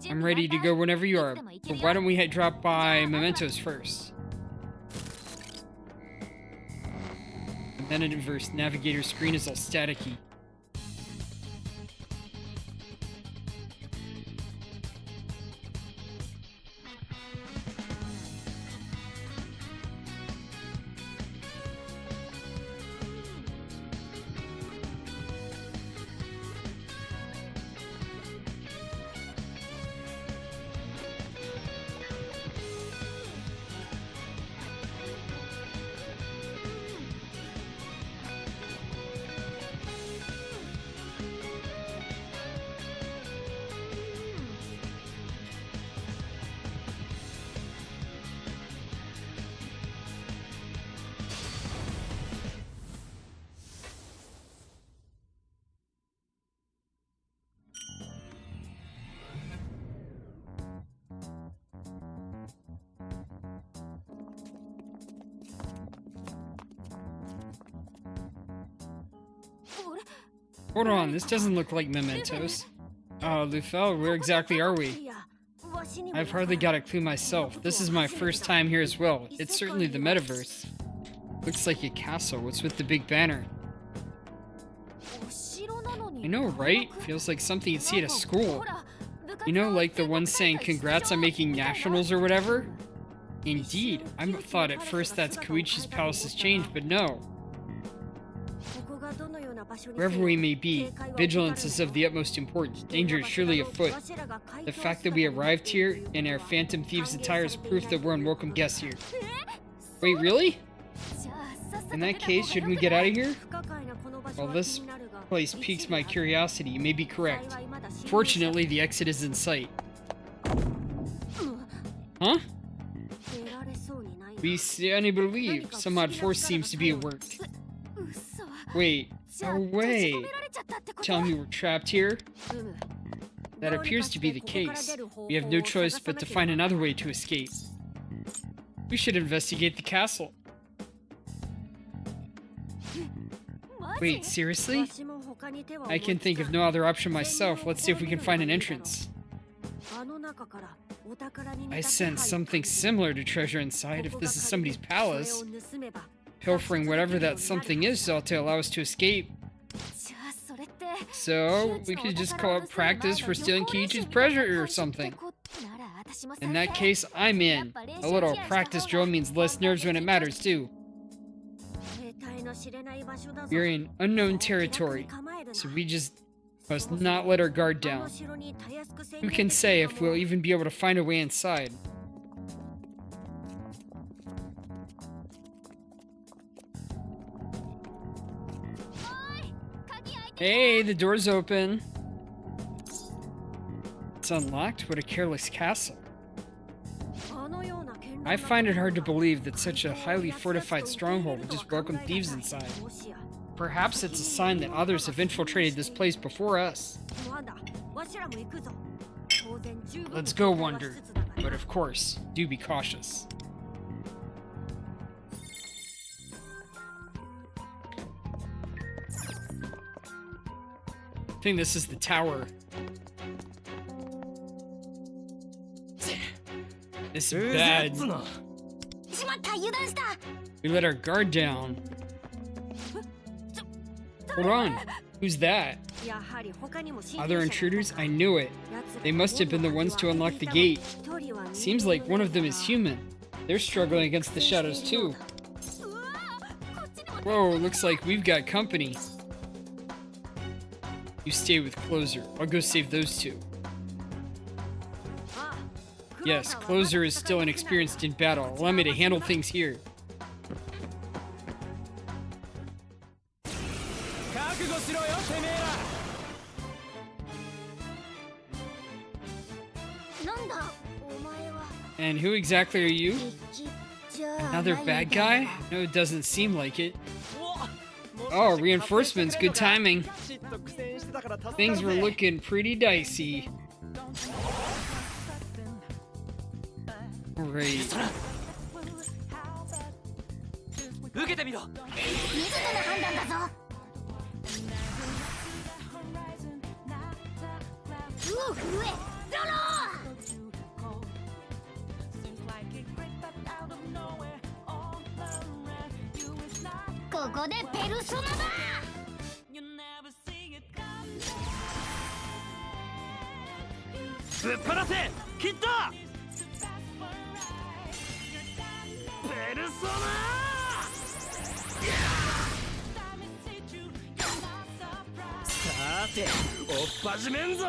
I'm ready to go whenever you are, but why don't we drop by Mementos first? And then an inverse navigator screen is all staticky. Hold on, this doesn't look like Mementos. Oh, Lufel, where exactly are we? I've hardly got a clue myself. This is my first time here as well. It's certainly the metaverse. Looks like a castle. What's with the big banner? I know, right? Feels like something you'd see at a school. You know, like the one saying, "Congrats on making nationals" or whatever? Indeed. I thought at first that's Koichi's palace's change, but no. Wherever we may be, vigilance is of the utmost importance. Danger is surely afoot. The fact that we arrived here in our Phantom Thieves attire is proof that we're unwelcome guests here. Wait, really? In that case, shouldn't we get out of here? Well, this place piques my curiosity. You may be correct. Fortunately, the exit is in sight. Huh? We suddenly believe some odd force seems to be at work. Wait, no way. Telling me we're trapped here? That appears to be the case. We have no choice but to find another way to escape. We should investigate the castle. Wait, seriously? I can think of no other option myself. Let's see if we can find an entrance. I sense something similar to treasure inside. If this is somebody's palace, pilfering whatever that something is ought to allow us to escape. So, we could just call it practice for stealing Koichi's treasure or something. In that case, I'm in. A little practice drill means less nerves when it matters too. We're in unknown territory, so we just must not let our guard down. Who can say if we'll even be able to find a way inside? Hey, the door's open. It's unlocked? What a careless castle. I find it hard to believe that such a highly fortified stronghold would just welcome thieves inside. Perhaps it's a sign that others have infiltrated this place before us. Let's go, Wonder. But of course, do be cautious. I think this is the tower. This is bad. We let our guard down. Hold on. Who's that? Other intruders? I knew it. They must have been the ones to unlock the gate. Seems like one of them is human. They're struggling against the shadows too. Whoa, looks like we've got company. You stay with Closer. I'll go save those two. Yes, Closer is still inexperienced in battle. Allow me to handle things here. And who exactly are you? Another bad guy? No, it doesn't seem like it. Oh, reinforcements, good timing. Things were looking pretty dicey. Great. 見ろ。水との判断だぞ。うお震えドロー。ここでペルソナだ。ぶっ放せキッド。ペルソナさておっ始めんぞ。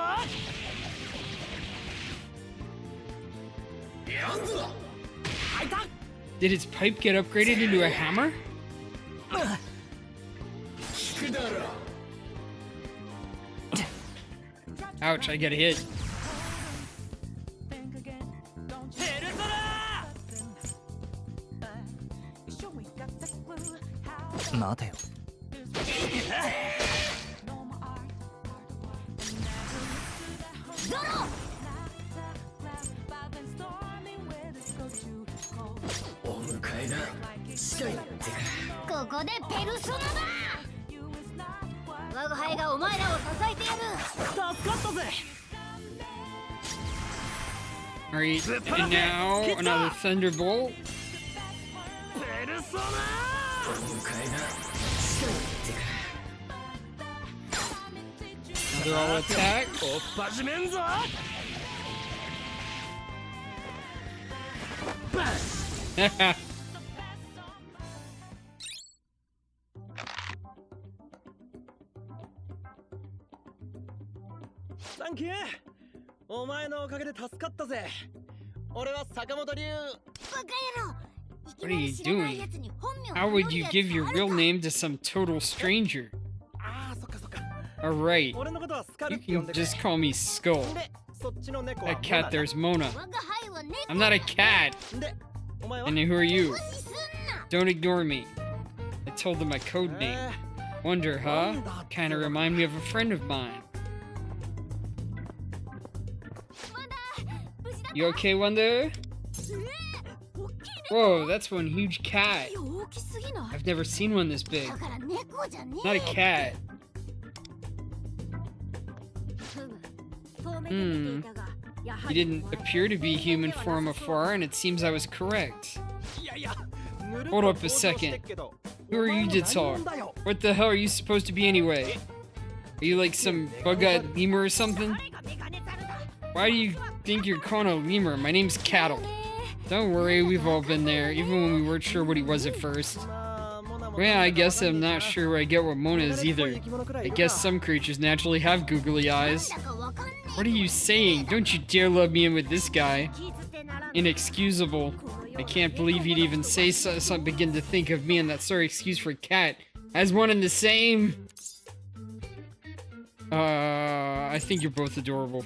Did his pipe get upgraded into a hammer? Ouch, I get hit. ペルソナ待てよ。お迎えだ。ここでペルソナだ。我が輩がお前らを支えてやる。助かったぜ。 Alright, and now another Thunderbolt. ペルソナお迎えだ。 Another all attack. おっ始めんぞ。サンキュー。お前のおかげで助かったぜ。俺は坂本龍。バカ野郎。 What are you doing? How would you give your real name to some total stranger? ああ、そっかそっか。 Alright, 俺のことはスカル you って呼ん can でくれ。 just call me Skull. で、そっちの猫は That cat there's Mona. 我が輩は猫 I'm not a cat. で、お前は And who are you? 無視すんな。 Don't ignore me. I told them my code name. Wonder, huh? Kinda remind me of a friend of mine. You okay, Wonder? Whoa, that's one huge cat. 大きすぎない。 I've never seen one this big. だから猫じゃねえ。 Not a cat. 遠目で見ていたが、やは He り didn't appear to be human from afar, and it seems I was correct. いやいや、ぬるっと Hold up a 登場してっ second. けど Who are you to お前も何 talk? 者だよ。 What the hell are you supposed to be anyway? Are you like some bug-eyed lemur or something? 誰がメガネザルだ。 Why do you think you're calling a lemur? My name's Cattle. Don't worry, we've all been there, even when we weren't sure what he was at first. まあモナも Well, I guess I'm not sure where I get what Mona is 慣れっぽい either. 生き物くらいい I る guess か。 some creatures naturally have googly eyes. だかわかんね What are you saying? Don't you dare love me in with this guy. 気づてならぬ Inexcusable. I can't believe he'd even say so, begin to think of me and that sorry excuse for a cat as one and the same. I think you're both adorable.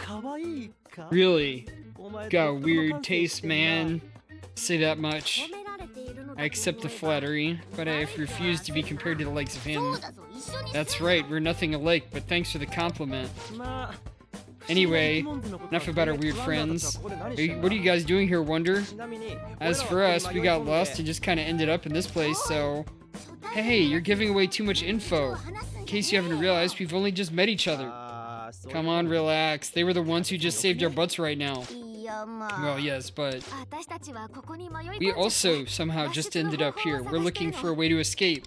かわいいか。 Really? お前 Got a 独特の weird 感性 taste, してんな。 man. Say that much. 褒められているのだと I accept the 思えば flattery, but I refuse to be compared to the likes of え。そ him. うだぞ、一緒に That's right, we're nothing alike, but thanks for the compliment. まあ Anyway, 不思議な生き物のことは enough about our これ weird ワンダーたち friends. はここで何 Are してん you, だ。 what are you guys doing here, Wonder? ちなみに As 俺 for らは us, ここ we に迷い got 込んで lost and just kind of ended up in this place, so... Hey, you're giving away too much info. In case you haven't realized, we've only just met each other. あーそういう Come on, relax. They were the ones who just saved our butts right now. いやまあ。 Well, yes, but... 私たちはここに迷い込ん We じゃって also somehow just ended up here. We're looking for a way to escape.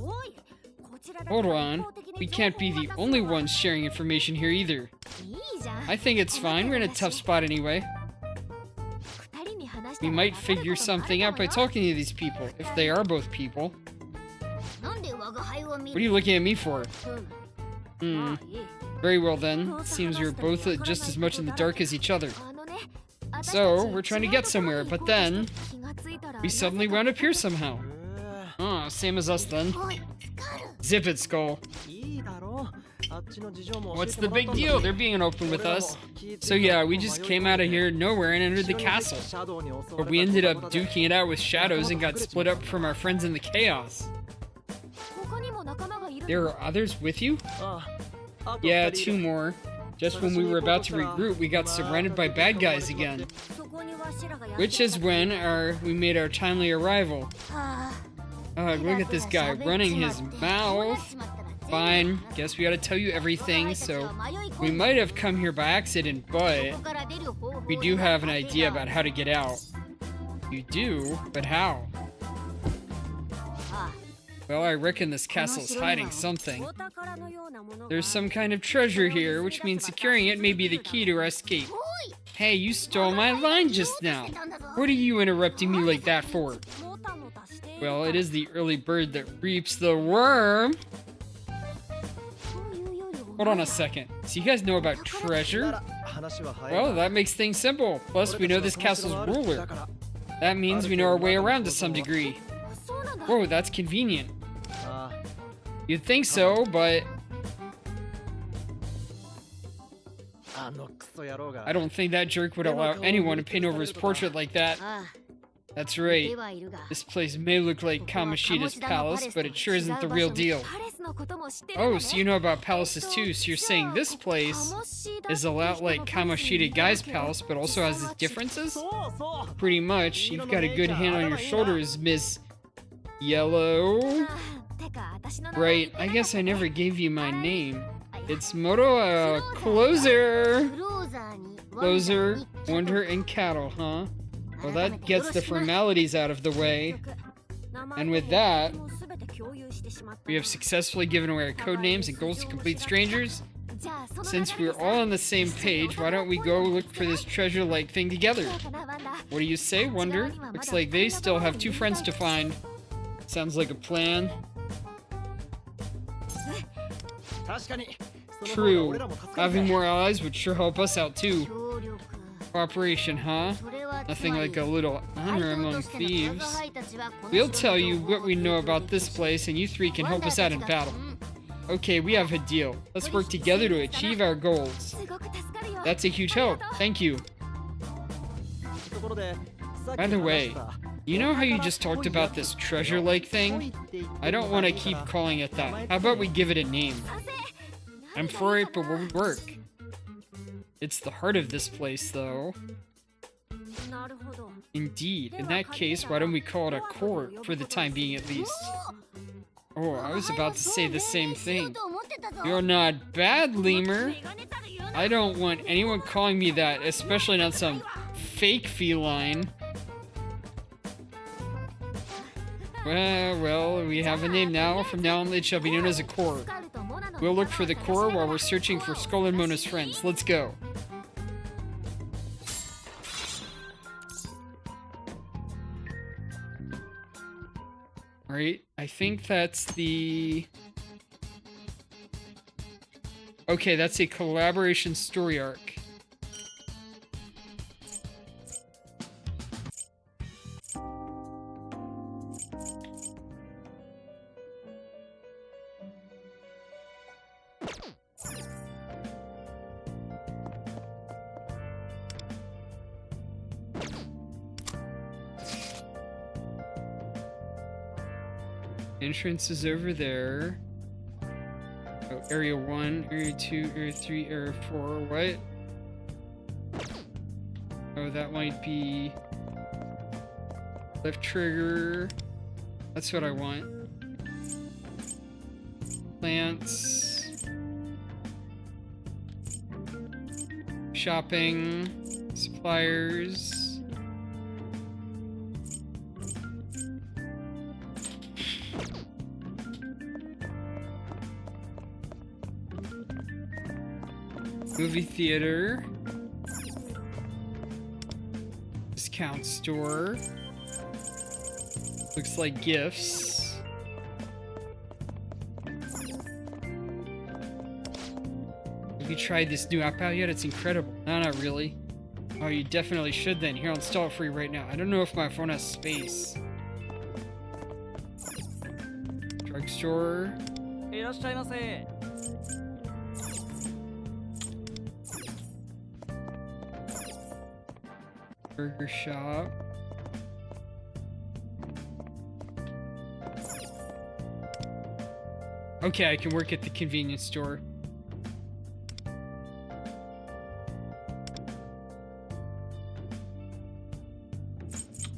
おい、こちらだけ Hold は on. 一方的に We 情 can't 報 be を the 渡す only のは ones sharing information here either. いいじゃん。 I think it's fine. We're in a tough spot anyway. 二人に話した We ら might わかる figure こともある something か out も by よ。 talking to these people, if they are both people. なんで我が輩を見 What are you looking at me for? うん Hmm. まあいい Very well then. Seems we're both just as much in the dark as each other. あのね、 So, we're trying to get somewhere, but then 気がついたら we suddenly wound up here somehow. うー Oh, same as us then. おい、スカル。 Zip it, Skull. いいだろう。あっちの事情も教え What's て the もらった big んだ deal? ぜ They're being open with 俺らも us. 聞いて So yeah, る we 迷い just 込 came んで out of here nowhere and entered the 後ろに castle. シャドウに襲われた But we ended up ところだ duking it out with shadows and got split up from our friends in the chaos. 他にも仲間がいる There are others with you? あああと Yeah, 二人い two る more. Just when we were about to regroup, we got surrounded by bad guys again. そこには which is when we made our timely arrival. Look at this guy running his mouth. Fine, guess we gotta tell you everything, so we might have come here by accident, but we do have an idea about how to get out. You do? But how? Well, I reckon this castle's hiding something. There's some kind of treasure here, which means securing it may be the key to our escape. Hey, you stole my line just now. What are you interrupting me like that for? Well, it is the early bird that reaps the worm. Hold on a second. So you guys know about treasure? Well, that makes things simple. Plus, we know this castle's ruler. That means we know our way around to some degree. Whoa, that's convenient. You'd think so, but I don't think that jerk would allow anyone to paint over his portrait like that. That's right. This place may look like Kamoshida's palace, but it sure isn't the real deal. Oh, so you know about palaces too, so you're saying this place is a lot like Kamoshida Guy's palace, but also has its differences? Pretty much. You've got a good hand on your shoulders, Miss Yellow. Right, I guess I never gave you my name. It's Moto, Closer! Closer, Wonder, and Cattle, huh? Well, that gets the formalities out of the way. And with that, we have successfully given away our code names and goals to complete strangers. Since we're all on the same page, why don't we go look for this treasure-like thing together? What do you say, Wonder? Looks like they still have 2 friends to find. Sounds like a plan. True. Having more allies would sure help us out too. Cooperation, huh? Nothing like a little honor among thieves. We'll tell you what we know about this place, and you 3 can help us out in battle. Okay, we have a deal. Let's work together to achieve our goals. That's a huge help. Thank you. By the way, you know how you just talked about this treasure-like thing? I don't want to keep calling it that. How about we give it a name? I'm for it, but what would work? It's the heart of this place, though. Indeed. In that case, why don't we call it a court, for the time being at least? Oh, I was about to say the same thing. You're not bad, Lemur. I don't want anyone calling me that, especially not some fake feline. Well, we have a name now. From now on, it shall be known as a court. We'll look for the core while we're searching for Skull and Mona's friends. Let's go. Alright, I think that's the... Okay, that's a collaboration story arc. Entrance is over there. Oh, area 1, area 2, area 3, area 4. What? Oh, that might be left trigger. That's what I want. Plants. Shopping. Suppliers. Movie theater. Discount store. Looks like gifts. Have you tried this new app out yet? It's incredible. No, not really. Oh, you definitely should then. Here, I'll install it for you right now. I don't know if my phone has space. Drugstore. Burger shop. Okay, I can work at the convenience store.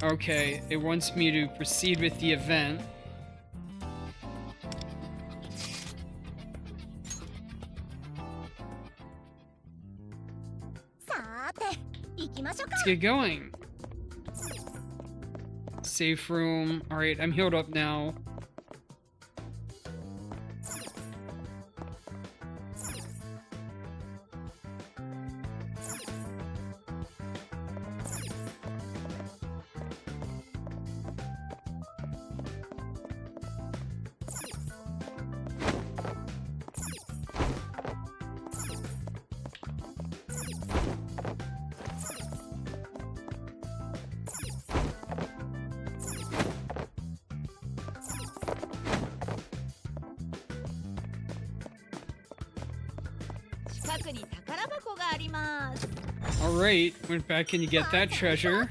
Okay, it wants me to proceed with the event. Let's get going. Safe room. Alright, I'm healed up now. Alright, went back and you get that treasure.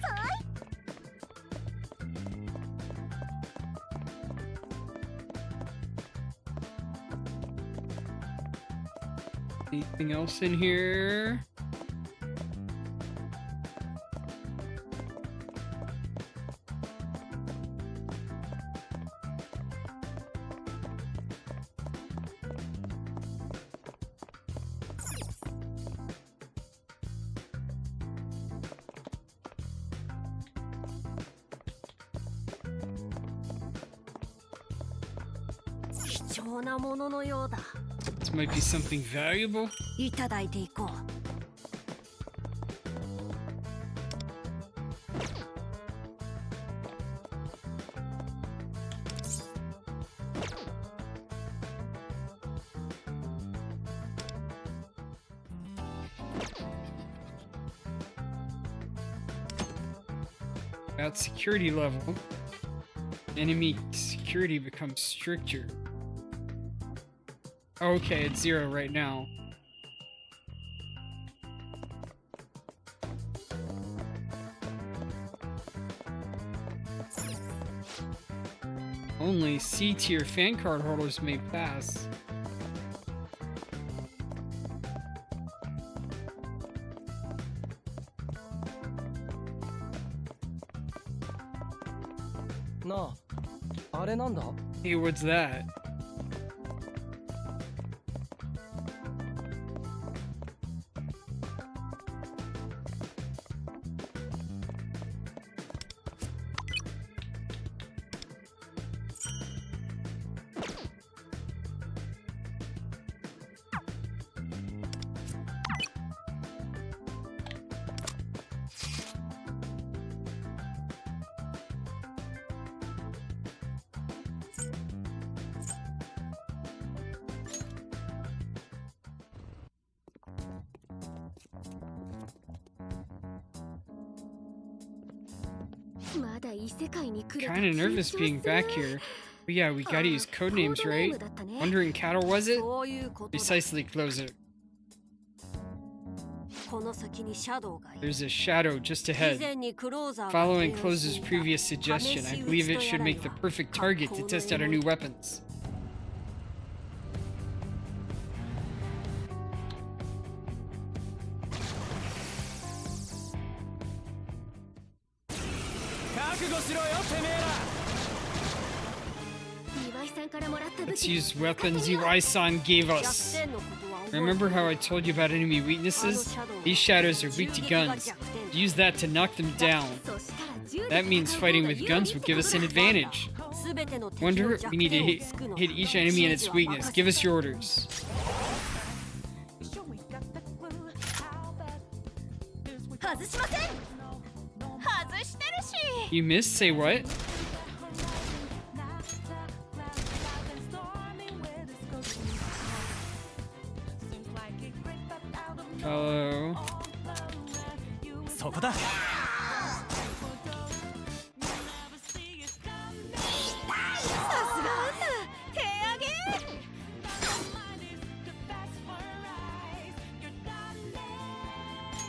Anything else in here? This might be something valuable. いただいていこう。About security level. Enemy security becomes stricter. Okay, it's 0 right now. Only C-tier fan card holders may pass. No. あれなんだ? Hey, what's that? Kinda nervous being back here. But yeah, we gotta use codenames, right? Wandering Cattle, was it? Precisely, Closer. There's a shadow just ahead. Following Closer's previous suggestion, I believe it should make the perfect target to test out our new weapons. Let's use weapons Iwai-san gave us. Remember how I told you about enemy weaknesses? These shadows are weak to guns. Use that to knock them down. That means fighting with guns will give us an advantage. Wonder, we need to hit each enemy in its weakness. Give us your orders. You missed? Say what? Hello. そこだ。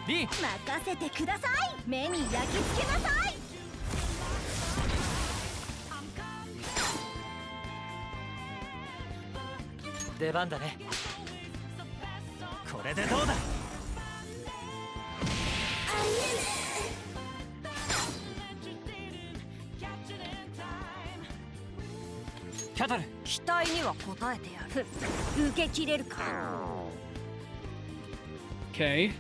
リー、任せてください。目に焼き付けなさい。出番だね。これでどうだ。バトル。期待には応えてやる。受け切れるか。 Okay.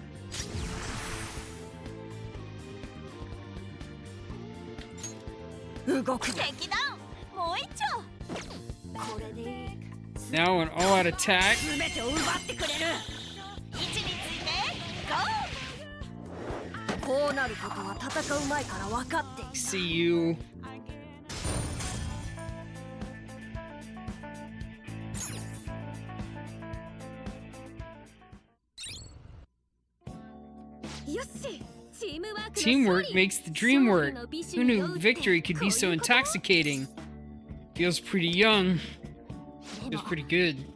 動く。敵だ。もう一丁。これでいい。 Now an all-out attack. 全てを奪ってくれる。位置についてゴこうなることは戦う前から分かっている。 See you. Teamwork makes the dream work. Who knew victory could be so intoxicating? Feels pretty young. Feels pretty good.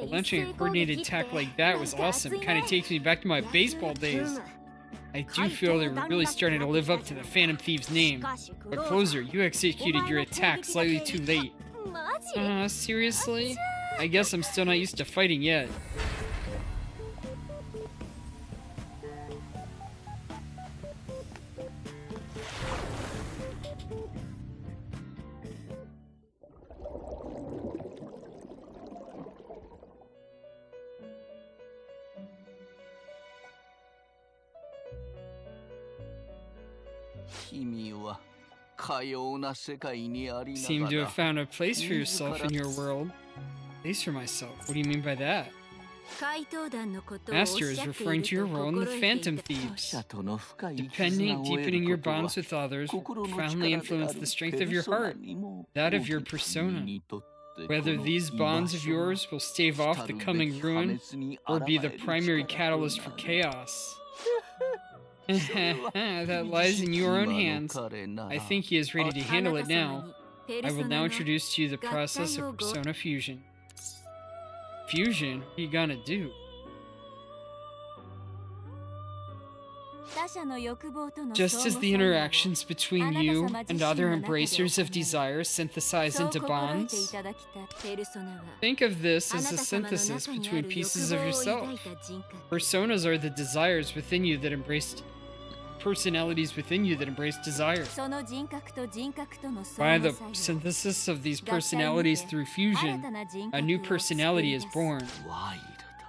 Launching a coordinated attack like that was awesome. Kinda takes me back to my baseball days. I do feel they're really starting to live up to the Phantom Thieves' name. But Closer, you executed your attack slightly too late. マジ Seriously? I guess I'm still not used to fighting yet. Seem to have found a place for yourself in your world. Place for myself? What do you mean by that? Master is referring to your role in the Phantom Thieves. Deepening your bonds with others will profoundly influence the strength of your heart, that of your persona. Whether these bonds of yours will stave off the coming ruin or be the primary catalyst for chaos. That lies in your own hands. I think he is ready to handle it now. I will now introduce to you the process of Persona Fusion. Fusion? What are you gonna do? Just as the interactions between you and other embracers of desire synthesize into bonds, think of this as a synthesis between pieces of yourself. Personas are the desires within you that embraced personalities within you that embrace desire. By the synthesis of these personalities through fusion, a new personality is born.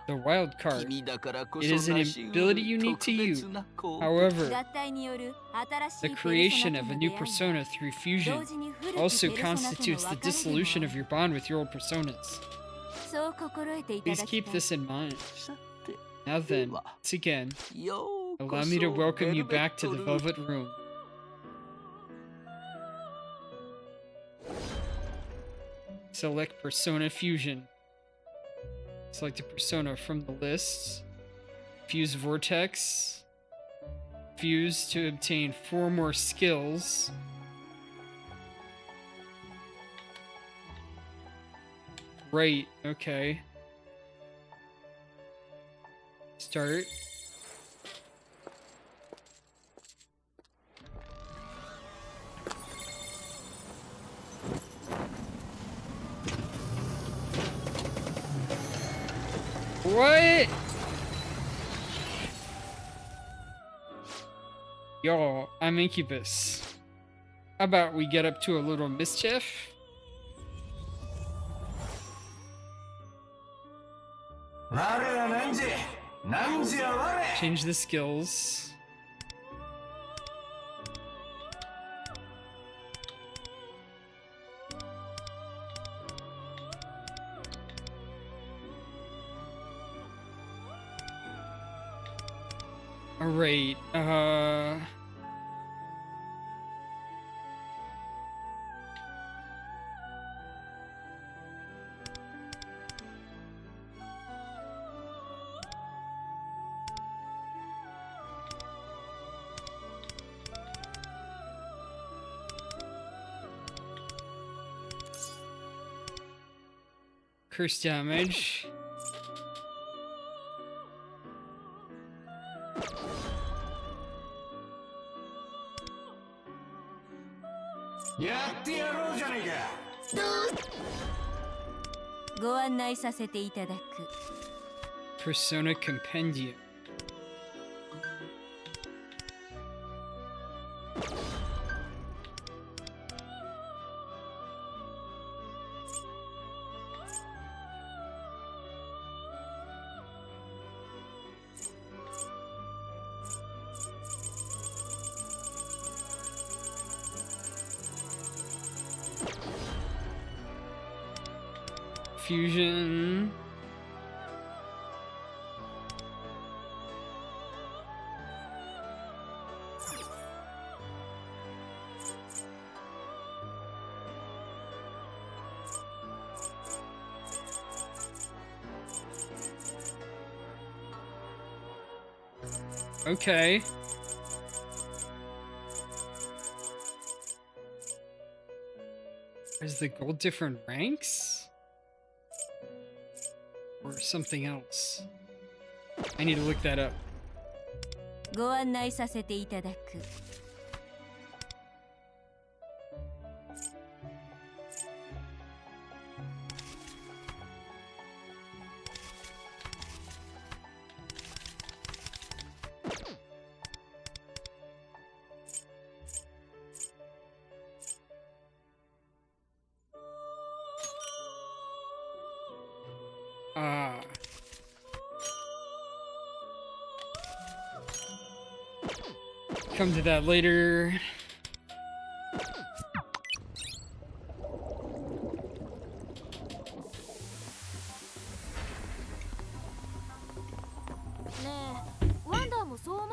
The wild card. It is an ability unique to you. However, the creation of a new persona through fusion also constitutes the dissolution of your bond with your old personas. Please keep this in mind. Now then, once again, allow me to welcome you back to the Velvet Room. Select Persona Fusion. Select a persona from the list. Fuse Vortex. Fuse to obtain 4 more skills. Right, okay. Start. What? Yo, I'm Incubus. How about we get up to a little mischief? Change the skills. Alright, curse damage. Persona Compendium. Fusion. Okay. Is the gold different ranks? Or something else? I need to look that up. ご案内させていただく。Come to that later.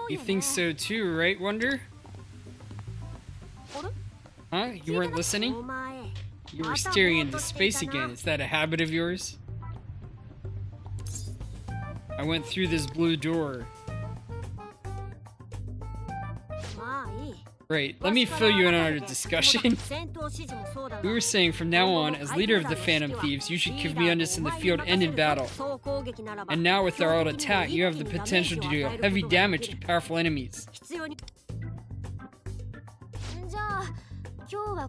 You think so too, right, Wonder? Huh? You weren't listening? You were staring into space again. Is that a habit of yours? I went through this blue door. Right, let me fill you in on our discussion. We were saying from now on, as leader of the Phantom Thieves, you should give me units in the field and in battle. And now with our old attack, you have the potential to do heavy damage to powerful enemies.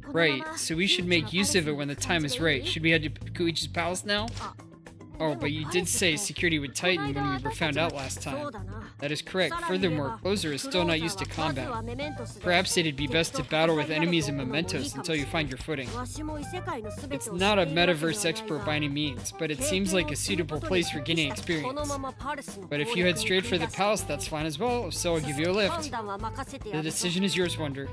Right, so we should make use of it when the time is right. Should we head to Koichi's palace now? Oh, but you did say security would tighten when we were found out last time. That is correct. Furthermore, Closer is still not used to combat. Perhaps it'd be best to battle with enemies and mementos until you find your footing. It's not a metaverse expert by any means, but it seems like a suitable place for gaining experience. But if you head straight for the palace, that's fine as well, so I'll give you a lift. The decision is yours, Wonder.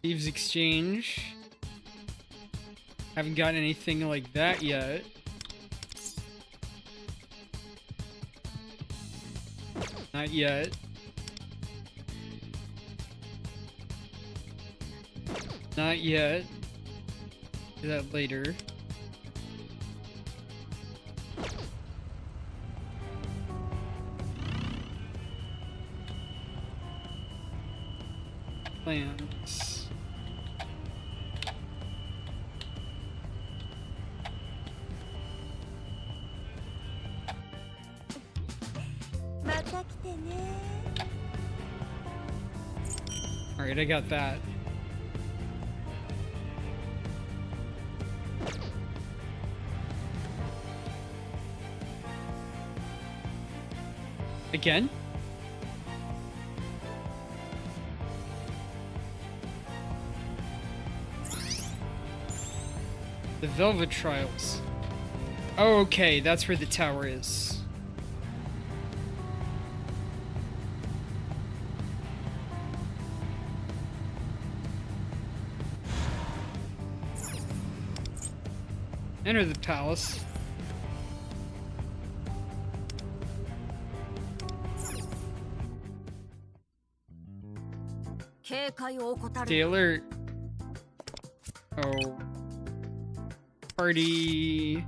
Thieves Exchange. Haven't gotten anything like that yet. Not yet. Not yet. Do that later. Plans. Alright, I got that. Again? The Velvet Trials. Oh, okay, that's where the tower is. Enter the palace. Stay alert. Oh. Party.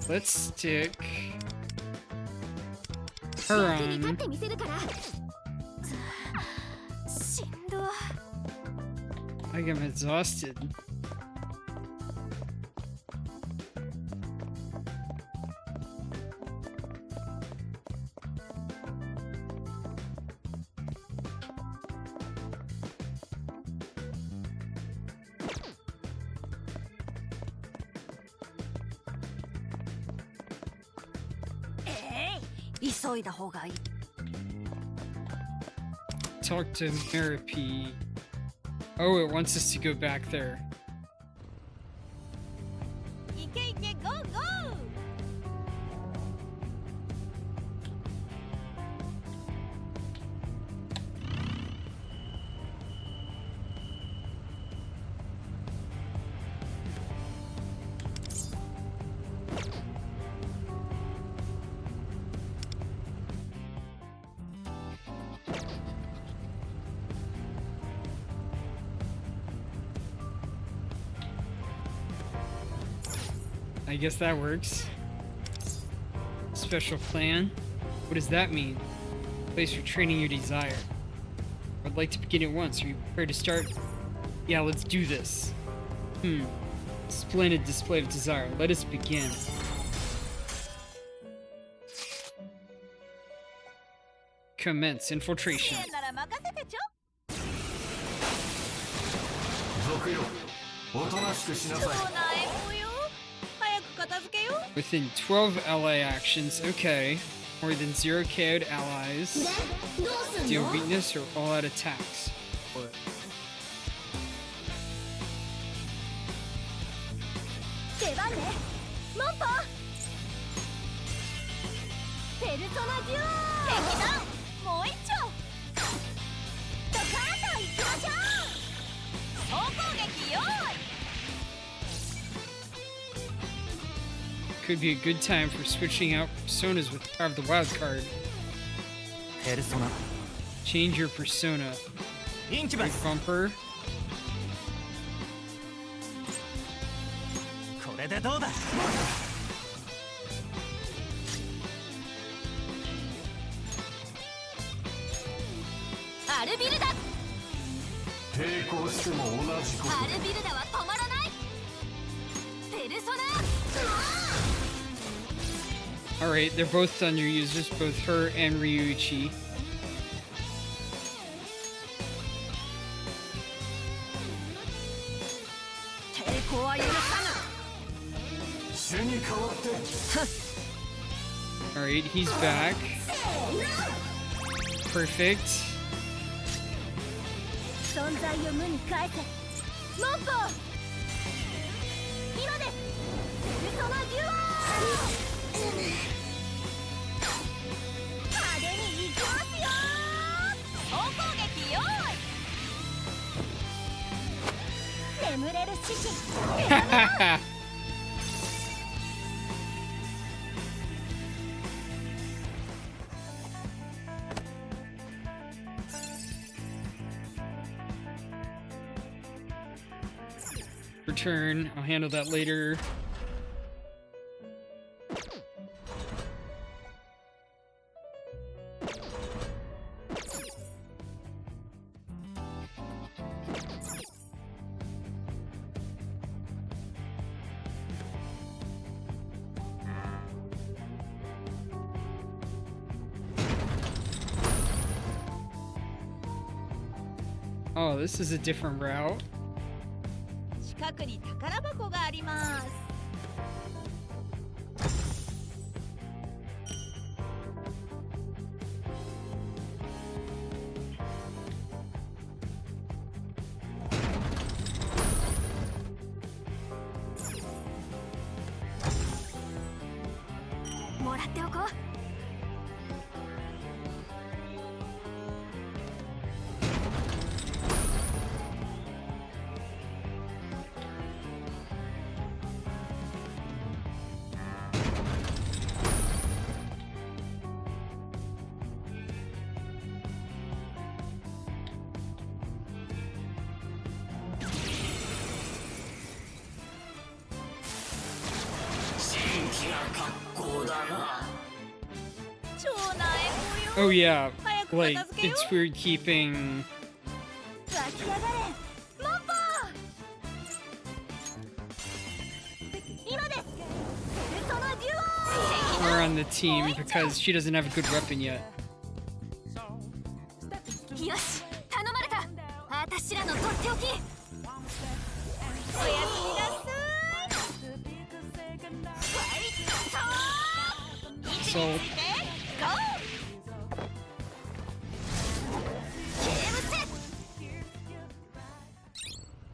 Let's stick her on. Like I'm exhausted. Talk to Merapi. Oh, it wants us to go back there. I guess that works. Special plan? What does that mean? Place for training your desire. I'd like to begin at once. Are you prepared to start? Yeah, let's do this. Splendid display of desire. Let us begin. Commence infiltration. Within 12 ally actions, okay. More than 0 KO'd allies. Deal weakness or all-out attacks. Or could be a good time for switching out personas with Power of the Wild card. Persona. Change your persona. Big bumper. これでどうだ。アルビルダ。抵抗しても同じこと。アルビルダは止まらない。ペルソナ。Alright, they're both Thunder users, both her and Ryuichi. Alright, he's back. Perfect. Return. I'll handle that later. Oh, this is a different route. 近くに宝箱があります。もらっておこう。Oh yeah, like, it's weird keeping きやがれモッポー今ですペルソナデュオ Her on the team because she doesn't have a good weapon yet. よし頼まれた私らのとっておきおやすみなさい So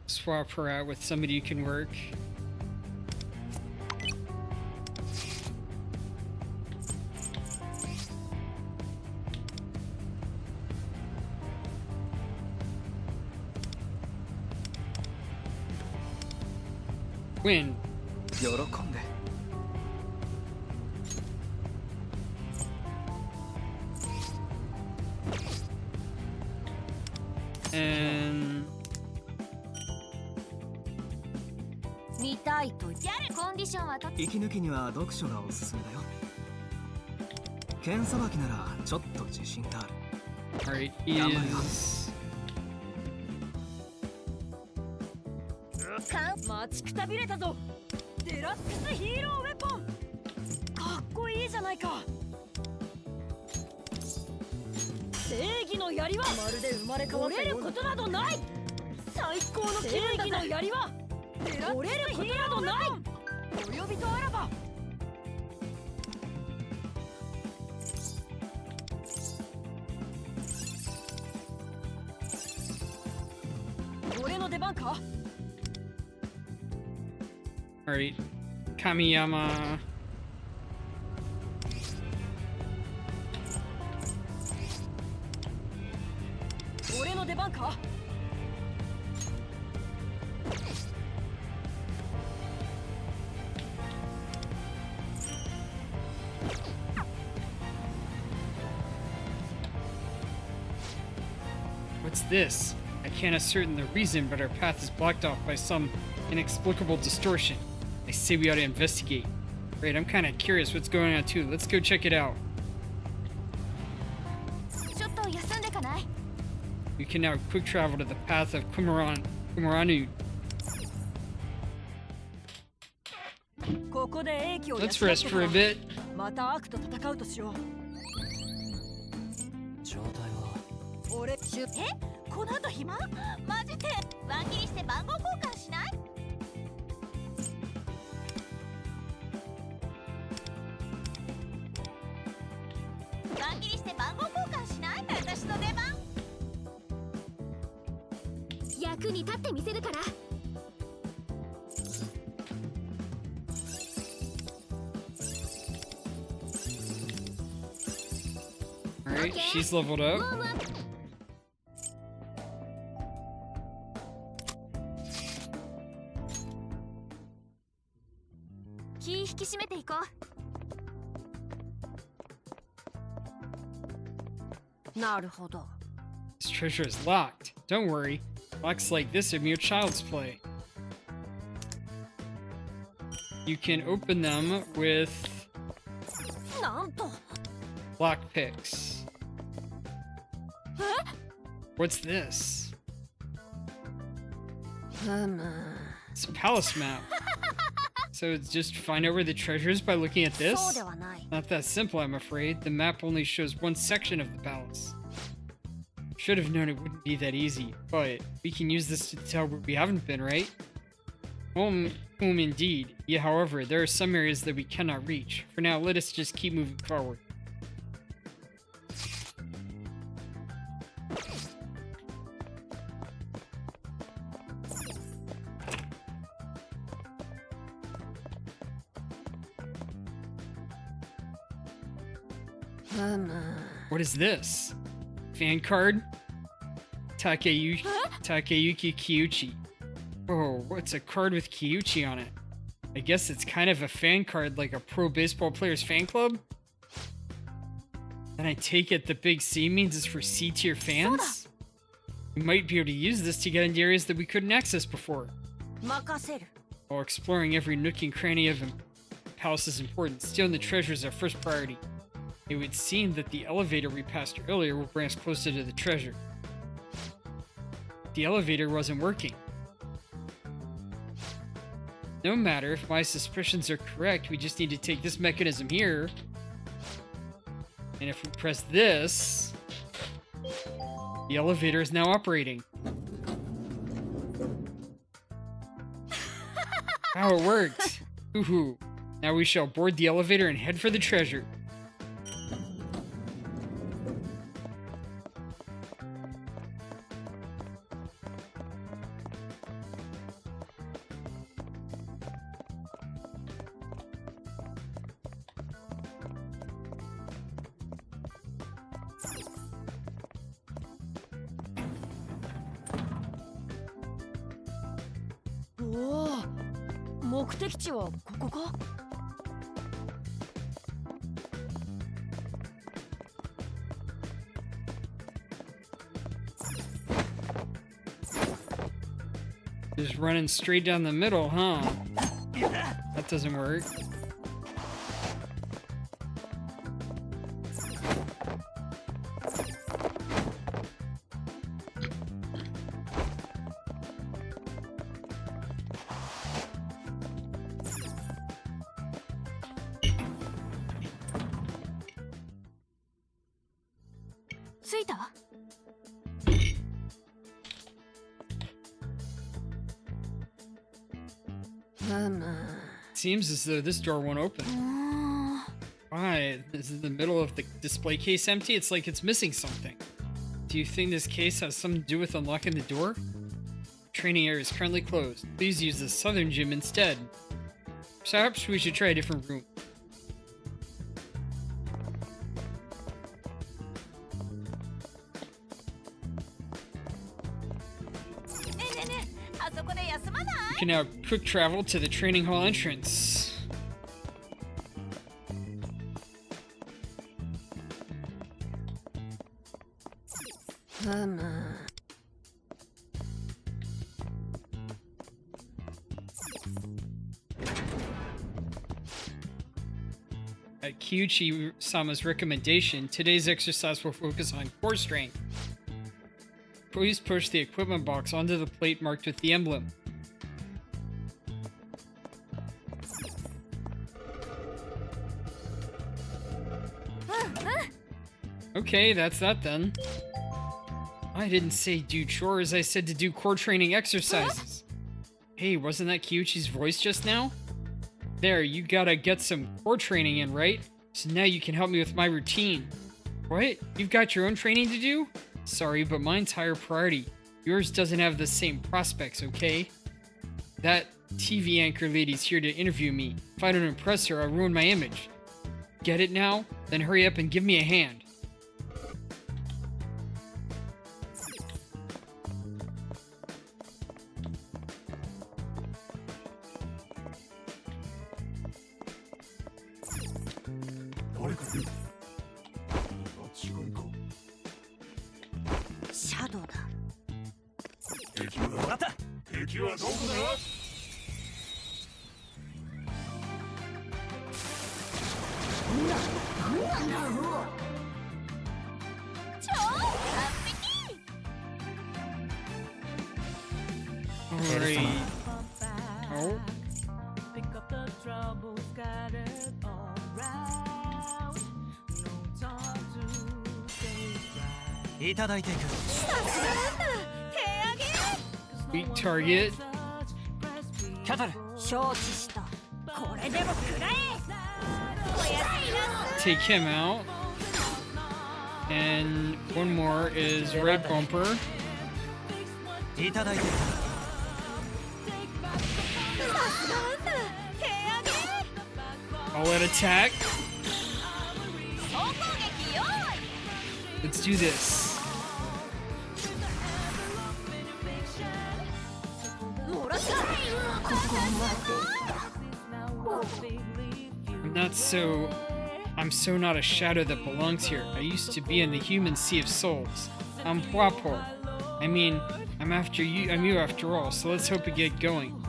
swap her out with somebody who can work. Win. 喜んで。 And 見たいとやるコンディションはと息抜きには読書がおすすめだよ。剣さばきならちょっと自信がある。 alright, he is 待ちくたびれたぞデラックスヒーローウェポンかっこいいじゃないか正義の槍はまるで生まれ変わった折れることなどない最高の正義の槍は折れることなどないお呼びとあらば俺の出番か alright. Kamiyama. 俺の出番か What's this? I can't ascertain the reason, but our path is blocked off by some inexplicable distortion. I say we ought to investigate. Right, I'm kind of curious what's going on too. Let's go check it out. ちょっと休んでかない We can now quick travel to the path of Kumaranu. ここで英気を Let's rest for a bit. また悪と戦うとしよう状態は俺この後暇マジでワン切りして番号交換しないワン切りして番号交換しない私の出番役に立ってみせるから Alright, she's leveled up. ウォームアップ気引き締めていこうなるほど This treasure is locked. Don't worry. Locks like this are mere child's play. You can open them with なんと lockpicks. What's this? ふむ It's a palace map. So it's just find out where the treasure is by looking at そう this? ではない Not that simple, I'm afraid. The map only shows one section of the palace. Should have known it wouldn't be that easy, but we can use this to tell where we haven't been, right? Indeed. Yeah, however, there are some areas that we cannot reach. For now, let us just keep moving forward. What is this? Fan card? Takeyuki Kiyuchi. Oh, what's a card with Kiyuchi on it? I guess it's kind of a fan card like a pro baseball player's fan club? Then I take it the big C means it's for C tier fans? We might be able to use this to get into areas that we couldn't access before. 任せる While exploring every nook and cranny of the palace is important, stealing the treasure is our first priority. It would seem that the elevator we passed earlier will bring us closer to the treasure. The elevator wasn't working. No matter if my suspicions are correct, we just need to take this mechanism here. And if we press this, the elevator is now operating. Wow, it worked. Woohoo. Now we shall board the elevator and head for the treasure. Whoa. 目的地はここか? Just running straight down the middle, huh? That doesn't work. Seems as though this door won't open. Why? Is the middle of the display case empty? It's like it's missing something. Do you think this case has something to do with unlocking the door? Training area is currently closed. Please use the southern gym instead. Perhaps we should try a different room. You can now quick travel to the training hall entrance. At Kyuchi-sama's recommendation, today's exercise will focus on core strength. Please push the equipment box onto the plate marked with the emblem. Okay, that's that then. I didn't say do chores, I said to do core training exercises. Hey, wasn't that Kyuchi's voice just now? There, you gotta get some core training in, right? So now you can help me with my routine. What? You've got your own training to do? Sorry, but mine's higher priority. Yours doesn't have the same prospects, okay? That TV anchor lady's here to interview me. If I don't impress her, I'll ruin my image. Get it now? Then hurry up and give me a hand. Weak target. Take him out. And one more is Red Bumper. All out attack. Let's do this. I'm so not a shadow that belongs here. I used to be in the human sea of souls. I'm Puapo. I mean, I'm you after all, so let's hope we get going.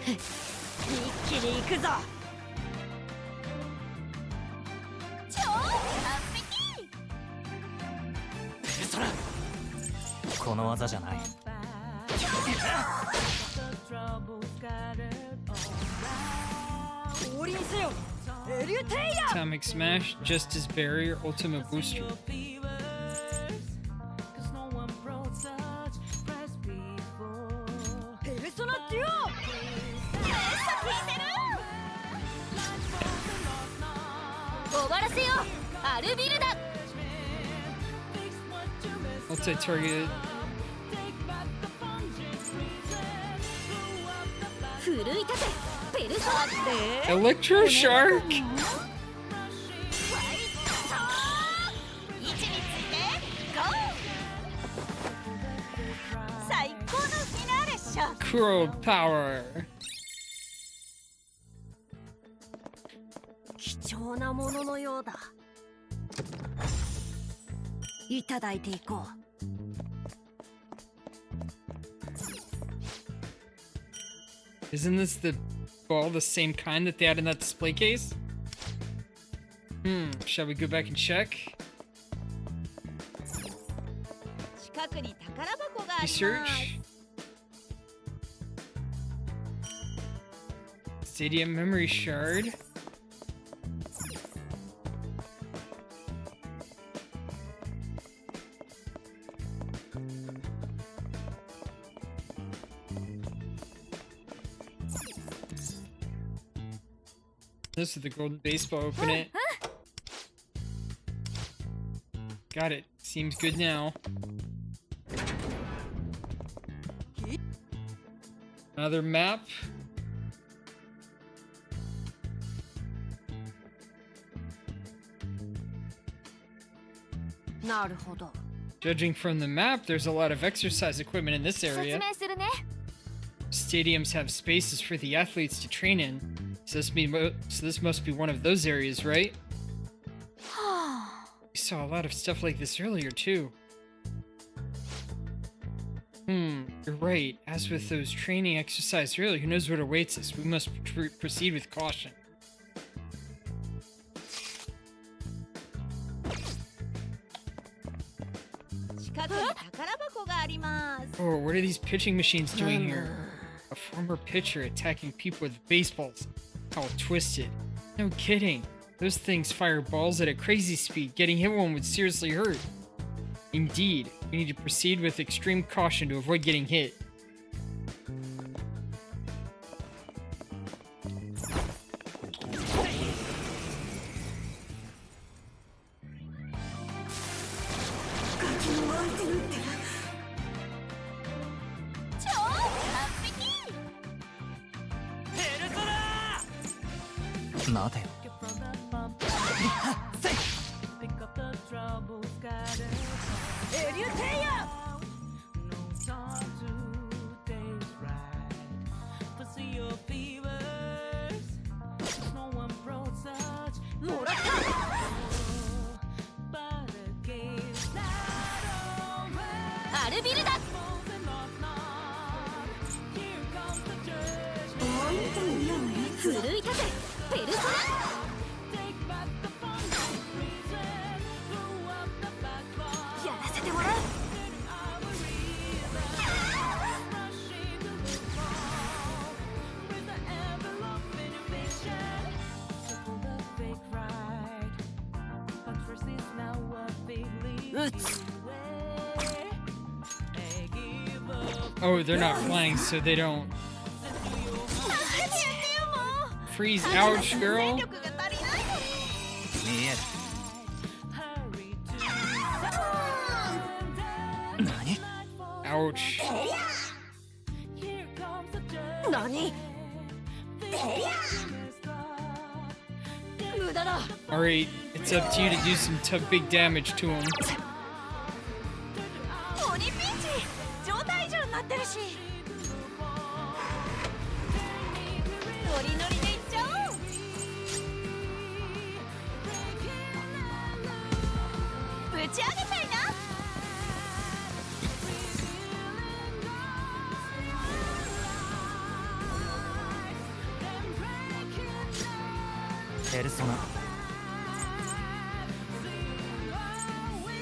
一気に行くぞ。超完璧。ペルソナこの技じゃない。降臨せよエリュテイヤ。 Atomic Smash, Justice Barrier, Ultimate Booster. ペルソナデュオ。終わらせよアルビルダ。 Multi-targeted. 奮い立てペルソナ。 Electro Shark? 位置についてゴー。最高のフィナーレっしょ。 Crow Power. 貴重なもののようだ。いただいていこう。 Isn't this the ball the same kind that they had in that display case? Shall we go back and check? 近くに宝箱があります。 Research. Stadium Memory Shard. This is the golden baseball. Open it. Got it. Seems good now. Another map. Judging from the map, there's a lot of exercise equipment in this area. 説明するね。 Stadiums have spaces for the athletes to train in, so this must be one of those areas, right? We saw a lot of stuff like this earlier, too. You're right. As with those training exercises earlier, who knows what awaits us? We must proceed with caution. Oh, what are these pitching machines doing here? A former pitcher attacking people with baseballs. How twisted. No kidding. Those things fire balls at a crazy speed. Getting hit one would seriously hurt. Indeed, we need to proceed with extreme caution to avoid getting hit. Oh, they're not flying, so they don't freeze. Ouch, girl. Ouch. Alright, it's up to you to do some tough big damage to him. ペルソナ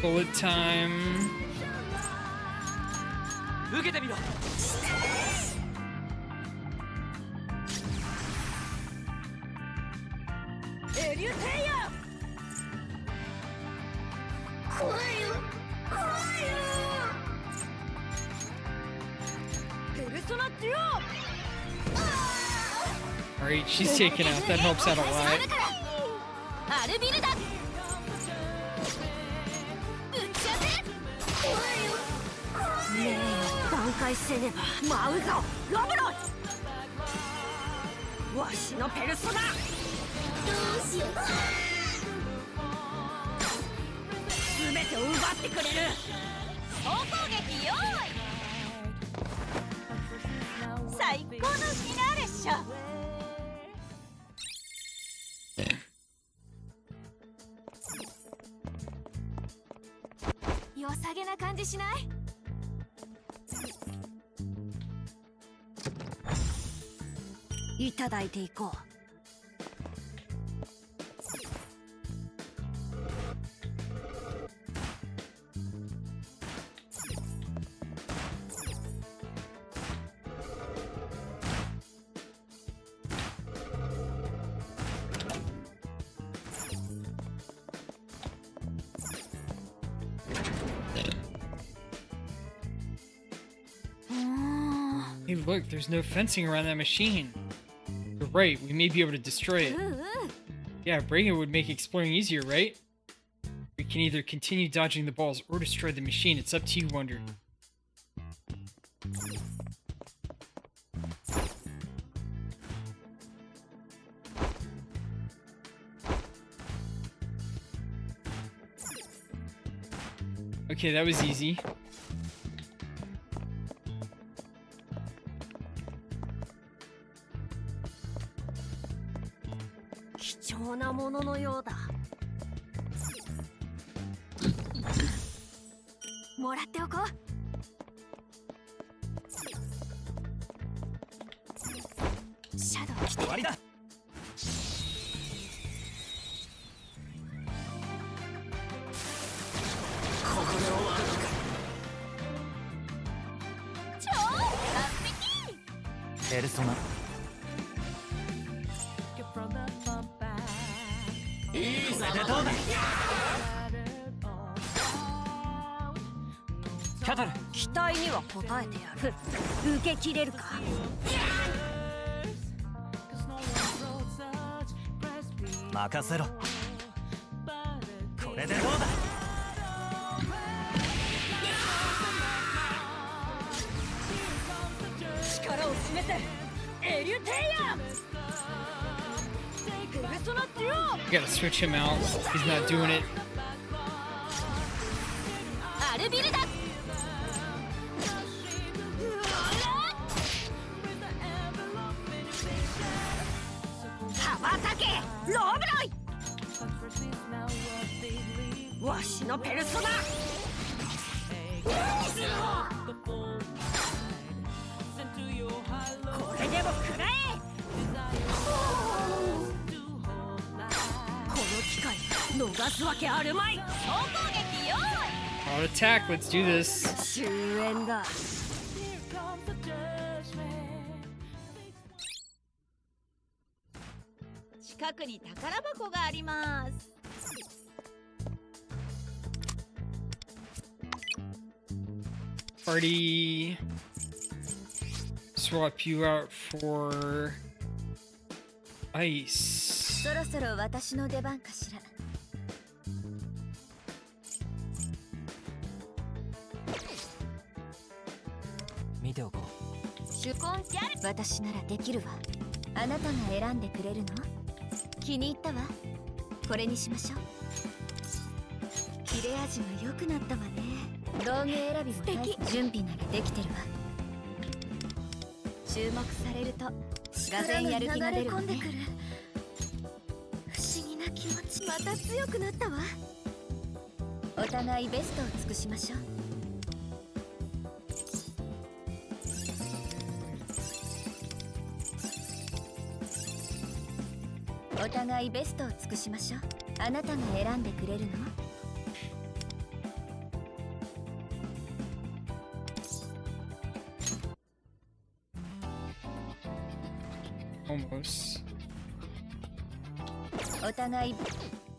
Bullet time. 受けてみろ。エリュテイヤ怖いよ怖いよ。ペルソナデュオ Alright, she's taken out. That helps out a lot. アルビルだ。ねえ、挽回せねば舞うぞロブロイ。わしのペルソナ。どうしよう。全てを奪ってくれる。総攻撃用意。最高のフィナーレっしょ。良さげな感じしない？いただいていこう。Hey, look, there's no fencing around that machine. You're right, we may be able to destroy it. Yeah, breaking it would make exploring easier, right? We can either continue dodging the balls or destroy the machine. It's up to you, Wonder. Okay, that was easy. Persona. いいぜ、どうだ。キャトル。期待には応えてやる。受け切れるか。任せろ。これでどうだ。力を示せ。エリュテイヤ。ペルソナデュオ。You gotta switch him out. He's not doing it. アルビルだ。羽ばたけローブロイ。わしのペルソナ。これでも食らえ。この機会逃すわけあるまい。総攻撃よ。I'll attack. Let's do this. 終焉だ。近くに宝箱があります。Party. Swap you out for ice. そろそろ私の出番かしら。見ておこう。主婚ギャル。私ならできるわ。あなたが選んでくれるの？気に入ったわ。これにしましょう。切れ味が良くなったわね。道具選びも準備ならできてるわ。注目されるとがぜんやる気が出るわね。不思議な気持ち。また強くなったわ。お互いベストを尽くしましょう。お互いベストを尽くしましょう。あなたが選んでくれるの？ Almost. お互い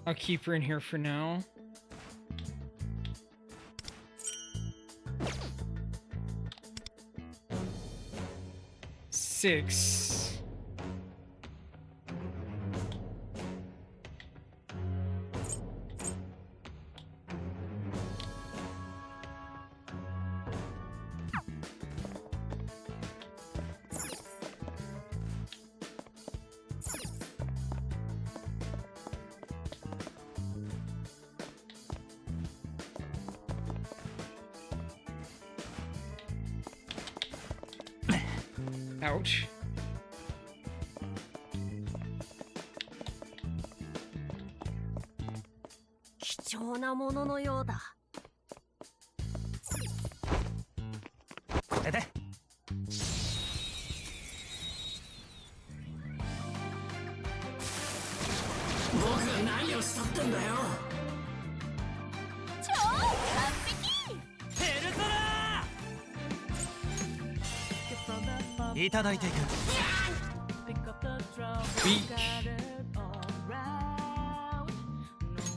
I'll keep her in here for now. Six. Ouch. 貴重なもののようだ。これで僕が何をしたってんだよ。超完璧。ヘルトラー。いただいていく。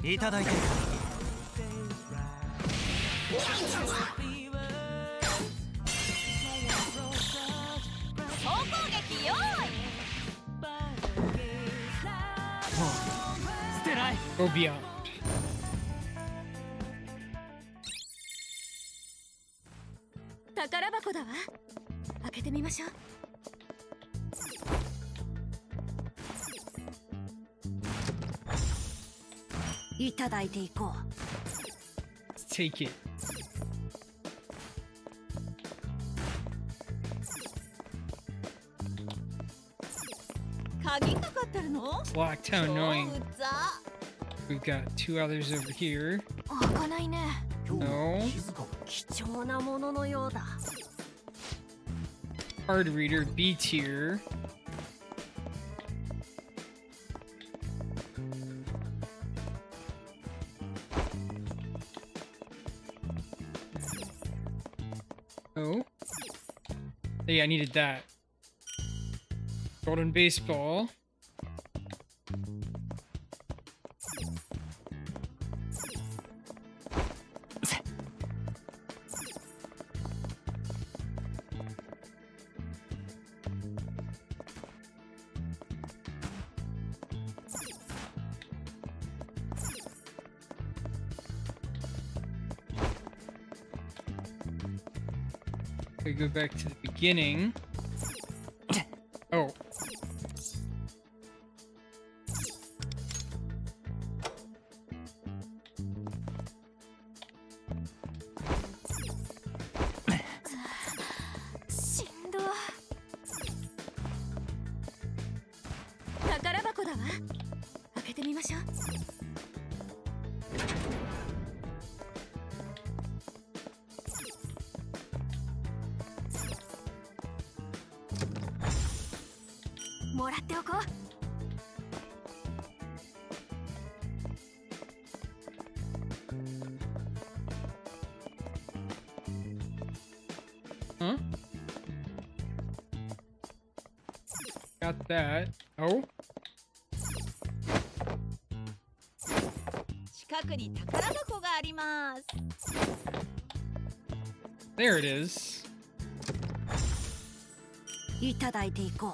いただいていく。総攻撃よーい。捨てない。 Go beyond. 宝箱だわ。開けてみましょう。いただいていこう。 Let's take it. 鍵かかってるの？ It's locked. How annoying. うざ。 We've got two others over here. 開かないね。 No. 貴重なもののようだ。 Card reader B tier. Oh. Yeah, I needed that. Golden baseball. We go back to the beginning. Oh. Huh? Got that. Oh. 近くに宝箱があります。 There it is. いただいていこう。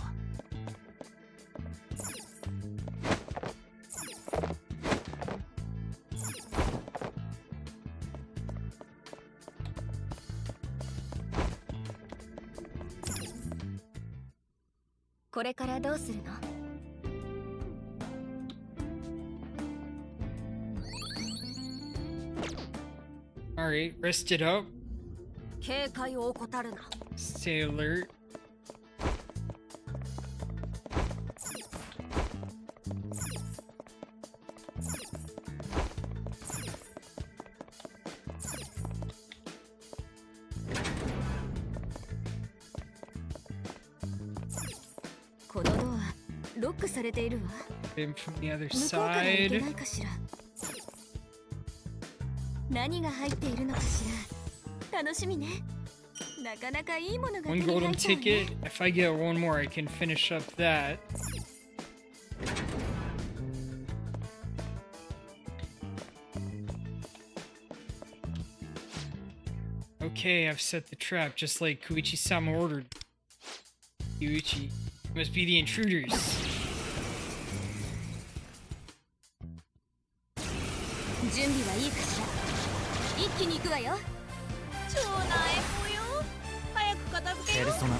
これからどうするの？ Alright, rest it up. 警戒を怠るな。 Stay alert. ロックされているわ。 Him from the other 向こうから行け side. ないかしら。何が入っているのかしら。楽しみね。なかなかいいものが手 One に入 golden っちゃうね。 ticket. If I get one more, I can finish up that. Okay, I've set the trap just like Koichi-sama ordered. Yuichi must be the intruders. 準備はいいかしら。一気に行くわよ。超なえぽよ。早く片付けよペルソナ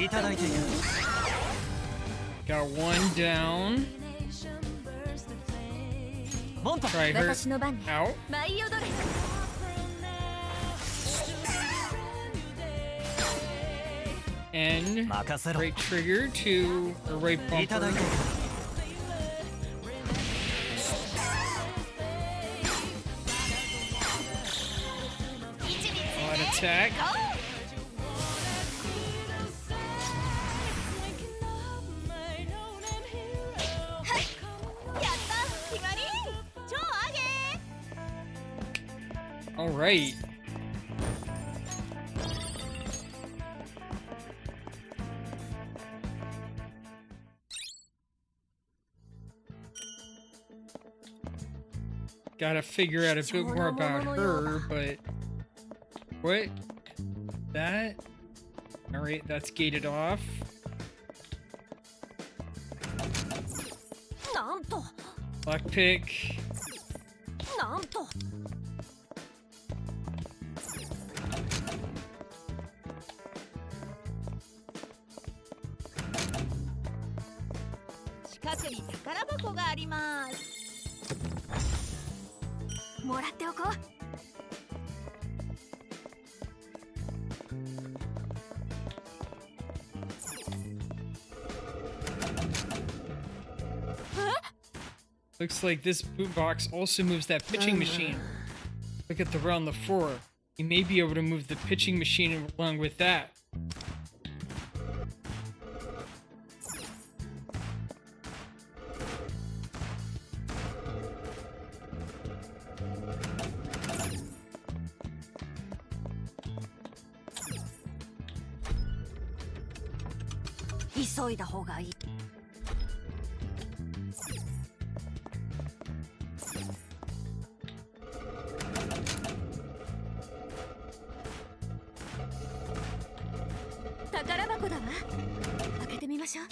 いただいている。 Got one down. モンタ Try her 私の番ね。 out. 舞い踊れ。 And 任せろ。 right trigger to or right いただ bumper. いている。 Odd attack. やった決まり超上げ All right. Gotta figure out a bit more about her, but what? That? All right, that's gated off. なんと Lockpick. なんと近くに宝箱がありますもらっておこう。 Looks like this boot box also moves that pitching machine. Look at the row on the floor. You may be able to move the pitching machine along with that.「急いだ方がいい」 宝箱だわ。開けてみましょう。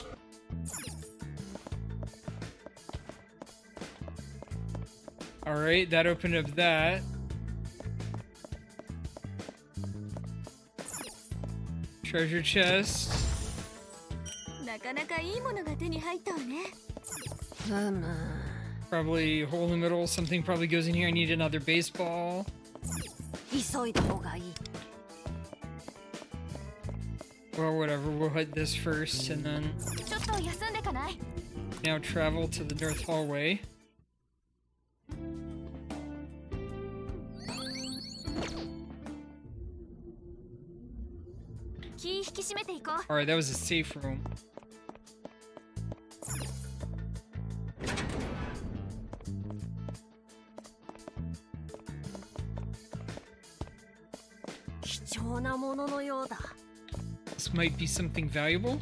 Alright, that opened up that. Treasure chest. なかなかいいものが手に入ったわね。 Probably a hole in the middle. Something probably goes in here. I need another baseball. 急いだ方がいい Well, whatever. We'll hit this first and then ちょっと休んでかない？ now travel to the north hallway. 気引き締めていこう。 Alright, that was a safe room. 貴重なもののようだ This might be something valuable.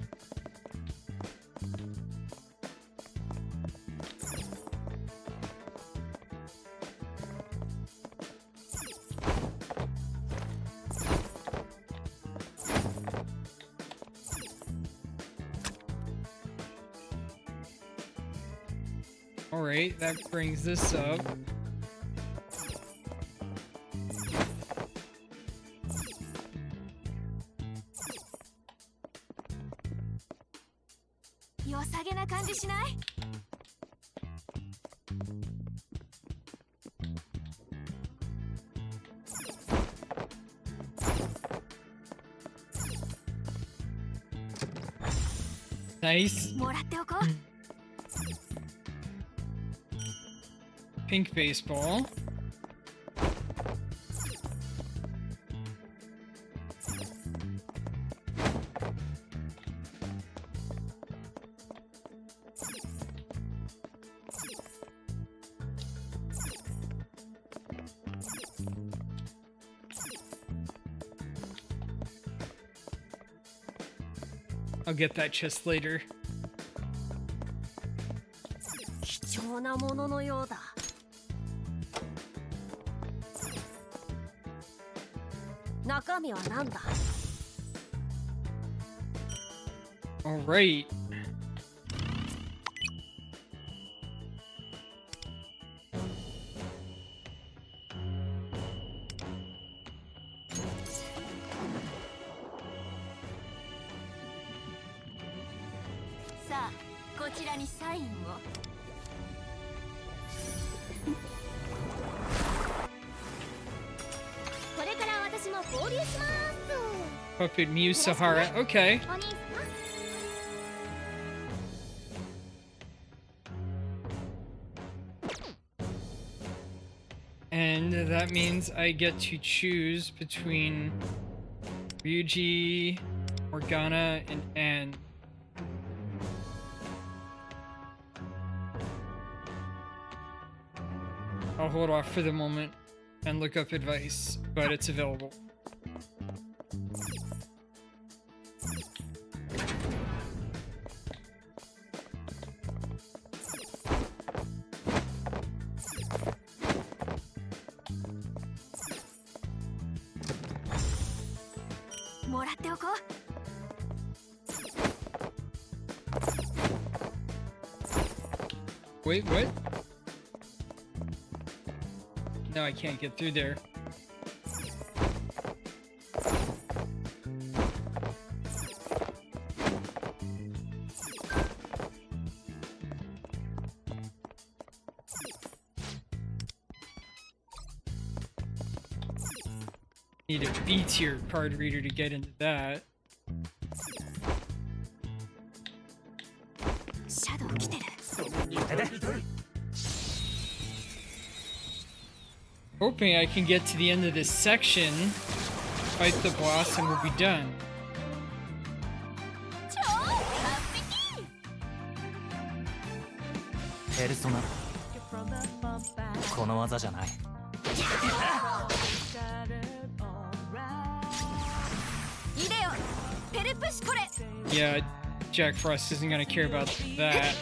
Alright, that brings this up. Nice. 良さげな感じしない？ Nice. もらっておこう。 Pink baseball. I'll get that chest later. 貴重なもののようだ。中身は何だ？ Alright. Sa, こちらにサインを。これから私も合流します。 Puppet Mew Sahara. Okay. お兄様。 And that means I get to choose between Ryuji, Morgana, and Anne. I'll hold off for the moment and look up advice, but it's available. Wait, what? No, I can't get through there. Need a B-tier card reader to get into that. Hoping I can get to the end of this section, fight the boss, and we'll be done. Persona. この技じゃない。Yeah, Jack Frost isn't gonna care about that.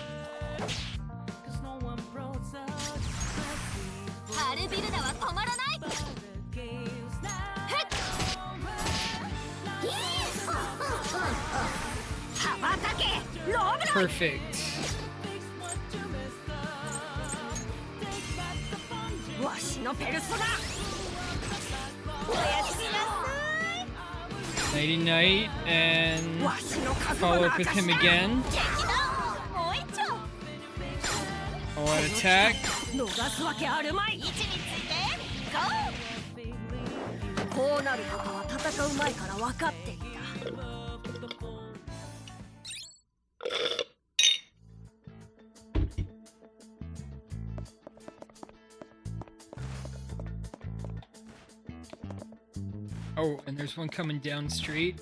Perfect. Nighty night, and follow up with him again. Oh, an attack. こうなることは戦う前から分かっていた。 Oh, and there's one coming down street.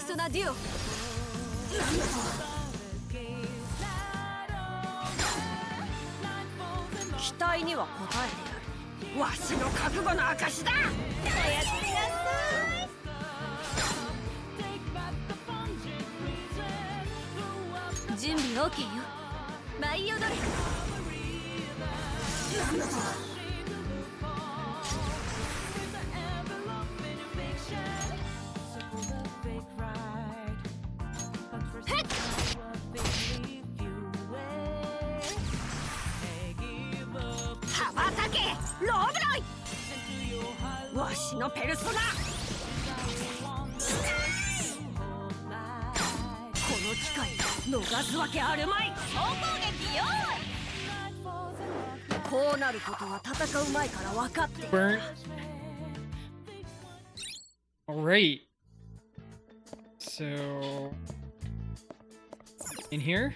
Persona Dio. 期待には応えてやる。わしの覚悟の証だ。おやすみなさい。準備 OK よ。舞い踊れ。なんだと。 わしのペルソナ。逃すわけあるまい。総攻撃よーい。こうなることは戦う前から分かってる。 Burnt. Alright. So... in here?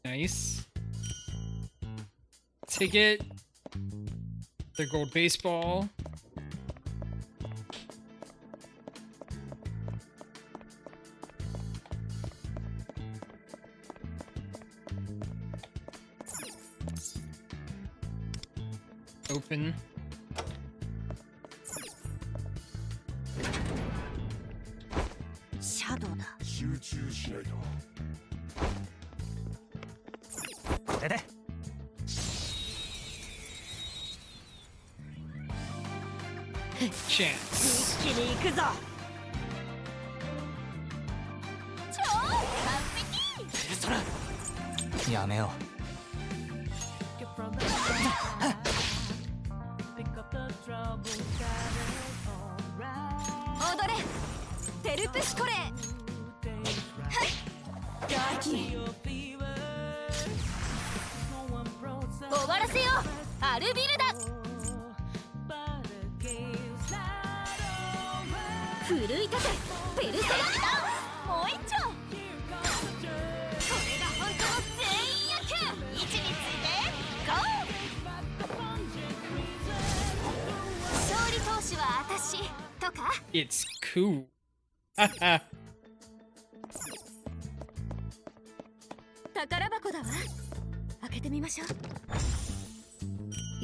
Nice. Ticket. Their gold baseball. Open. Shadow だ。集中しないと。これで Chance. 一気に行くぞ。超完璧。ペルソナやめよう。踊れテルプシコレガキ終わらせようアルビルダ奮い立てペルソナもう一丁これが本当の全員野球位置についてゴー勝利投手は私とか It's cool. Haha. 宝箱だわ開けてみましょう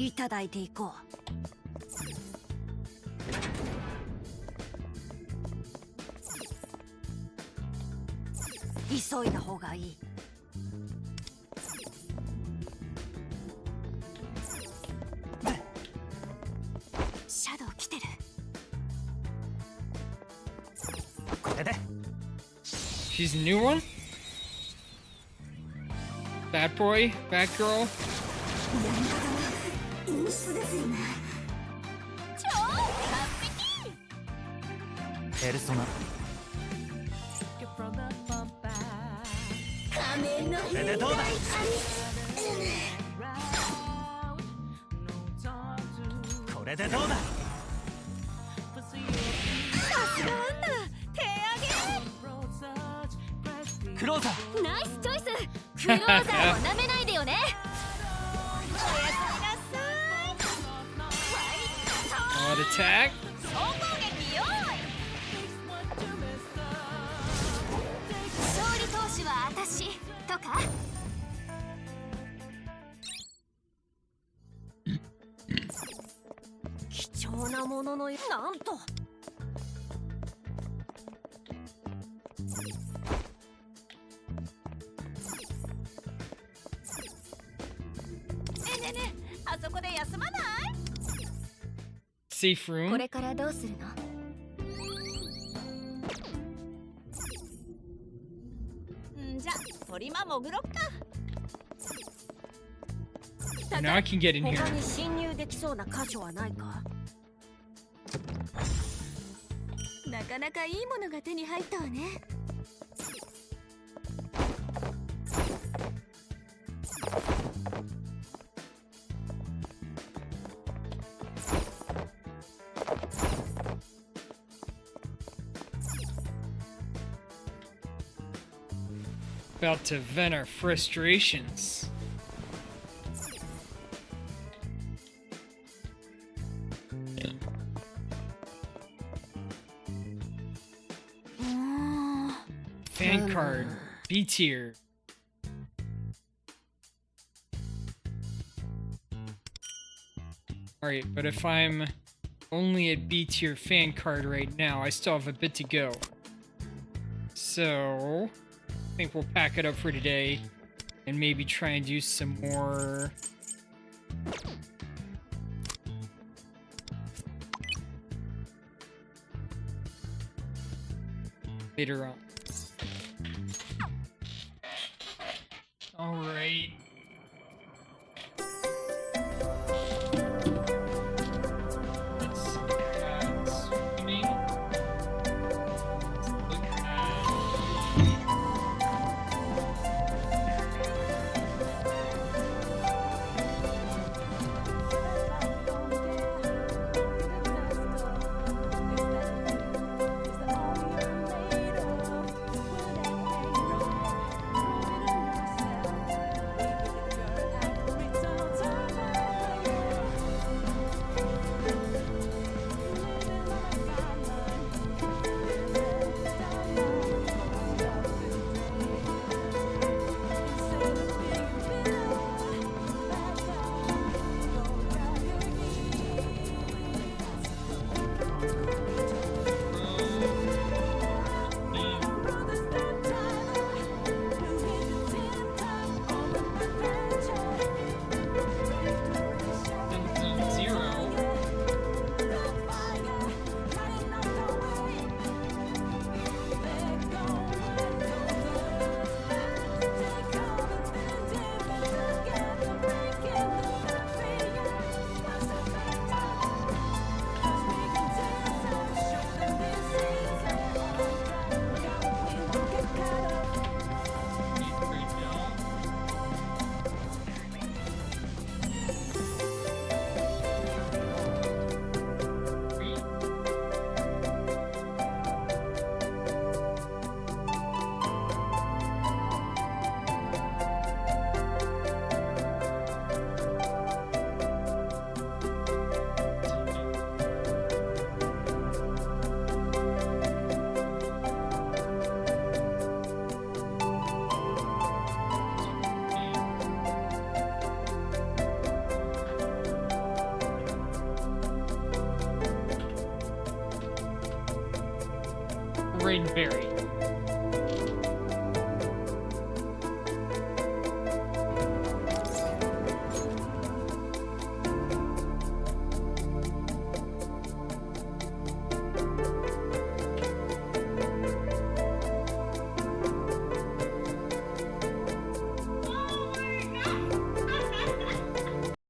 いただいていこう。急いだ方がいい。シャドウ来てるこれで She's a new one? Bad boy? Bad girl? 超完璧ペルソナ仮面のこれでどうだこれでどうだクローザーナイスチョイスクローザーを舐めないでよねおやすみなさい Odd attack? 総攻撃よーい勝利投手は私とか貴重なもののなんと。ねえねえあそこで休まない Safe こ room? れからどうするのんじゃ鳥間潜ろっか Now I can get in 他 here. に侵入できそうな箇所はないか。なかなかいいものが手に入ったわね About to vent our frustrations. Fan card. B tier. Alright, but if I'm only at B tier fan card right now, I still have a bit to go. So, I think we'll pack it up for today and maybe try and do some more... later on. Alright. Let's look at swimming. Let's look Rainberry.